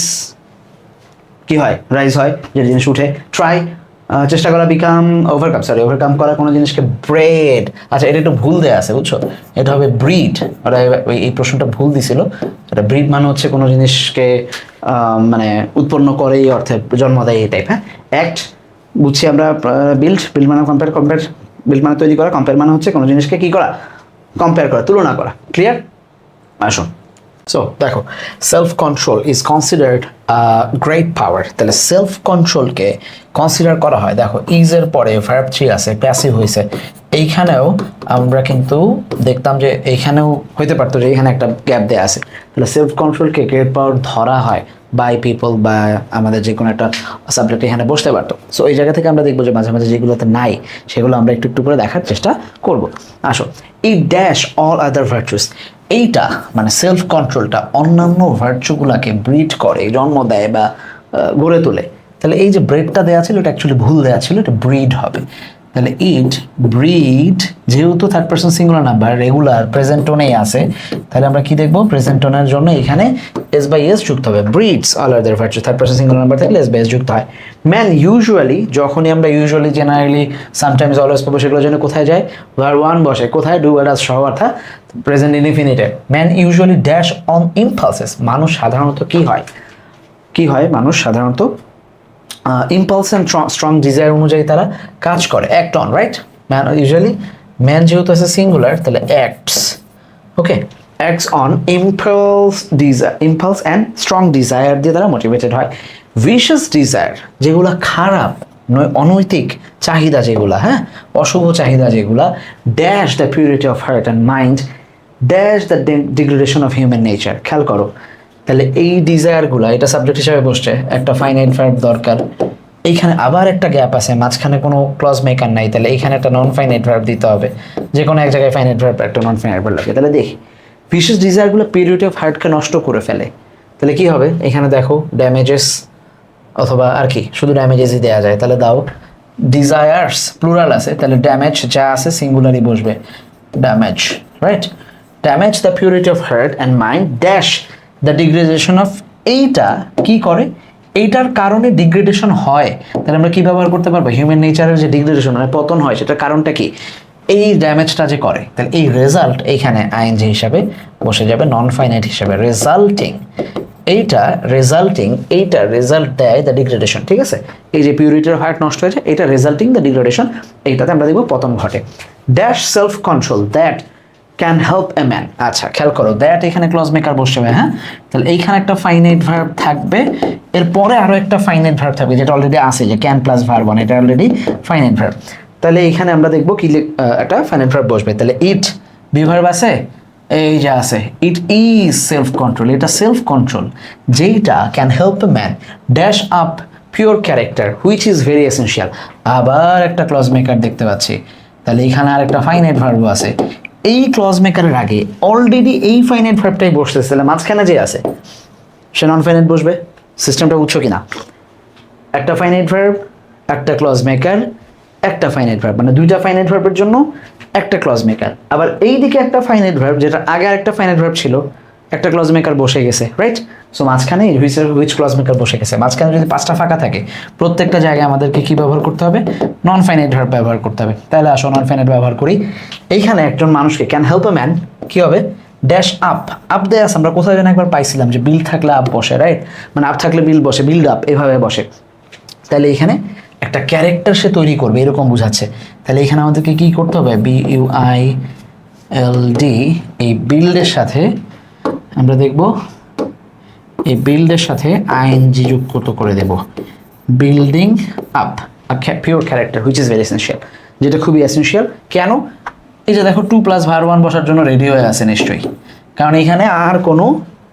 কি হয়, রাইজ হয় যে জিনিস উঠে। ট্রাই চেষ্টা করা, বিকাম ওভারকাম করা কোনো জিনিসকে, ব্রেড। আচ্ছা, এটা একটু ভুল দেওয়া আছে বুঝছো, এটা হবে ব্রিড, ওরা এই প্রশ্নটা ভুল দিছিল। এটা ব্রিড মানে হচ্ছে কোনো জিনিসকে মানে উৎপন্ন করে এই অর্থে জন্ম দেয় এই টাইপ। হ্যাঁ, অ্যাক্ট বুঝছি আমরা, বিল্ড মানে কম্পেয়ার বিল্ড মানে তৈরি করা, কম্পেয়ার মানে হচ্ছে কোনো জিনিসকে কি করা, কম্পেয়ার করা, তুলনা করা। ক্লিয়ার? আসো, সো দেখো, self control is considered great power, তাহলে সেলফ কন্ট্রোলকে কনসিডার করা হয়। দেখো, ইজের পরে ভার্ব 3 আছে, প্যাসিভ হয়েছে, এইখানেও আমরা কিন্তু দেখতাম যে এইখানেও হইতে পারতো যে এখানে একটা গ্যাপ দেওয়া আছে, তাহলে সেলফ কন্ট্রোলকে গ্রেট পাওয়ার ধরা হয় বাই পিপল বা আমাদের যে কোনো একটা সাবজেক্ট এখানে বসতে পারতো। সো এই জায়গা থেকে আমরা দেখবো যে মাঝে মাঝে যেগুলোতে নাই সেগুলো আমরা একটু একটু করে দেখার চেষ্টা করব। আসো, এই ড্যাশ অল আদার ভার্চুস, এইটা মানে সেলফ কন্ট্রোলটা অন্যান্য ভার্চুগুলাকে ব্রিড করে, জন্ম দেয় বা গড়ে তোলে। তাহলে এই যে ব্রেডটা দেওয়া ছিল এটা অ্যাকচুয়ালি ভুল দেওয়া ছিল, এটা ব্রিড হবে। তাহলে ইট ব্রিড, যেহেতু third person singular number regular present টোনেই আছে, তাহলে আমরা কি দেখবো, প্রেজেন্ট টোনের জন্য এখানে এস বাই এস যুক্ত হবে। Breeds all other virtue, third person singular number থাকলে এস বাই এস যুক্ত হয়। ম্যান ইউজুয়ালি, যখনই আমরা ইউজুয়ালি জেনারেলি সামটাইমস অলওয়েজ পাবো, সেগুলোর জন্য কোথায় যায়, ভার্ব 1 বসে, কোথায়, ডু আর ডাজ সহ, অর্থাৎ প্রেজেন্ট ইনডিফিনিটে। Man usually dash on impulses, মানুষ সাধারণত কি হয়, মানুষ সাধারণত ইম্পালস অ্যান্ড স্ট্রং ডিজায়ার অনুযায়ী তারা কাজ করে, act on, right. Man usually, man যেহেতু আছে সিঙ্গুলার, তাহলে acts, okay, acts on impulse and strong desire দিয়ে তারা মোটিভেটেড হয়। ভিশাস ডিজায়ার, যেগুলো খারাপ অনৈতিক চাহিদা, যেগুলা হ্যাঁ অশুভ চাহিদা, যেগুলা dash the purity of heart and mind, dash the degradation of human nature. খেয়াল করো, তাহলে এই ডিজায়ারগুলো, এটা সাবজেক্ট হিসাবে বসছে, একটা ফাইনাইট ভার্ব দরকার, এইখানে আবার একটা গ্যাপ আছে, মাঝখানে কোনো ক্লজ মেকার নাই, তাহলে এইখানে একটা নন ফাইনাইট ভার্ব দিতে হবে, যে কোনো এক জায়গায় ফাইনাইট ভার্ব একটা নন ফাইনাইট ভার্ব লাগে। তাহলে দেখি, বিশেষ ডিজায়ারগুলো পিউরিটি অফ হার্টকে নষ্ট করে ফেলে, তাহলে কি হবে, এখানে দেখো ড্যামেজেস, অথবা আর কি শুধু ড্যামেজেসই দেওয়া যায়, তাহলে দাও ডিজায়ার্স প্লুরাল আছে, তাহলে ড্যামেজ যা আছে সিঙ্গুলারই বসবে, damage, right. Damage the purity of heart and mind dash the degradation of, এইটা কি করে, এইটার কারণে ডিগ্রেডেশন হয়, তাহলে আমরা কি ব্যবহার করতে পারবো, হিউম্যান নেচারের যে ডিগ্রেডেশন মানে পতন হয়, সেটার কারণটা কি, এই ড্যামেজটা যে করে, তাহলে এই রেজাল্ট এইখানে আইএনজি হিসাবে বসে যাবে, নন ফাইনাইট হিসাবে, রেজাল্টিং, এইটা রেজাল্ট দেয় দ্য ডিগ্রেডেশন, ঠিক আছে। এই যে পিউরিটি অফ হার্ট নষ্ট হয়েছে, এটা রেজাল্টিং দ্য ডিগ্রেডেশন, এইটাতে আমরা দেখবো পতন ঘটে। Dash self control that can help a man. আচ্ছা, খেয়াল করো, দ্যাট এখানে ক্লজ মেকার বসে হবে, হ্যাঁ, তাহলে এইখানে একটা ফাইনাইট ভার্ব থাকবে, এরপরে আরো একটা ফাইনাইট ভার্ব থাকবে, যেটা অলরেডি আছে, যে ক্যান প্লাস ভার্ব 1, এটা অলরেডি ফাইনাইট ভার্ব। তাহলে এইখানে আমরা দেখবো কি একটা ফাইনাইট ভার্ব বসবে, তাহলে ইট বিভার্ব আছে, এই যে আছে, ইট ইজ সেলফ কন্ট্রোল, এটা সেলফ কন্ট্রোল যেইটা can help a man dash up pure character which is very essential. আবার একটা ক্লজ মেকার দেখতে পাচ্ছি, তাহলে এখানে আর একটা ফাইনাইট ভার্ব আছে, এই ক্লজ মেকারের আগে অলরেডি এই ফাইনাইট ভার্বটাই বসতেছে, তাহলে মাঝখানে যে আছে সে নন ফাইনাইট বসবে। সিস্টেমটা বুঝছো কিনা, একটা ফাইনাইট ভার্ব, একটা ক্লজ মেকার, একটা ফাইনাইট ভার্ব, মানে দুইটা ফাইনাইট ভার্বের জন্য একটা ক্লজ মেকার, আবার এই দিকে একটা ফাইনাইট ভার্ব, যেটা আগে একটা ফাইনাইট ভার্ব ছিল, একটা ক্লজ মেকার বসে গেছে, রাইট? সো মাঝখানে হুইচ ক্লজ মেকার বসে গেছে, মাঝখানে যদি 5টা ফাঁকা থাকে প্রত্যেকটা জায়গায় আমাদেরকে কি ব্যবহার করতে হবে? নন ফাইনাইট ভার্ব ব্যবহার করতে হবে। তাহলে আসো নন ফাইনাইট ব্যবহার করি। এইখানে একজন মানুষকে ক্যান হেল্প এ ম্যান কি হবে? Dash up. আপ দেয়াস আমরা কোথায় যেন একবার পাইছিলাম যে বিল থাকলে আপ বসে, রাইট? মানে আপ থাকলে বিল বসে, বিল্ড আপ এভাবে বসে। তাহলে এখানে একটা ক্যারেক্টার সে তৈরি করবে এরকম বোঝাচ্ছে। তাহলে এখানে আমাদেরকে কি করতে হবে? BUILD, এই বিল্ডের সাথে আমরা দেখব এই বিল্ডের সাথে আইএনজি যুক্ত করে দেব, building up a pure character which is very essential, যেটা খুবই এসেনশিয়াল। কেন? এই যে দেখো 2+ভার্ব 1 বসার জন্য রেডি হয়ে আছে নিশ্চয়ই, কারণ এখানে আর কোনো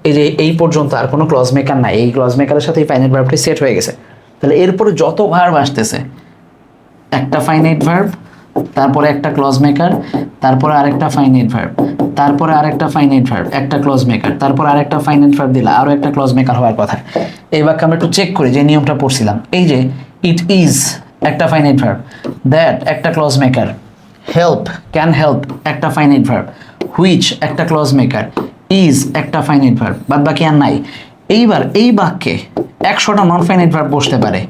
এই যে এই পর্যন্ত আর কোনো ক্লজ মেকার নাই, এই ক্লজ মেকারের সাথে এই ফাইনাইট ভার্বটি সেট হয়ে গেছে। তাহলে এরপরে যত ভার্ব আসতেছে, একটা ফাইনাইট ভার্ব, তারপরে একটা ক্লজ মেকার, তারপরে আরেকটা ফাইনাইট ভার্ব, তারপরে আরেকটা ফাইনাইট ভার্ব, একটা ক্লজ মেকার, তারপরে আরেকটা ফাইনাইট ভার্ব দিলা, আরও একটা ক্লজ মেকার হওয়ার কথা। এই বাক্যে আমরা একটু চেক করি যে নিয়মটা পড়ছিলাম। এই যে ইট ইজ একটা ফাইনাইট ভার্ব, দ্যাট একটা clause maker, help can help একটা ফাইনাইট ভার্ব, হুইচ একটা ক্লজ মেকার, ইজ একটা ফাইনাইট ভার্ব, বাদ বাকি আর নাই। এইবার এই বাক্যে 100টা নন ফাইনাইট ভার্ব বসতে পারে,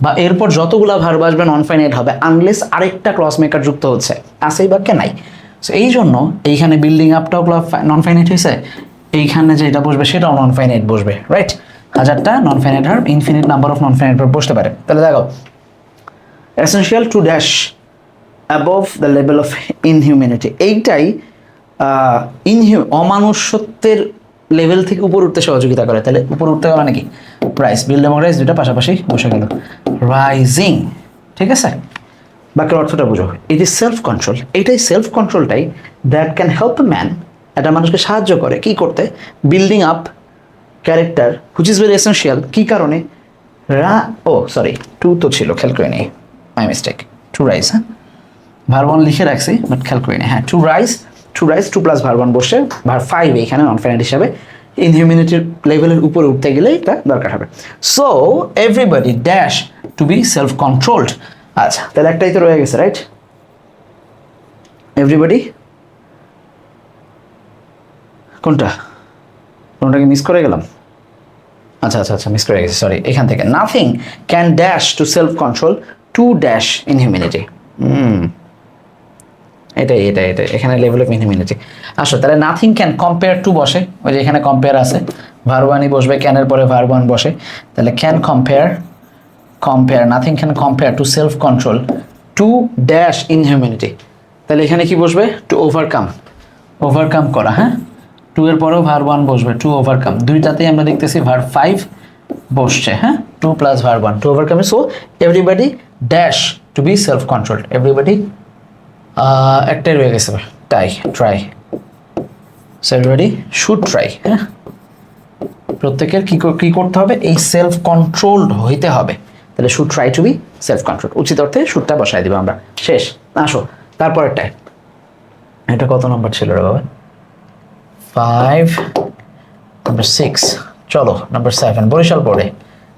বা এরপর যতগুলা ভার্ব আসবে নন ফাইনাইট হবে, আনলেস আরেকটা ক্লজ মেকার যুক্ত হচ্ছে, আছে এই বাক্যে নাই। সো এই জন্য এইখানে বিল্ডিং আপটাও নন ফাইনাইট হয়েছে, এইখানে যেটা বসবে সেটাও নন ফাইনাইট বসবে, রাইট? 1000টা non finite verb, infinite number of non finite verb বসতে পারে। তাহলে দেখো, essential to dash above the level of inhumanity, এইটাই অমানুষ্যত্বের লেভেল থেকে উপর উঠতে সহযোগিতা করে। তাহলে উপর উঠতে হবে মানে কি? রাইজ, বিল্ড এবং রাইজ দুটা পাশাপাশি বসে গেল, রাইজিং। ঠিক আছে, বাক্যের অর্থটা বুঝো। ইট ইজ সেলফ কন্ট্রোল, এইটাই সেলফ কন্ট্রোলটাই that can help a man, এটা মানুষকে সাহায্য করে কি করতে? Building up character which is very essential. কি কারণে? টু তো ছিল, খেয়াল করে নেই, মাই মিস্টেক। টু রাইজ, হ্যাঁ ভার্ব 1 লিখে রাখছি বাট খেয়াল করি না। হ্যাঁ, টু রাইজ 2+ভার্ব 1 বসে ভার্ব 5 এইখানে নন ফাইনাইট হিসাবে ইনহিউম্যানিটির লেভেলের উপরে উঠতে গেলে এটা দরকার হবে। So everybody dash to be self controlled. আচ্ছা, তাহলে একটাই তো রয়ে গেছে, রাইট? এভরিবডি কোনটাকে মিস করে গেলাম? আচ্ছা মিস করে গেছি, সরি। এখান থেকে nothing can dash to self control to dash inhumanity. এটাই এখানে লেভেল অফ ইনহিউম্যানিটি। আসো, তাহলে নাথিং ক্যান কম্পেয়ার টু বসে, ওই যে এখানে কম্পেয়ার আছে, ভার্ব 1 বসবে, ক্যানের পরে ভার্ব 1 বসে। তাহলে can compare nothing can compare to self control to dash inhumanity. তাহলে এখানে কি বসবে? টু ওভারকাম করা। হ্যাঁ, টু এর পরেও ভার্ব 1 বসবে, টু ওভারকাম। দুইটাতেই আমরা দেখতেছি ভার্ব 5 বসছে। হ্যাঁ, 2+ভার্ব 1 to overcome. So everybody dash to be self controlled. Everybody একটাই রয়ে গেছে, try. So everybody should try. হ্যাঁ, প্রত্যেকের কি করতে হবে? এই সেলফ কন্ট্রোলড হইতে হবে। তাহলে should try to be self control, উচিত অর্থে শুডটা বসাই দিব আমরা। শেষ। আসো তারপরেরটায়, এটা কত নম্বর ছিল রে বাবা? 5, নাম্বার 6। চলো নাম্বার 7, বরিশাল বোর্ডে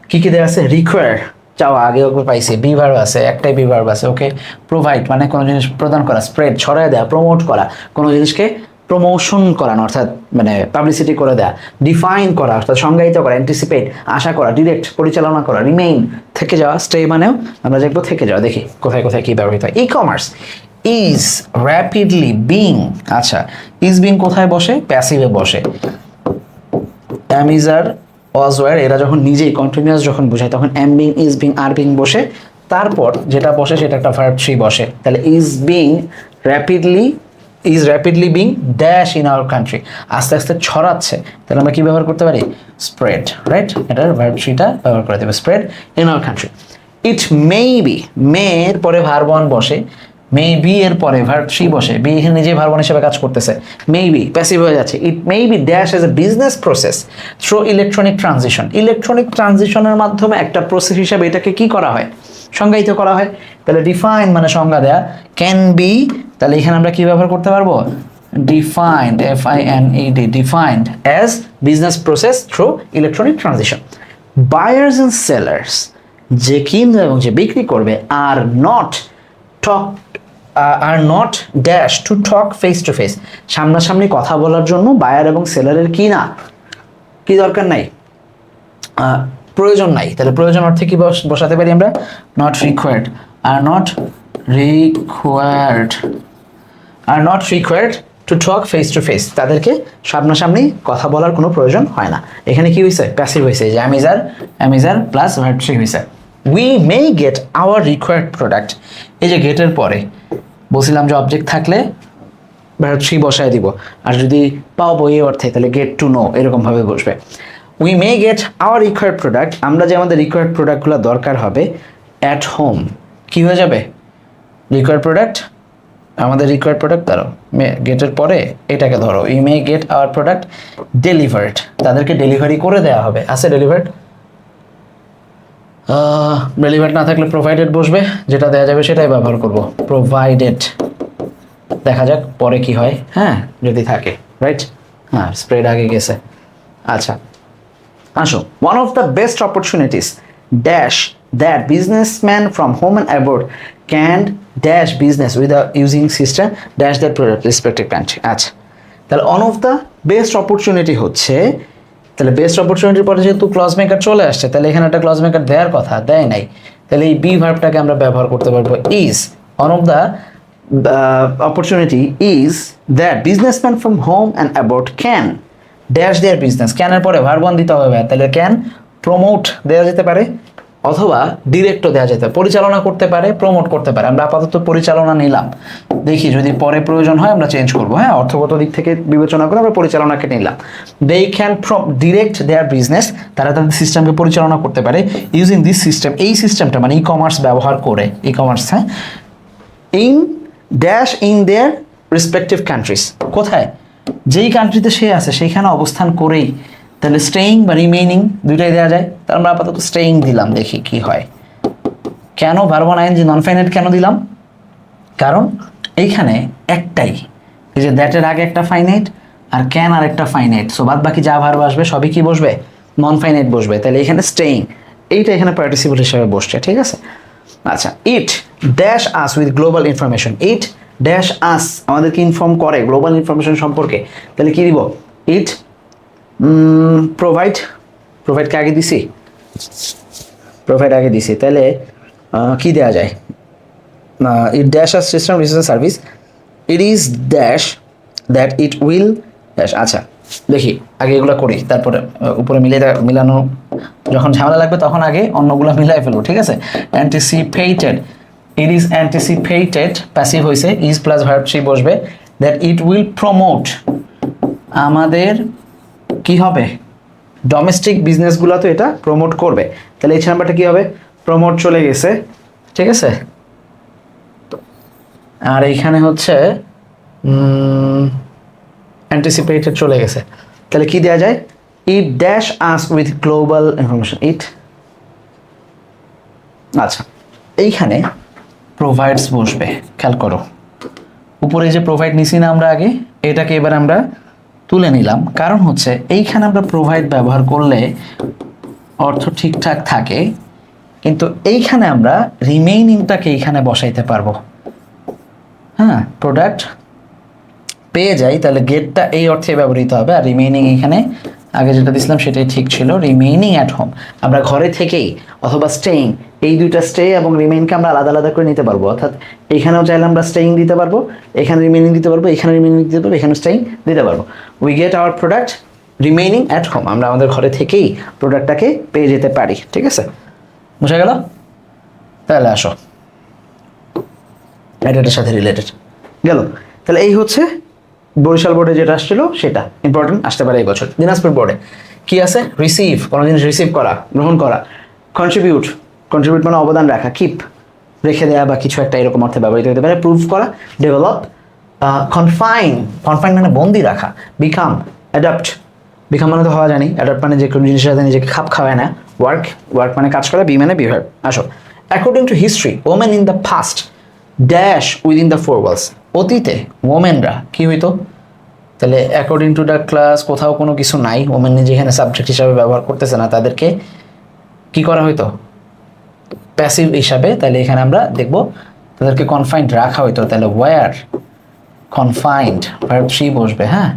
কি দেওয়া আছে? রিকোয়ার, চাওয়া, আগেও পাইছি। বি ভার্ব আছে, একটাই বি ভার্ব আছে। ওকে, প্রোভাইড মানে কোনো জিনিস প্রদান করা, স্প্রেড ছড়ায় দেওয়া, প্রমোট করা, কোনো জিনিসকে প্রমোশন করানো অর্থাৎ মানে পাবলিসিটি করে দেওয়া, ডিফাইন করা অর্থাৎ সংজ্ঞায়িত করা, অ্যান্টিসিপেট আশা করা, ডিরেক্ট পরিচালনা করা, রিমেইন থেকে যাওয়া, স্টে মানেও আমরা দেখবো থেকে যাওয়া। দেখি কোথায় কি ব্যবহৃত হয়। E commerce is rapidly being. আচ্ছা, ইজ বিং কোথায় বসে? প্যাসিভে বসে। অ্যাম, ইজ, আর, ওয়াজ, ওয়্যার এরা যখন নিজেই কন্টিনিউয়াস যখন বোঝায় তখন অ্যাম being, is being, are being বসে, তারপর যেটা বসে সেটা একটা ভার্ব 3 বসে। তাহলে is rapidly being dash in our country, আস্তে আস্তে ছড়াচ্ছে। তাহলে আমরা কি ব্যবহার করতে পারি? Spread, right? এটার ভার্ব 3টা ব্যবহার করে দেবে, spread in our country. It maybe, may এর পরে ভার্ব 1 বসে, মেবি এর পরে ভার্ব 3 বসে, বি এখানে নিজে ভার্ব 1 হিসেবে কাজ করতেছে, মেবি প্যাসিভ হয়ে যাচ্ছে। It maybe dash as a business process through electronic transition. Electronic ট্রানজিশনের মাধ্যমে একটা প্রসেস হিসাবে এটাকে কি করা হয়? সংজ্ঞায়িত করা হয়। তাহলে ডিফাইন মানে সংজ্ঞা দেয়া, ক্যান বি, তাহলে এখানে আমরা কি ব্যবহার করতে পারবো? Defined, FINED, defined as business process through electronic transition. Buyers and sellers, যে কিনবে এবং যে বিক্রি করবে, are not are not dash to talk face to face, সামনাসামনি কথা বলার জন্য বায়ার এবং সেলারের কি দরকার নাই, প্রয়োজন নাই। তাহলে প্রয়োজন অর্থে কি বসাতে পারি আমরা, not required, are not required to talk face to face, তাদেরকে সামনাসামনি কথা বলার কোনো প্রয়োজন হয় না। এখানে কি হয়েছে, প্যাসিভ হয়েছে, যে অ্যামিজার প্লাস ভার্ব থ্রি হয়েছে। We may get hour required product, এই যে গেটের পরে বলছিলাম যে অবজেক্ট থাকলে ভার্ব থ্রি বসায় দিব, আর যদি পাবো এই অর্থে তাহলে গেট টু নো এরকমভাবে বসবে। We may get hour required product, আমরা যে আমাদের রিকোয়ার্ড প্রোডাক্টগুলো দরকার হবে অ্যাট হোম, কি হয়ে যাবে, রিকোয়ার্ড প্রোডাক্ট, আমাদের রিকোয়ার্ড প্রোডাক্ট ধরো গেটের পরে এটাকে ধরো, you may get our product delivered, তাদেরকে ডেলিভারি করে দেওয়া হবে। আছে ডেলিভার্ড, ডেলিভার্ড না থাকলে প্রোভাইডেড বসবে, যেটা দেওয়া যাবে সেটাই ব্যবহার করব, প্রোভাইডেড। দেখা যাক পরে কি হয়, হ্যাঁ যদি থাকে, রাইট, হ্যাঁ স্প্রেড আগে গেছে। আচ্ছা আসো, one of the best opportunities dash that businessman from home and aboard can dash business without using system dash that respective country. আচ্ছা তাহলে one of the best opportunity হচ্ছে, তাহলে বেস্ট অপরচুনিটির পরে যেহেতু ক্লজ মেকার চলে আসছে, তাহলে এখানে একটা ক্লজ মেকার দেওয়ার কথা, দেয় নাই, তাহলে এই বি ভার্বটাকে আমরা ব্যবহার করতে পারবো is. One of the opportunity is that businessmen from home and abroad can dash their business, ক্যানের পরে ভার্ব ওয়ান দিতে হবে, তাহলে ক্যান প্রমোট দেওয়া যেতে পারে, অথবা ডিরেক্টও দেওয়া যেতে পারে, পরিচালনা করতে পারে, প্রমোট করতে পারে। আমরা আপাতত পরিচালনা নিলাম, দেখি যদি পরে প্রয়োজন হয় আমরা চেঞ্জ করবো, হ্যাঁ অর্থগত দিক থেকে বিবেচনা করে আমরা পরিচালনাকে নিলাম। They can direct their business, তারা তাদের সিস্টেমকে পরিচালনা করতে পারে, ইউজিং দিস সিস্টেম, এই সিস্টেমটা মানে ই কমার্স ব্যবহার করে, ই কমার্স, হ্যাঁ, in dash in their respective countries, কোথায়, যেই কান্ট্রিতে সে আছে সেইখানে অবস্থান করেই, তাহলে স্টেইং বা রিমেইনিং দুইটাই দেওয়া যায়, তাহলে আমরা আপাতত স্টেইং দিলাম, দেখি কি হয়। কেন verb one ING non finite কেন দিলাম, কারণ এইখানে একটাই, এই যে দ্যাটের আগে একটা ফাইনাইট আর ক্যান আর একটা ফাইনাইট, সো বাদ বাকি যা ভার্ব আসবে সবই কি বসবে, নন ফাইনাইট বসবে, তাহলে এখানে স্টেইং এইটা এখানে পার্টিসিপল হিসেবে বসছে, ঠিক আছে। আচ্ছা, ইট dash us with global information, it dash আস আমাদেরকে ইনফর্ম করে গ্লোবাল ইনফরমেশন সম্পর্কে, তাহলে কি দিব, ইট প্রোভাইডকে আগে দিছি, প্রোভাইড আগে দিছি, তাহলে কি দেওয়া যায়, it dash us system resource service, it is dash that it will dash. আচ্ছা দেখি আগে এগুলো করি, তারপরে উপরে মিলানো যখন ঝামেলা লাগবে তখন আগে অন্যগুলো মিলাই ফেলবো, ঠিক আছে। Anticipated, it is anticipated, passive হয়েছে, ইজ প্লাস ভার্ব থ্রি বসবে, দ্যাট ইট উইল প্রমোট, আমাদের কি হবে, ডোমেস্টিক বিজনেসগুলো তো এটা প্রমোট করবে, তাহলে এই নাম্বারটা কি হবে, প্রমোট চলে গেছে, ঠিক আছে। আর এইখানে হচ্ছে অ্যান্টিসিপেটেড চলে গেছে, তাহলে কি দেওয়া যায়, it dash us with global information, it. আচ্ছা এইখানে প্রোভাইডস বসবে, খেয়াল করো উপরে যে প্রোভাইড নিছি না আমরা আগে, এটাকে এবার আমরা তুলে নিলাম, কারণ হচ্ছে এইখানে আমরা প্রোভাইড ব্যবহার করলে অর্থ ঠিকঠাক থাকে, কিন্তু এইখানে আমরা রিমেইনিংটাকে এইখানে বসাইতে পারবো, হ্যাঁ প্রোডাক্ট পেয়ে যাই, তাহলে গেটটা এই অর্থে ব্যবহৃত হবে, আর রিমেইনিং এখানে আগে যেটা দিছিলাম সেটাই ঠিক ছিল, রিমেইনিং অ্যাট হোম, আমরা ঘরে থেকেই অথবা স্টেইং, এই দুইটা স্টে এবং রিমেইনকে আমরা আলাদা আলাদা করে নিতে পারবো, অর্থাৎ এইখানেও চাইলে আমরা স্টেইং দিতে পারবো, এখানে রিমেইনিং দিতে পারবো, এখানে রিমেইনিং দিতে পারবো, এখানে স্টেইং দিতে পারবো। We get our product remaining at home, আমরা আমাদের ঘরে থেকেই প্রোডাক্টটাকে পেয়ে যেতে পারি, ঠিক আছে, বুঝা গেল। তাহলে আসো এটার সাথে রিলেটেড গেল, তাহলে এই হচ্ছে বরিশাল বোর্ডে যেটা আসছিল সেটা ইম্পর্টেন্ট আসতে পারে এই বছর। দিনাজপুর বোর্ডে কি আছে, রিসিভ, কোনো জিনিস রিসিভ করা, গ্রহণ করা, কন্ট্রিবিউট মানে অবদান রাখা, কিপ রেখে দেওয়া বা কিছু একটা এরকম অর্থে ব্যবহৃত হতে পারে, প্রুভ করা, ডেভেলপ, কনফাইন মানে বন্দি রাখা, বিকাম, অ্যাডাপ্ট, বিকাম মানে তো হওয়া জানি, অ্যাডাপ্ট মানে যে কোনো জিনিসের সাথে নিজেকে খাপ খাওয়ায় না, ওয়ার্ক মানে কাজ করা, বি মানে বিহেভ। আসো, according to history women in the past dash within the four walls, অতীতে ওমেনরা কি হইতো, তাহলে অ্যাকর্ডিং টু দ্য ক্লাস কোথাও কোনো কিছু নাই, ওমেন যেখানে সাবজেক্ট হিসাবে ব্যবহার করতেছে না, তাদেরকে কি করা হইতো, প্যাসিভ হিসাবে, তাহলে এখানে আমরা দেখব তাদেরকে কনফাইন্ড রাখা হইতো, তাহলে ওয়্যার কনফাইন্ড ভার্ব 3 বসবে। হ্যাঁ,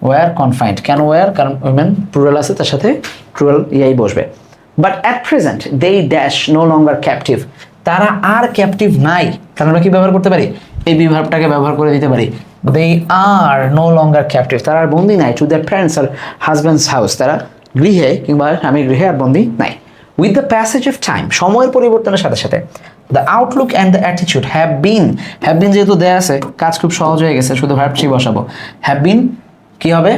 ওয়্যার কনফাইন্ড। কেন ওয়্যার? কারণ উইমেন প্লুরাল আছে, তার সাথে প্লুরাল ইয়াই বসবে। But at present they dash no longer captive, তারা আর ক্যাপটিভ নাই। তাহলে আমরা কি ব্যবহার করতে পারি? এই বিভার্বটাকে ব্যবহার করে দিতে পারি। They R no longer captive, তারা আর বন্দি নাই। টু দ্যার প্যারেন্টস আর হাজব্যান্ডস হাউস, তারা গৃহে কিংবা স্বামীর গৃহে আর বন্দি নাই। With the passage of time, সময়ের পরিবর্তনের সাথে সাথে, the outlook and the attitude have been যেহেতু দেয়া আছে, কাজ খুব সহজ হয়ে গেছে, শুধু ভার্ব 3 বসাবো। হ্যাভ বিন কি হবে?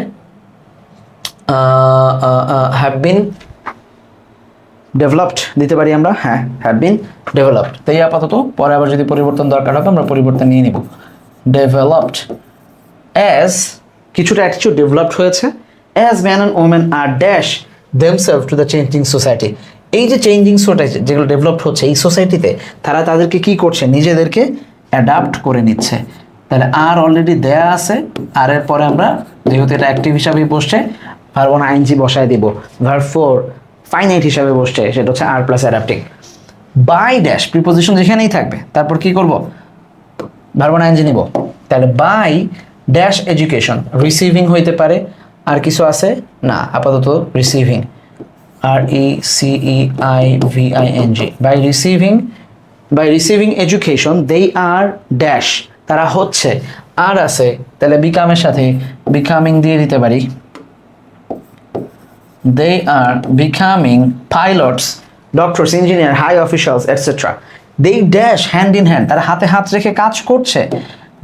হ্যাভ বিন ডেভেলপড দিতে পারি আমরা। হ্যাঁ, হ্যাভ বিন ডেভেলপড। তো এই আপাতত, পরে আবার যদি পরিবর্তন দরকার হবে আমরা পরিবর্তন নিয়ে নিব। ডেভেলপড অ্যাজ, কিছুটা অ্যাটিটিউড ডেভেলপড হয়েছে। As man and women are dash themselves to the changing society, এই যে চেঞ্জিং সোসাইটি যেগুলো ডেভেলপড হচ্ছে এই সোসাইটিতে, তারা তাদেরকে কি করছে? নিজেদেরকে অ্যাডাপ্ট করে নিচ্ছে। তাহলে আর অলরেডি দেয়া আছে, আর এর পরে আমরা যেহেতু এটা অ্যাক্টিভ হিসাবেই বসছে, ভার্ব 1 আইএনজি বসায় দিব। ভার্ব 4 ফাইনাইট হিসাবে বসছে, সেটা হচ্ছে are plus adapting. By dash preposition যেখানেই থাকবে, তারপর কি করব? ভার্ব 1 আইএনজি নিব। তাহলে বাই ড্যাশ এডুকেশন, রিসিভিং হইতে পারে। আর কিছু আছে না, আপাতত receiving, RECEIVING, by receiving education they R dash, তারা হচ্ছে। আর আছে, তাহলে বিকামের সাথে বিকামিং দিয়ে দিতে পারি। They are becoming pilots, doctors, engineer, high officials etcetera. They dash hand in hand, তারা হাতে হাত রেখে কাজ করছে।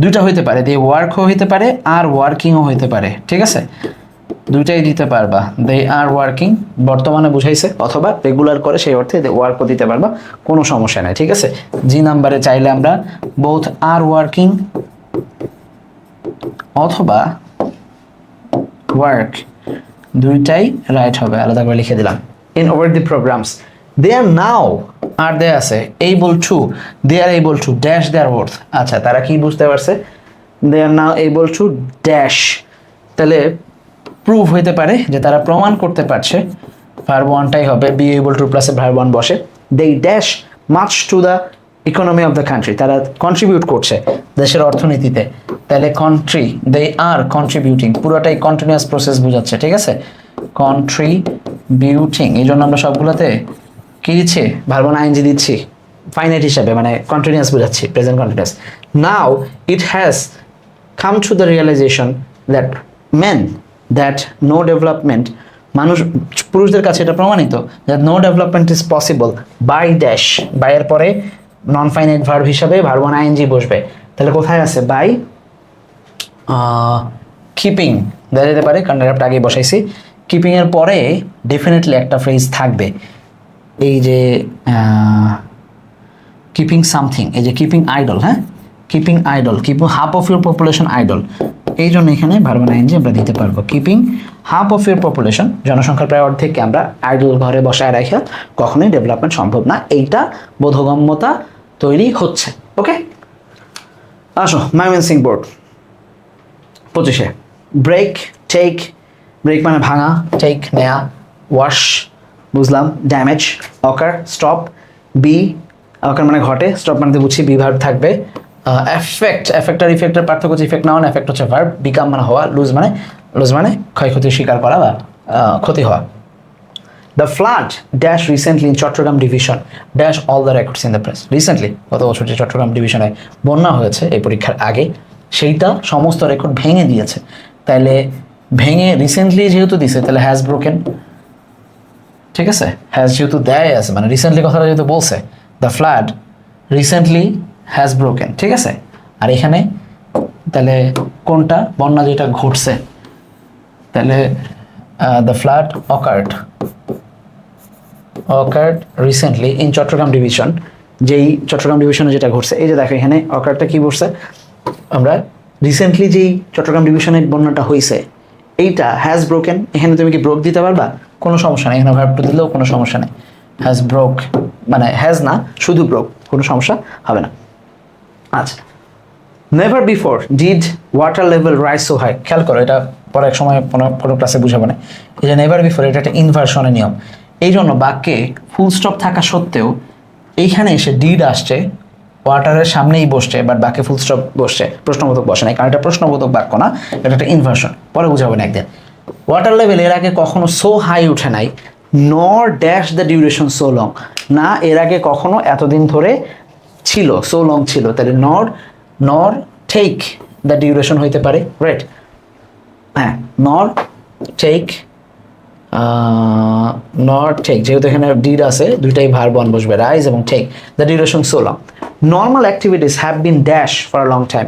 দুইটা হইতে পারে, দে ওয়ার্কও হইতে পারে আর ওয়ার্কিংও হইতে পারে। ঠিক আছে, দুইটাই দিতে পারবা। দে আর ওয়ার্কিং বর্তমানে বুঝাইছে, অথবা রেগুলার করে সেই অর্থে দে ওয়ার্কও দিতে পারবা, কোনো সমস্যা নাই। ঠিক আছে, জি নাম্বারে চাইলে আমরা বোথ আর ওয়ার্কিং অথবা ওয়ার্ক, দুইটাই রাইট হবে, আলাদা করে লিখে দিলাম। In over the programs they are now, আর দে আছে able to, they are able to dash their worth. আচ্ছা, তারা কি বুঝতে পারছে? They are now able to dash, তাহলে প্রুভ হইতে পারে যে তারা প্রমাণ করতে পারছে। ভার্ব 1টাই হবে, বি এবল টু প্লাসে ভার্ব 1 বসে। They dash much to the economy of the country, তারা কন্ট্রিবিউট করছে দেশের অর্থনীতিতে। তাহলে কন্ট্রি, দে আর কন্ট্রিবিউটিং, পুরোটাই কন্টিনিউয়াস প্রসেস বোঝাচ্ছে। ঠিক আছে, কন্ট্রিবিউটিং, এই জন্য আমরা সবগুলোতে কি দিচ্ছি? ভার্ব 1 আইএনজি দিচ্ছি ফাইনাইট হিসাবে, মানে কন্টিনিউয়াস বোঝাচ্ছি, present continuous. Now it has come to the realization that men that no development, মানুষ পুরুষদের কাছে এটা প্রমাণিত that no development is possible by dash, বাইয়ের পরে নন ফাইনাইট ভার্ব হিসাবে ভার্ব 1 আইএনজি বসবে। তাহলে কোথায় আছে? বাই কিপিং দেওয়া যেতে পারে, কারণ এটা আগেই বসাইছি। কিপিং এর পরে ডেফিনেটলি একটা ফ্রেজ থাকবে, এই যে কিপিং সামথিং, এই যে কিপিং আইডল। হ্যাঁ, keeping idol, keeping half of your population idol, এই জন্য এখানে ভার্ব 1 আইএনজি আমরা দিতে পারবো। Keeping half of your population, জনসংখ্যার প্রায় অর্ধেককে আমরা আইডল ঘরে বসায় রাখা কখনোই ডেভেলপমেন্ট সম্ভব না, এইটা বোধগম্যতা তৈরি হচ্ছে। ওকে, আসো ময়মনসিং বোর্ড 25-এ। ব্রেক, টেক, ব্রেক মানে ভাঙা, টেক নেয়া, ওয়াশ বুঝলাম, damage, occur, stop, be, occur মানে ঘটে, স্টপ মানে বুঝছি বি ভার্ব থাকবে। এফেক্ট, এফেক্ট আর ইফেক্টের পার্থক্য হচ্ছে ইফেক্ট নাউন, এফেক্ট হচ্ছে ভার্ব। বিকাম মানে হওয়া, লুজ মানে ক্ষয়ক্ষতি স্বীকার করা বা ক্ষতি হওয়া। The flood dash recently in Chittagong division dash all the records in the press. Recently গত বছর যে চট্টগ্রাম ডিভিশনে বন্যা হয়েছে এই পরীক্ষার আগে, সেইটা সমস্ত রেকর্ড ভেঙে দিয়েছে। তাইলে ভেঙে রিসেন্টলি যেহেতু দিছে, তাহলে হ্যাজ ব্রোকেন। ঠিক আছে, হ্যাজ যেহেতু দেয় আছে, মানে রিসেন্টলি কথাটা যেহেতু বলছে, the flood recently has broken. ঠিক আছে, আর এখানে তাহলে কোনটা? বন্যা যেটা ঘটছে, তাহলে the flood occurred recently in Chittagong division, যেই চট্টগ্রাম ডিভিশনে যেটা ঘটছে। এই যে দেখো এখানে অকার্ডটা কি বলছে, আমরা রিসেন্টলি যেই চট্টগ্রাম ডিভিশনের বন্যাটা হয়েছে এইটা হ্যাজ ব্রোকেন। এখানে তুমি কি ব্রোক দিতে পারবা? কোনো সমস্যা নেই, এখানে ভার্বটা দিলেও কোনো সমস্যা নেই। হ্যাজ ব্রোক মানে হ্যাজ না, শুধু ব্রোক, কোনো সমস্যা হবে না। আচ্ছা, never before did water level rise so high. খেয়াল করো, এটা পরে এক সময় কোনো ক্লাসে বুঝাবো না। এই যে নেভার বিফোর, এটা একটা ইনভার্সনের নিয়ম। এই জন্য বাক্যে ফুল স্টপ থাকা সত্ত্বেও এইখানে এসে ডিড আসছে ওয়াটারের সামনেই বসছে, বাট বাকি ফুল স্টপ বসছে, প্রশ্নবোধক বসে নাই, কারণ এটা প্রশ্নবোধক বাক্য না, এটা একটা ইনভার্সন, পরে বুঝাবেন একদিন। ওয়াটার লেভেল এর আগে কখনো সো হাই উঠে নাই, নর dash the duration so long, না এর আগে কখনো এতদিন ধরে ছিল, সো লং ছিল, তাহলে নর টেক দ্য ডিউরেশন হইতে পারে, রাইট? হ্যাঁ, নর টেক যেহেতু এখানে ডিড আছে, দুইটাই ভার্ব ওয়ান বসবে, রাইজ এবং take the duration so long. Normal activities have been dash for a long time,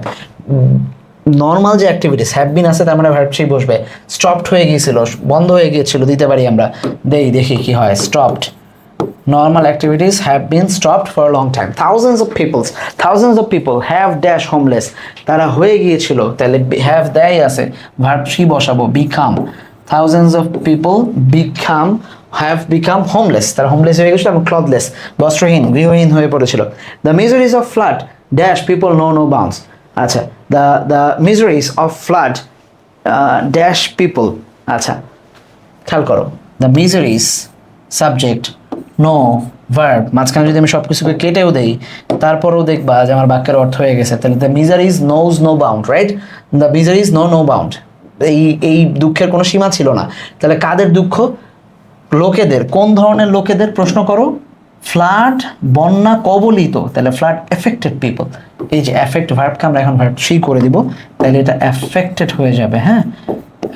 normal যে অ্যাক্টিভিটিস হ্যাভ বিন আছে তার মানে ভার্ব থ্রি বসবে, স্টপড হয়ে গিয়েছিল, বন্ধ হয়ে গিয়েছিল, দিতে পারি আমরা, দেখি কি হয়, stopped. Normal activities have been stopped for a long time. Thousands of people have dash homeless. তারা হয়ে গিয়েছিল, তাহলে have দেয় আছে, verb থ্রি বসাবো, become. Thousands of people have become homeless. তারা homeless হয়ে গিয়েছিল এবং clothless, বস্ত্রহীন, গৃহহীন হয়ে পড়েছিল। The miseries of flood dash people know no bounds. আচ্ছা, the miseries of flood dash people. আচ্ছা, খেয়াল করো, the miseries subject know verb, মাঝখানে যদি আমি সব কিছুকে কেটেও দেই তারপরেও দেখবা যে আমার বাক্যের অর্থ হয়ে গেছে। তাহলে the miseries knows no bound, right? The miseries no bound, এই দুঃখের কোনো সীমা ছিল না। তাহলে কাদের দুঃখ? লোকেদের। কোন ধরনের লোকেদের প্রশ্ন করো? ফ্লাড, বন্যা কবলিত, তাহলে ফ্লাড এফেক্টেড পিপল। এই যে এফেক্ট ভার্বকে আমরা এখন ভার্ব থ্রি করে দিব, তাহলে এটা এফেক্টেড হয়ে যাবে, হ্যাঁ,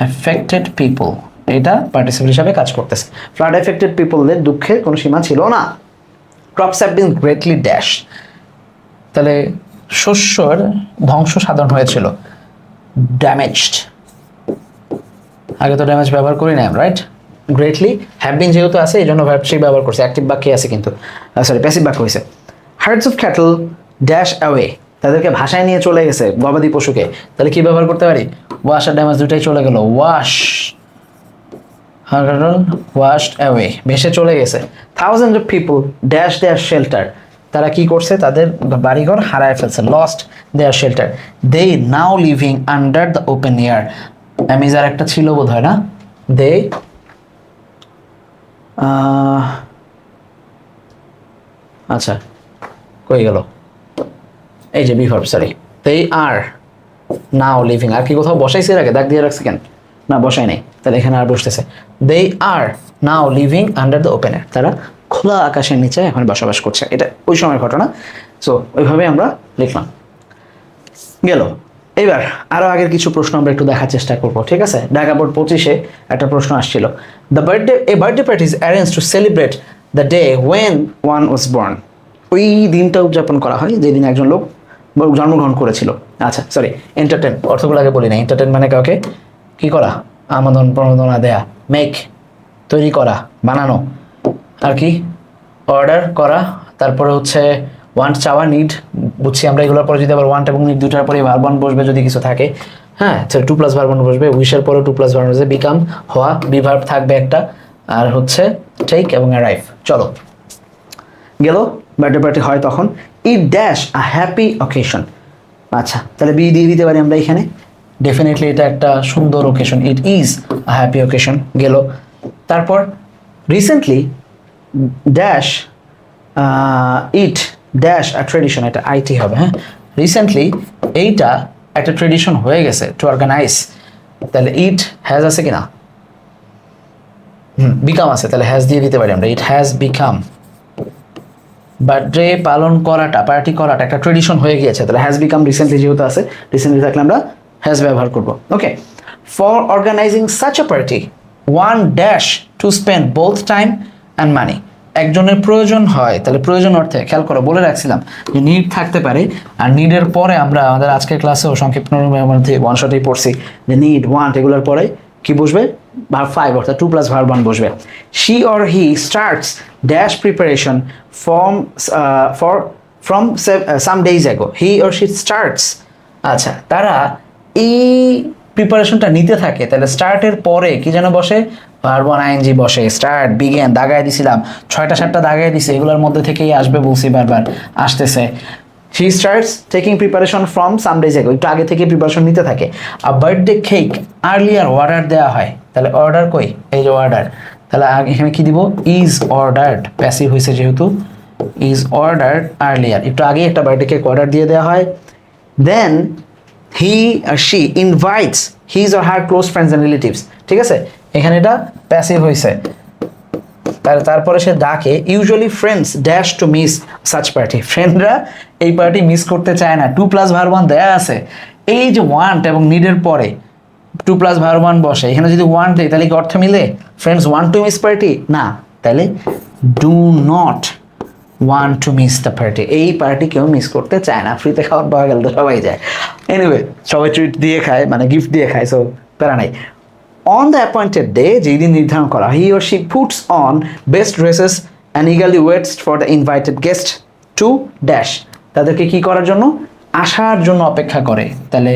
এফেক্টেড পিপল, এটা পার্টিসিপল হিসাবে কাজ করতেছে। ফ্লাড এফেক্টেড পিপলদের দুঃখের কোনো সীমা ছিল না। Crops have been greatly dash, তাহলে শস্যর ধ্বংস সাধন হয়েছিল, ড্যামেজড। আগে তো ড্যামেজ ব্যবহার করি না, রাইট? গ্রেটলি, হ্যাভ বিন যেহেতু আছে এই জন্য ভার্ব থ্রি ব্যবহার করছে, অ্যাক্টিভ বাক্যে আছে কিন্তু, সরি প্যাসিভ বাক্য হয়েছে। Hertz of cattle dash away, তাদেরকে ভাষায় নিয়ে চলে গেছে, গবাদি পশুকে, তাহলে কি ব্যবহার করতে পারি? ওয়াশ আর ড্যামেজ দুটাই চলে গেল, ওয়াশ, washed away, ভেসে চলে গেছে। Thousands of people dash their shelter, তারা কি করছে? তাদের বাড়িঘর হারায় ফেলছে, lost their shelter. They now living under the open air. Am is are একটা ছিল বোধ হয় না? They আচ্ছা কই গেল? এই যে be verb, sorry, they are now living, আর কি কোথাও বসাইছে এর আগে? দাগ দিয়ে রাখছি কেন? না বসাই নাই, তাহলে এখানে আর বসতেছে। They are now living under the open air, তারা খোলা আকাশের নিচে এখন বসবাস করছে, এটা ওই সময়ের ঘটনা। সো ওইভাবে আমরা লিখলাম, গেল। এবার আরও আগের কিছু প্রশ্ন আমরা একটু দেখার চেষ্টা করবো, ঠিক আছে? ঢাকা বোর্ড 25-এ একটা প্রশ্ন আসছিল, a birthday party is arrange to celebrate the day when one was born. ওই দিনটা উদযাপন করা হয় যেদিন একজন লোক জন্মগ্রহণ করেছিল। আচ্ছা সরি, এন্টারটেন, অর্থগুলো আগে বলি না। এন্টারটেন মানে কাউকে কি করা? আমোদন প্রণোদনা দেয়া, মেক তৈরি করা, বানানো, আর কি অর্ডার করা, তারপরে হচ্ছে ওয়ান্ট চাওয়া, নিড বুঝছি আমরা, এগুলোর পরে যদি আবার ওয়ান্ট এবং নিড দুটার পরে ভার্ব ওয়ান বসবে যদি কিছু থাকে, হ্যাঁ, টু প্লাস ভার্ব ওয়ান বসবে, উইশের পরে টু প্লাস ভার্ব বসবে, বিকাম হওয়া, বিভার্ব থাকবে একটা, আর হচ্ছে টেক এবং অ্যারাইভ। চলো গেল, বার্থডে পার্টি হয় তখন। It dash a happy occasion, আচ্ছা তাহলে বি দিয়ে দিতে পারি আমরা এখানে, ডেফিনেটলি এটা একটা সুন্দর occasion, it is a happy occasion, গেল। তারপর recently dash it dash a tradition, এটা আইটি হবে, হ্যাঁ, রিসেন্টলি এইটা একটা ট্রেডিশন হয়ে গেছে, টু অর্গানাইজ, তাহলে ইট হ্যাজ আছে কিনা? বিকাম আছে, তাহলে হ্যাজ দিয়ে দিতে পারি আমরা, ইট হ্যাজ বিকাম। বার্থডে পালন করাটা, পার্টি করাটা একটা ট্রেডিশন হয়ে গিয়েছে, তাহলে হ্যাজ বিকাম রিসেন্টলি যেহেতু আছে, রিসেন্টলি থাকলে আমরা হ্যাজ ব্যবহার করব। Okay, for organising such a party one dash to spend both time and money, একজনের প্রয়োজন হয়, তাহলে প্রয়োজন অর্থে খেয়াল করো, বলে রাখছিলাম যে নিড থাকতে পারে, আর নিডের পরে আমরা আমাদের আজকের ক্লাসেও সংক্ষিপ্ত মধ্যে ওয়ান শটেই পড়ছি যে নিড, ওয়ান্ট, এগুলোর পরে কি বসবে? ভার্ব ফাইভ, অর্থাৎ টু প্লাস ভার্ব ওয়ান বসবে। She or he starts dash preparation from some days ago, he or she starts, আচ্ছা তারা এই প্রিপারেশনটা নিতে থাকে, তাহলে স্টার্টের পরে কি যেন বসে? ভার্ব ওয়ান আইএনজি বসে, স্টার্ট, বিগেন দাগায় দিছিলাম, 6টা দাগায় দিছি, এগুলোর মধ্যে থেকেই আসবে বলছি, বারবার আসতেছে। She starts taking preparation from some days ago, একটু আগে থেকে প্রিপারেশন নিতে থাকে। আর বার্থডে কেক আর্লিয়ার অর্ডার দেওয়া হয়, তাহলে অর্ডার কই? এই যে অর্ডার, তাহলে এখানে কি দিব? ইজ অর্ডার্ড, প্যাসিভ হয়েছে যেহেতু ইজ অর্ডার আর্লিয়ার, একটু আগে একটা বার্থডে কেক অর্ডার দিয়ে দেওয়া হয়। Then he or she invites his or her close friends and relatives, ঠিক আছে, এখানে এটা প্যাসিভ হয়েছে। তারপরে সে ডাকে, usually friends dash to miss such party, ফ্রেন্ডরা এই পার্টি মিস করতে চায় না। 2+1 দেয়া আছে, এই যে ওয়ান্ট এবং নিডের পরে 2+1 বসে, এখানে যদি ওয়ান্ট দেয় তাহলে কি অর্থ মিলে? Friends want to miss party না, তাহলে do not want to miss the party, এই পার্টি কেউ মিস করতে চায় না। ফ্রিতে খাওয়ার পাওয়া গেল তো সবাই যায়, এনিওয়ে সবাই ট্রিট দিয়ে খায়, মানে গিফট দিয়ে খায়, সো প্যারা নাই। On the appointed day, যেই দিন নির্ধারণ করা, he or she puts on best dresses and eagerly waits for the invited guest to dash, তাদেরকে কি করার জন্য? আসার জন্য অপেক্ষা করে। তাহলে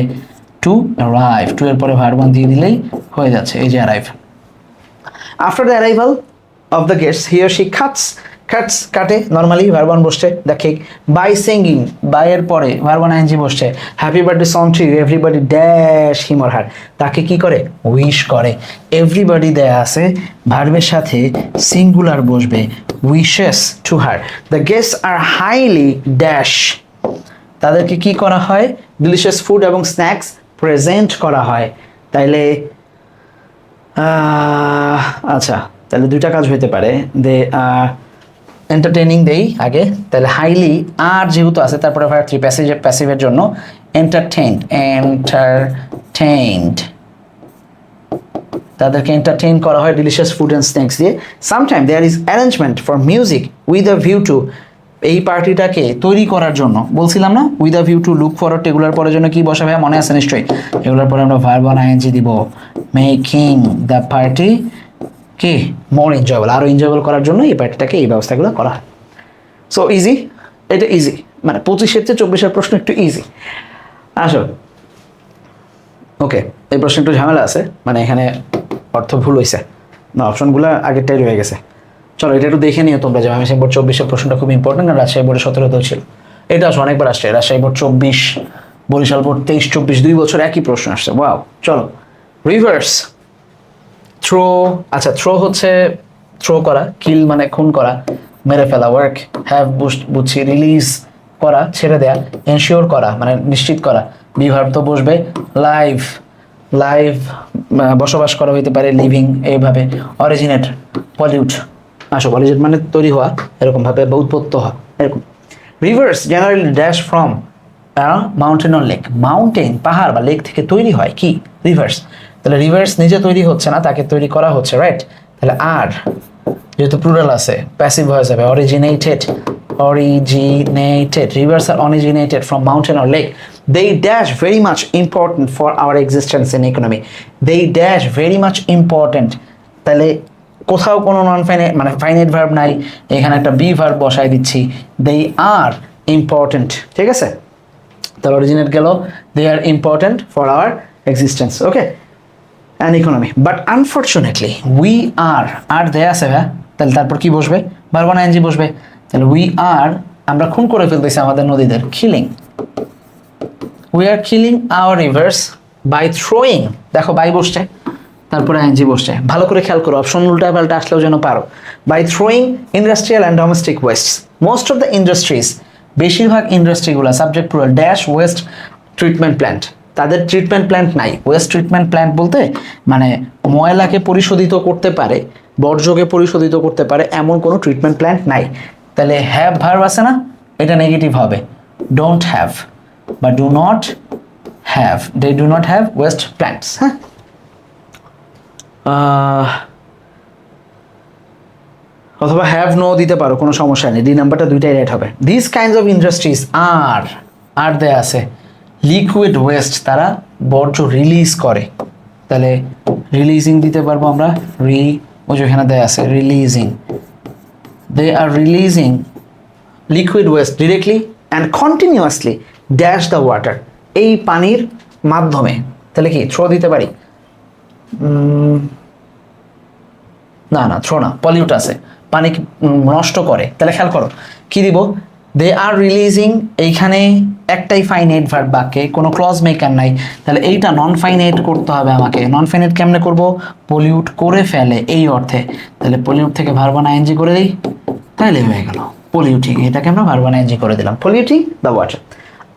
to arrive, to এর পরে verb 1 দিয়ে দিলেই হয়ে যাচ্ছে, এই যে arrive। After the arrival of the guests, he or she কাটে, নর্মালি verb 1 বসছে, the cake by singing, by এর পরে verb 1 ing বসছে, happy birthday song to you, everybody dash him or her, তাকে কি করে? উইশ করে। এভরিবডি দেয়া আছে, ভার্বের সাথে সিঙ্গুলার বসবে, wishes to her. The guests are highly dash, তাদেরকে কি করা হয়? ডিলিশিয়াস ফুড এবং স্ন্যাক্স প্রেজেন্ট করা হয়। তাইলে আচ্ছা, তাহলে দুইটা কাজ হইতে পারে, দে এন্টারটেইনিং দেই আগে, তাহলে হাইলি আর যেহেতু আছে তারপরে ভার্ব 3 প্যাসিভের জন্য এন্টারটেইনড, তাদেরকে এন্টারটেইন করা হয় ডিলিশিয়াস ফুড অ্যান্ড স্ন্যাক্স দিয়ে। Sometime there is arrangement for music with a view to, এই পার্টিটাকে তৈরি করার জন্য বলছিলাম না, with a view to look forward, এগুলোর পরের জন্য কি বসাবে মনে আছে নিশ্চয়ই, এগুলোর পরে আমরা ভার্ব 1 ing দিব, মেকিং দ্য পার্টি কি মোর এনজয়েবল, আরও এনজয়েবল করার জন্য এই পার্টিটাকে এই ব্যবস্থাগুলো করা হয়। সো ইজি, এটা ইজি, মানে 25-এর চেয়ে 24-এর প্রশ্ন একটু ইজি। আসো, ওকে, এই প্রশ্ন একটু ঝামেলা আছে, মানে এখানে অর্থ ভুল হয়েছে না, অপশনগুলো আগেরটাই রয়ে গেছে। চলো এটা একটু দেখে নিও তোমরা, যে আমি বোর্ড 24-এর প্রশ্নটা খুব ইম্পর্টেন্ট, আর রাজশাহী বোর্ডে 17তেও ছিল, এটা আসো অনেকবার আসছে, রাজশাহী বোর্ড 24, বরিশাল বোর্ড 23-24, 2 বছর একই প্রশ্ন আসছে। ওয়াও, চলো রিভার্স থ্রো, আচ্ছা থ্রো হচ্ছে থ্রো করা, কিল মানে খুন করা, মেরে ফেলা, ওয়ার্ক হ্যাভ বুঝছি, রিলিজ করা ছেড়ে দেয়া, এনশিওর করা মানে নিশ্চিত করা, বিভার্ব তো বসবে, লাইভ বসবাস করা হইতে পারে, লিভিং এইভাবে, অরিজিনেট পলিউট, আসো পলিউট মানে তৈরি হওয়া, এরকমভাবে উৎপত্ত হওয়া এরকম। Rivers generally dash from mountain or lake, mountain পাহাড় বা লেক থেকে তৈরি হয় কি? রিভার্স। তাহলে রিভার্স নিজে তৈরি হচ্ছে না, তাকে তৈরি করা হচ্ছে, রাইট? তাহলে আর যেহেতু প্লুরাল আছে প্যাসিভ হয়ে যাবে, originated, rivers are originated from mountain or lake, they dash very much important for our existence in economy, they dash very much important, তাহলে কোথাও কোনো নন ফাইনাইট মানে ফাইনাইট ভার্ব নাই, এখানে একটা বি ভার্ব বসাই দিচ্ছি, they are important, ঠিক আছে? তাহলে অরিজিনেট গেল, they are important for our existence, okay, and economy, but unfortunately we are দেয়া আছে ভাই, তাহলে তারপর কি বসবে? ভার্ব 1 ing বসবে, তাহলে we are, আমরা খুন করে ফেলতেছি আমাদের নদীদের, killing, we are killing our rivers by throwing, দেখো বাই বসছে তারপরে আইএনজি বসছে, ভালো করে খেয়াল করো, অপশন উল্টা পাল্টা আসলেও যেন পারো। By throwing industrial and domestic waste, most of the industries, বেশিরভাগ ইন্ডাস্ট্রিগুলো, subject plural, dash waste treatment plant, তাদের ট্রিটমেন্ট প্ল্যান্ট নাই। ওয়েস্ট ট্রিটমেন্ট প্ল্যান্ট বলতে মানে ময়লাকে পরিশোধিত করতে পারে, বর্জ্যকে পরিশোধিত করতে পারে এমন কোনো ট্রিটমেন্ট প্ল্যান্ট নাই। তাহলে হ্যাভ ভার্ব আছে না, এটা নেগেটিভ হবে, ডোন্ট হ্যাভ বা do not have, they do not have waste plants. হ্যাঁ, অথবা হ্যাভ নো দিতে পারো, কোনো সমস্যা নেই, ডি নাম্বারটা দুইটাই রাইট হবে। দিস কাইন্ডস অফ ইন্ডাস্ট্রিজ আর দেয়া আছে লিকুইড ওয়েস্ট, তারা বর্জ্য রিলিজ করে, তাহলে রিলিজিং দিতে পারবো আমরা, ওই যেখানে দেয়া আছে releasing, they are releasing liquid waste directly and continuously dash the water, এই পানির মাধ্যমে, তাহলে কি থ্রো দিতে পারি? না থ্রো না, পলিউট আছে, পানি নষ্ট করে, তাহলে খেয়াল করো কি দিব, দে আর রিলিজিং, এইখানে একটাই ফাইনাইট ভার্ব বাক্যে, কোনো ক্লজ মেকার নাই, তাহলে এইটা নন ফাইনাইট করতে হবে আমাকে। নন ফাইনাইট কেমনে করব? পলিউট করে ফেলে এই অর্থে, তাহলে পলিউট থেকে ভার্ব 1 ing করে দিই, তাহলে হয়ে গেল পলিউটিং, এটাকে আমরা ভার্ব ing করে দিলাম, polluting the water.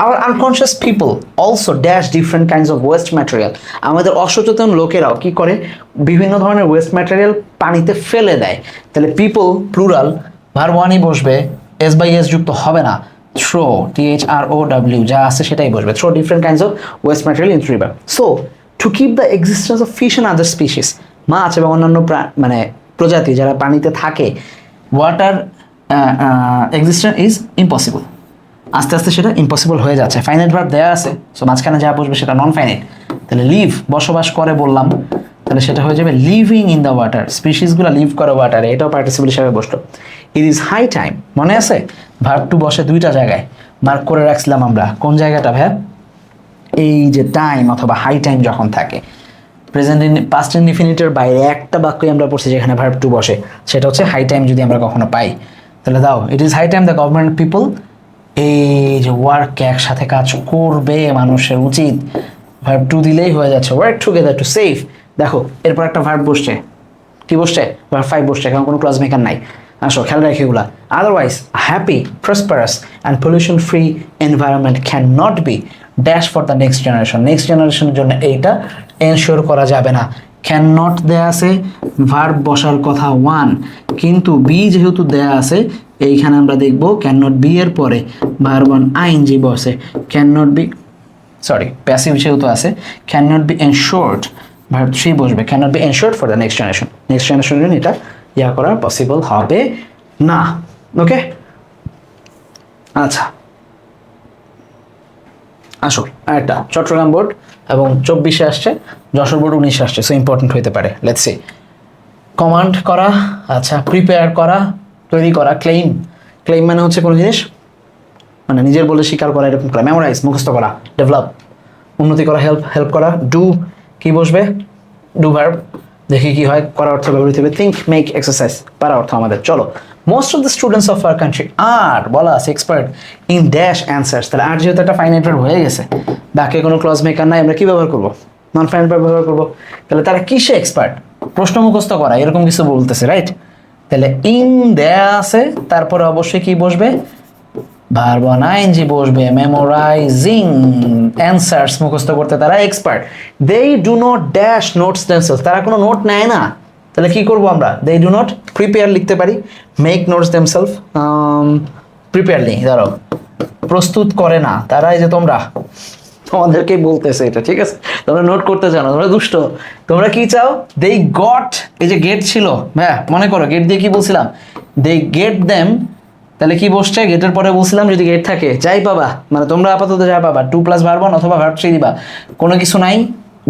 Our unconscious people also dash different kinds of waste material. আমাদের অসচেতন লোকেরাও কি করে, বিভিন্ন ধরনের ওয়েস্ট ম্যাটেরিয়াল পানিতে ফেলে দেয়। তাহলে পিপল প্লুরাল, ভার্ব ওয়ানই বসবে, এস বাই এস যুক্ত হবে না, থ্রো, THROW যা আছে সেটাই বসবে, throw different kinds of waste material into river. So to keep the existence of fish and other species, মাছ এবং অন্যান্য মানে প্রজাতি যারা পানিতে থাকে, ওয়াটার এক্সিস্টেন্স ইজ ইম্পসিবল। আস্তে আস্তে সেটা ইম্পসিবল হয়ে যাচ্ছে। ফাইনাইট ভার্ব দেওয়া আছে, সো মাঝখানে যা বসবে সেটা নন ফাইনাইট। তাহলে লিভ বসবাস করে বললাম, তাহলে সেটা হয়ে যাবে লিভিং ইন দ্য ওয়াটার, স্পিসিসগুলো লিভ করে ওয়াটারে, এটাও পার্টিসিপল হিসাবে বসলো। ইট ইজ হাই টাইম, মনে আছে ভার্ব টু বসে দুইটা জায়গায়, মার্ক করে রাখছিলাম আমরা, কোন জায়গাটা ভাইয়া, এই যে টাইম অথবা হাই টাইম যখন থাকে। প্রেজেন্ট পাস্ট ইনডিফিনিটের বাইরে একটা বাক্যই আমরা পড়ছি যেখানে ভার্ব টু বসে, সেটা হচ্ছে হাই টাইম যদি আমরা কখনো পাই। তাহলে দাও, it is high time the government people, এই যে ওয়ার্ক একসাথে কাজ করবে মানুষের উচিত, ভার্ব টু দিলেই হয়ে যাচ্ছে, ওয়ার্ক টুগেদার টু সেভ। দেখো এরপর একটা ভার্ব বসছে, কি বসছে, ভার্ব ফাইভ বসছে, কারণ কোনো ক্লজ মেকার নাই। আসো খেয়াল রাখি এগুলা। Otherwise happy, prosperous and pollution free environment can not be dash for the next generation, next জেনারেশনের জন্য এইটা এনশিওর করা যাবে না। ক্যান নট দেয়া আছে, ভার্ব বসার কথা ওয়ান, কিন্তু বি যেহেতু দেয়া আছে এইখানে আমরা দেখব ক্যান নট বি এর পরে ভার্ব ওয়ান আইএনজি বসে, can not be, sorry passive যেহেতু আছে, can not be ensured, verb three বসবে, can not be ensured for the next generation, next জেনারেশনের জন্য এটা ইয়া করা পসিবল হবে না। ওকে, আচ্ছা আসো একটা চট্টগ্রাম বোর্ড এবং 24-এ আসছে, যশোর বোর্ড 19-এ আসছে, সো ইম্পর্টেন্ট হতে পারে। লেটস সি, কমান্ড করা, আচ্ছা প্রিপেয়ার করা, তৈরি করা, ক্লেইম, ক্লেইম মানে হচ্ছে কোনো জিনিস মানে নিজের বলে স্বীকার করা, এরকম করা, মেমোরাইজ মুখস্থ করা, ডেভেলপ উন্নতি করা, হেল্প করা, ডু কি বসবে, ডু ভার্ব, দেখি কি হয়, করা অর্থ ব্যবহৃত হবে, থিঙ্ক, মেক, এক্সারসাইজ, পারা অর্থ আমাদের। চলো, most of the students of our country are বলা আছে এক্সপার্ট ইন ড্যাশ অ্যান্সার্স। তাহলে আর যেহেতু একটা ফাইনাইট ভার্ব হয়ে গেছে, বাকি কোনো ক্লজ মেকার নাই, আমরা কি ব্যবহার করবো, নন ফাইনাইট ভার্ব ব্যবহার করবো। তাহলে তারা কিসে এক্সপার্ট, প্রশ্ন মুখস্থ করা এরকম কিছু বলতেছে, রাইট। তাহলে ইন দেয়া আছে, তারপরে অবশ্যই কি বসবে, ভার্ব ওয়ান আইএনজি বসবে, মেমোরাইজিং অ্যান্সার্স মুখস্থ করতে তারা expert. They do not dash notes themselves, তারা কোনো নোট নেয় না। তাহলে কি করবো আমরা, দে ডু নট প্রিপেয়ার লিখতে পারি, মেক নোটস দেমসেলফ, প্রিপেয়ারলি ধরো প্রস্তুত করে না তারা, এই যে তোমরা তোমাদেরকেই বলতেছে এটা, ঠিক আছে, তোমরা নোট করতে চাও না, তোমরা দুষ্ট, তোমরা কি চাও, দে গট, এই যে গেট ছিল হ্যাঁ মনে করো, গেট দিয়ে কি বলছিলাম, দে গেট দেম, তাহলে কি বসছে, গেটের পরে বলছিলাম যদি গেট থাকে যাই পাবা, মানে তোমরা আপাতত যা পাবা, টু প্লাস ভার্ব ওয়ান অথবা ভার্ব থ্রি দিবা, কোনো কিছু নাই,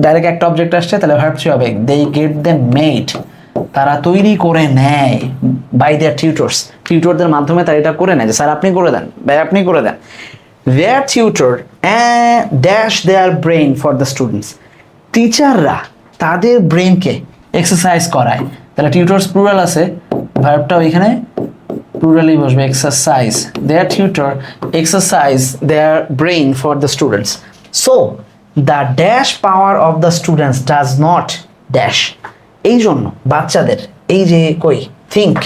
ডাইরেক্ট একটা অবজেক্ট আসছে, তাহলে ভার্ব থ্রি হবে, দে গেট দেম মেড, তারা তৈরি করে নেয়, বাই দেয়ার টিউটর্স, টিউটরদের মাধ্যমে তারা এটা করে নেয়, যে স্যার আপনি করে দেন, ভাই আপনি করে দেন। Their tutor dash their brain for the students, টিচাররা তাদের ব্রেইনকে এক্সারসাইজ করায়, তাহলে টিউটর্স প্লুরাল আছে, ভার্বটা ওইখানে plurally বসবে, exercise, their tutor exercise their brain for the students, so the dash power of the students does not dash, এই জন্য বাচ্চাদের এই যে কই think,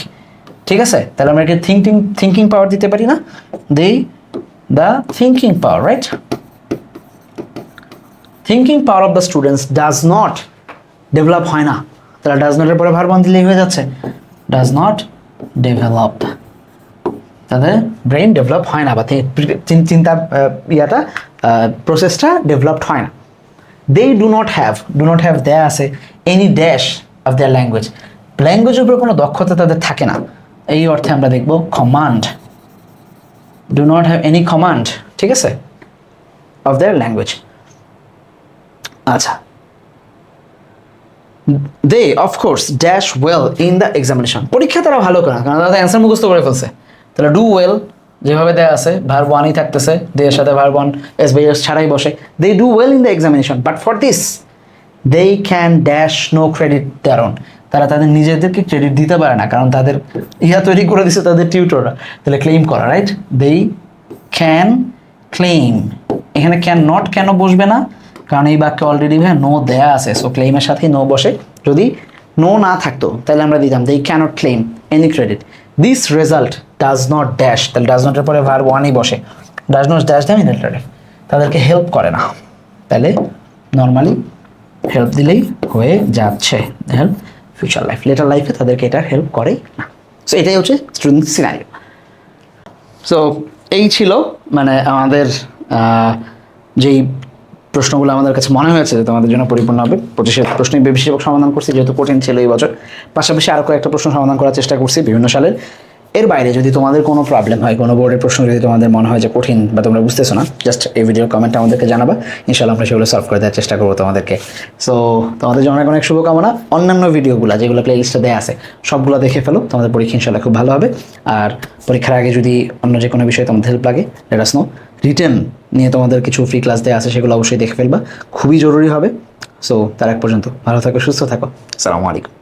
ঠিক আছে, তাহলে আমরা কি থিঙ্কিং পাওয়ার দিতে পারি না, they the thinking power, right, thinking power of the students does not develop হয় না, তাহলে does not এর পরে ভার্ব দিলেই হয়ে যাচ্ছে, does not develop, তাদের ব্রেন ডেভেলপ হয় না, বা চিন্তা ইয়াটা প্রসেসটা ডেভেলপড হয় না। দে ডু নট হ্যাভ দেয়া আছে any dash of their language, ল্যাঙ্গুয়েজের উপরে কোনো দক্ষতা তাদের থাকে না, এই অর্থে আমরা দেখব command, do not have any command, ঠিক আছে, অফ দেয়ার ল্যাঙ্গুয়েজ। আচ্ছা, they of course dash well in the examination, পরীক্ষা তারা ভালো করে, কারণ তারা অ্যান্সার মুখস্থ করে ফেলছে। তাহলে ডু ওয়েল যেভাবে দেওয়া আছে, ভার্ব ওয়ানই থাকতেছে, দে এর সাথে ভার্ব ওয়ান এস বাই এস ছাড়াই বসে, they do well in the examination, but for this they can dash no credit their own, তারা তাদের নিজেদেরকে ক্রেডিট দিতে পারে না, কারণ তাদের ইহা তৈরি করে দিচ্ছে তাদের টিউটররা। তাহলে ক্লেইম করা, রাইট, দে ক্যান ক্লেইম, এখানে ক্যান নট কেন বসবে না, কারণ এই বাক্যে অলরেডি নো দেয়া আছে, সো ক্লেইমের সাথেই নো বসে, যদি নো না থাকতো তাহলে আমরা দিতাম they cannot claim any credit, this result does not dash, তাহলে ডাজ নটের পরে ভার্ব ওয়ানই বসে, does not dash the military, তাদেরকে হেল্প করে না, তাহলে নর্মালি হেল্প দিলেই হয়ে যাচ্ছে। হেল্প ফিউচার লাইফ, লেটার লাইফে তাদেরকে এটা হেল্প করেই না। সো এটাই হচ্ছে স্টুডেন্ট সিনারিও। সো এই ছিল মানে আমাদের যেই প্রশ্নগুলো আমাদের কাছে মনে হয়েছে যে তোমাদের জন্য পরিপূর্ণ হবে, 25 প্রশ্নই বেশিরভাগ সমাধান করছি যেহেতু কঠিন ছিল এই বছর। পাশাপাশি আরও কয়েকটা প্রশ্ন সমাধান করার চেষ্টা করছি বিভিন্ন সালের। এর বাইরে যদি তোমাদের কোনো প্রবলেম হয়, কোনো বোর্ডের প্রশ্ন যদি তোমাদের মনে হয় যে কঠিন বা তোমরা বুঝতেছো না, জাস্ট এই ভিডিওর কমেন্টে আমাদেরকে জানাবা, ইনশাআল্লাহ আমরা সেগুলো সলভ করে দেওয়ার চেষ্টা করবো তোমাদেরকে। সো তোমাদের জন্য অনেক অনেক শুভকামনা। অন্যান্য ভিডিওগুলো যেগুলো প্লেলিস্টে দেওয়া আছে সবগুলো দেখে ফেলো, তোমাদের পরীক্ষা ইনশাআল্লাহ খুব ভালো হবে। আর পরীক্ষার আগে যদি অন্য যে কোনো বিষয়ে তোমাদের হেল্প লাগে লেট আস নো। রিটেন নিয়ে তোমাদের কিছু ফ্রি ক্লাস দেওয়া আছে, সেগুলো অবশ্যই দেখে ফেলবা, খুবই জরুরি হবে। সো তার এক পর্যন্ত ভালো থাকো, সুস্থ থাকো, আসসালামু আলাইকুম।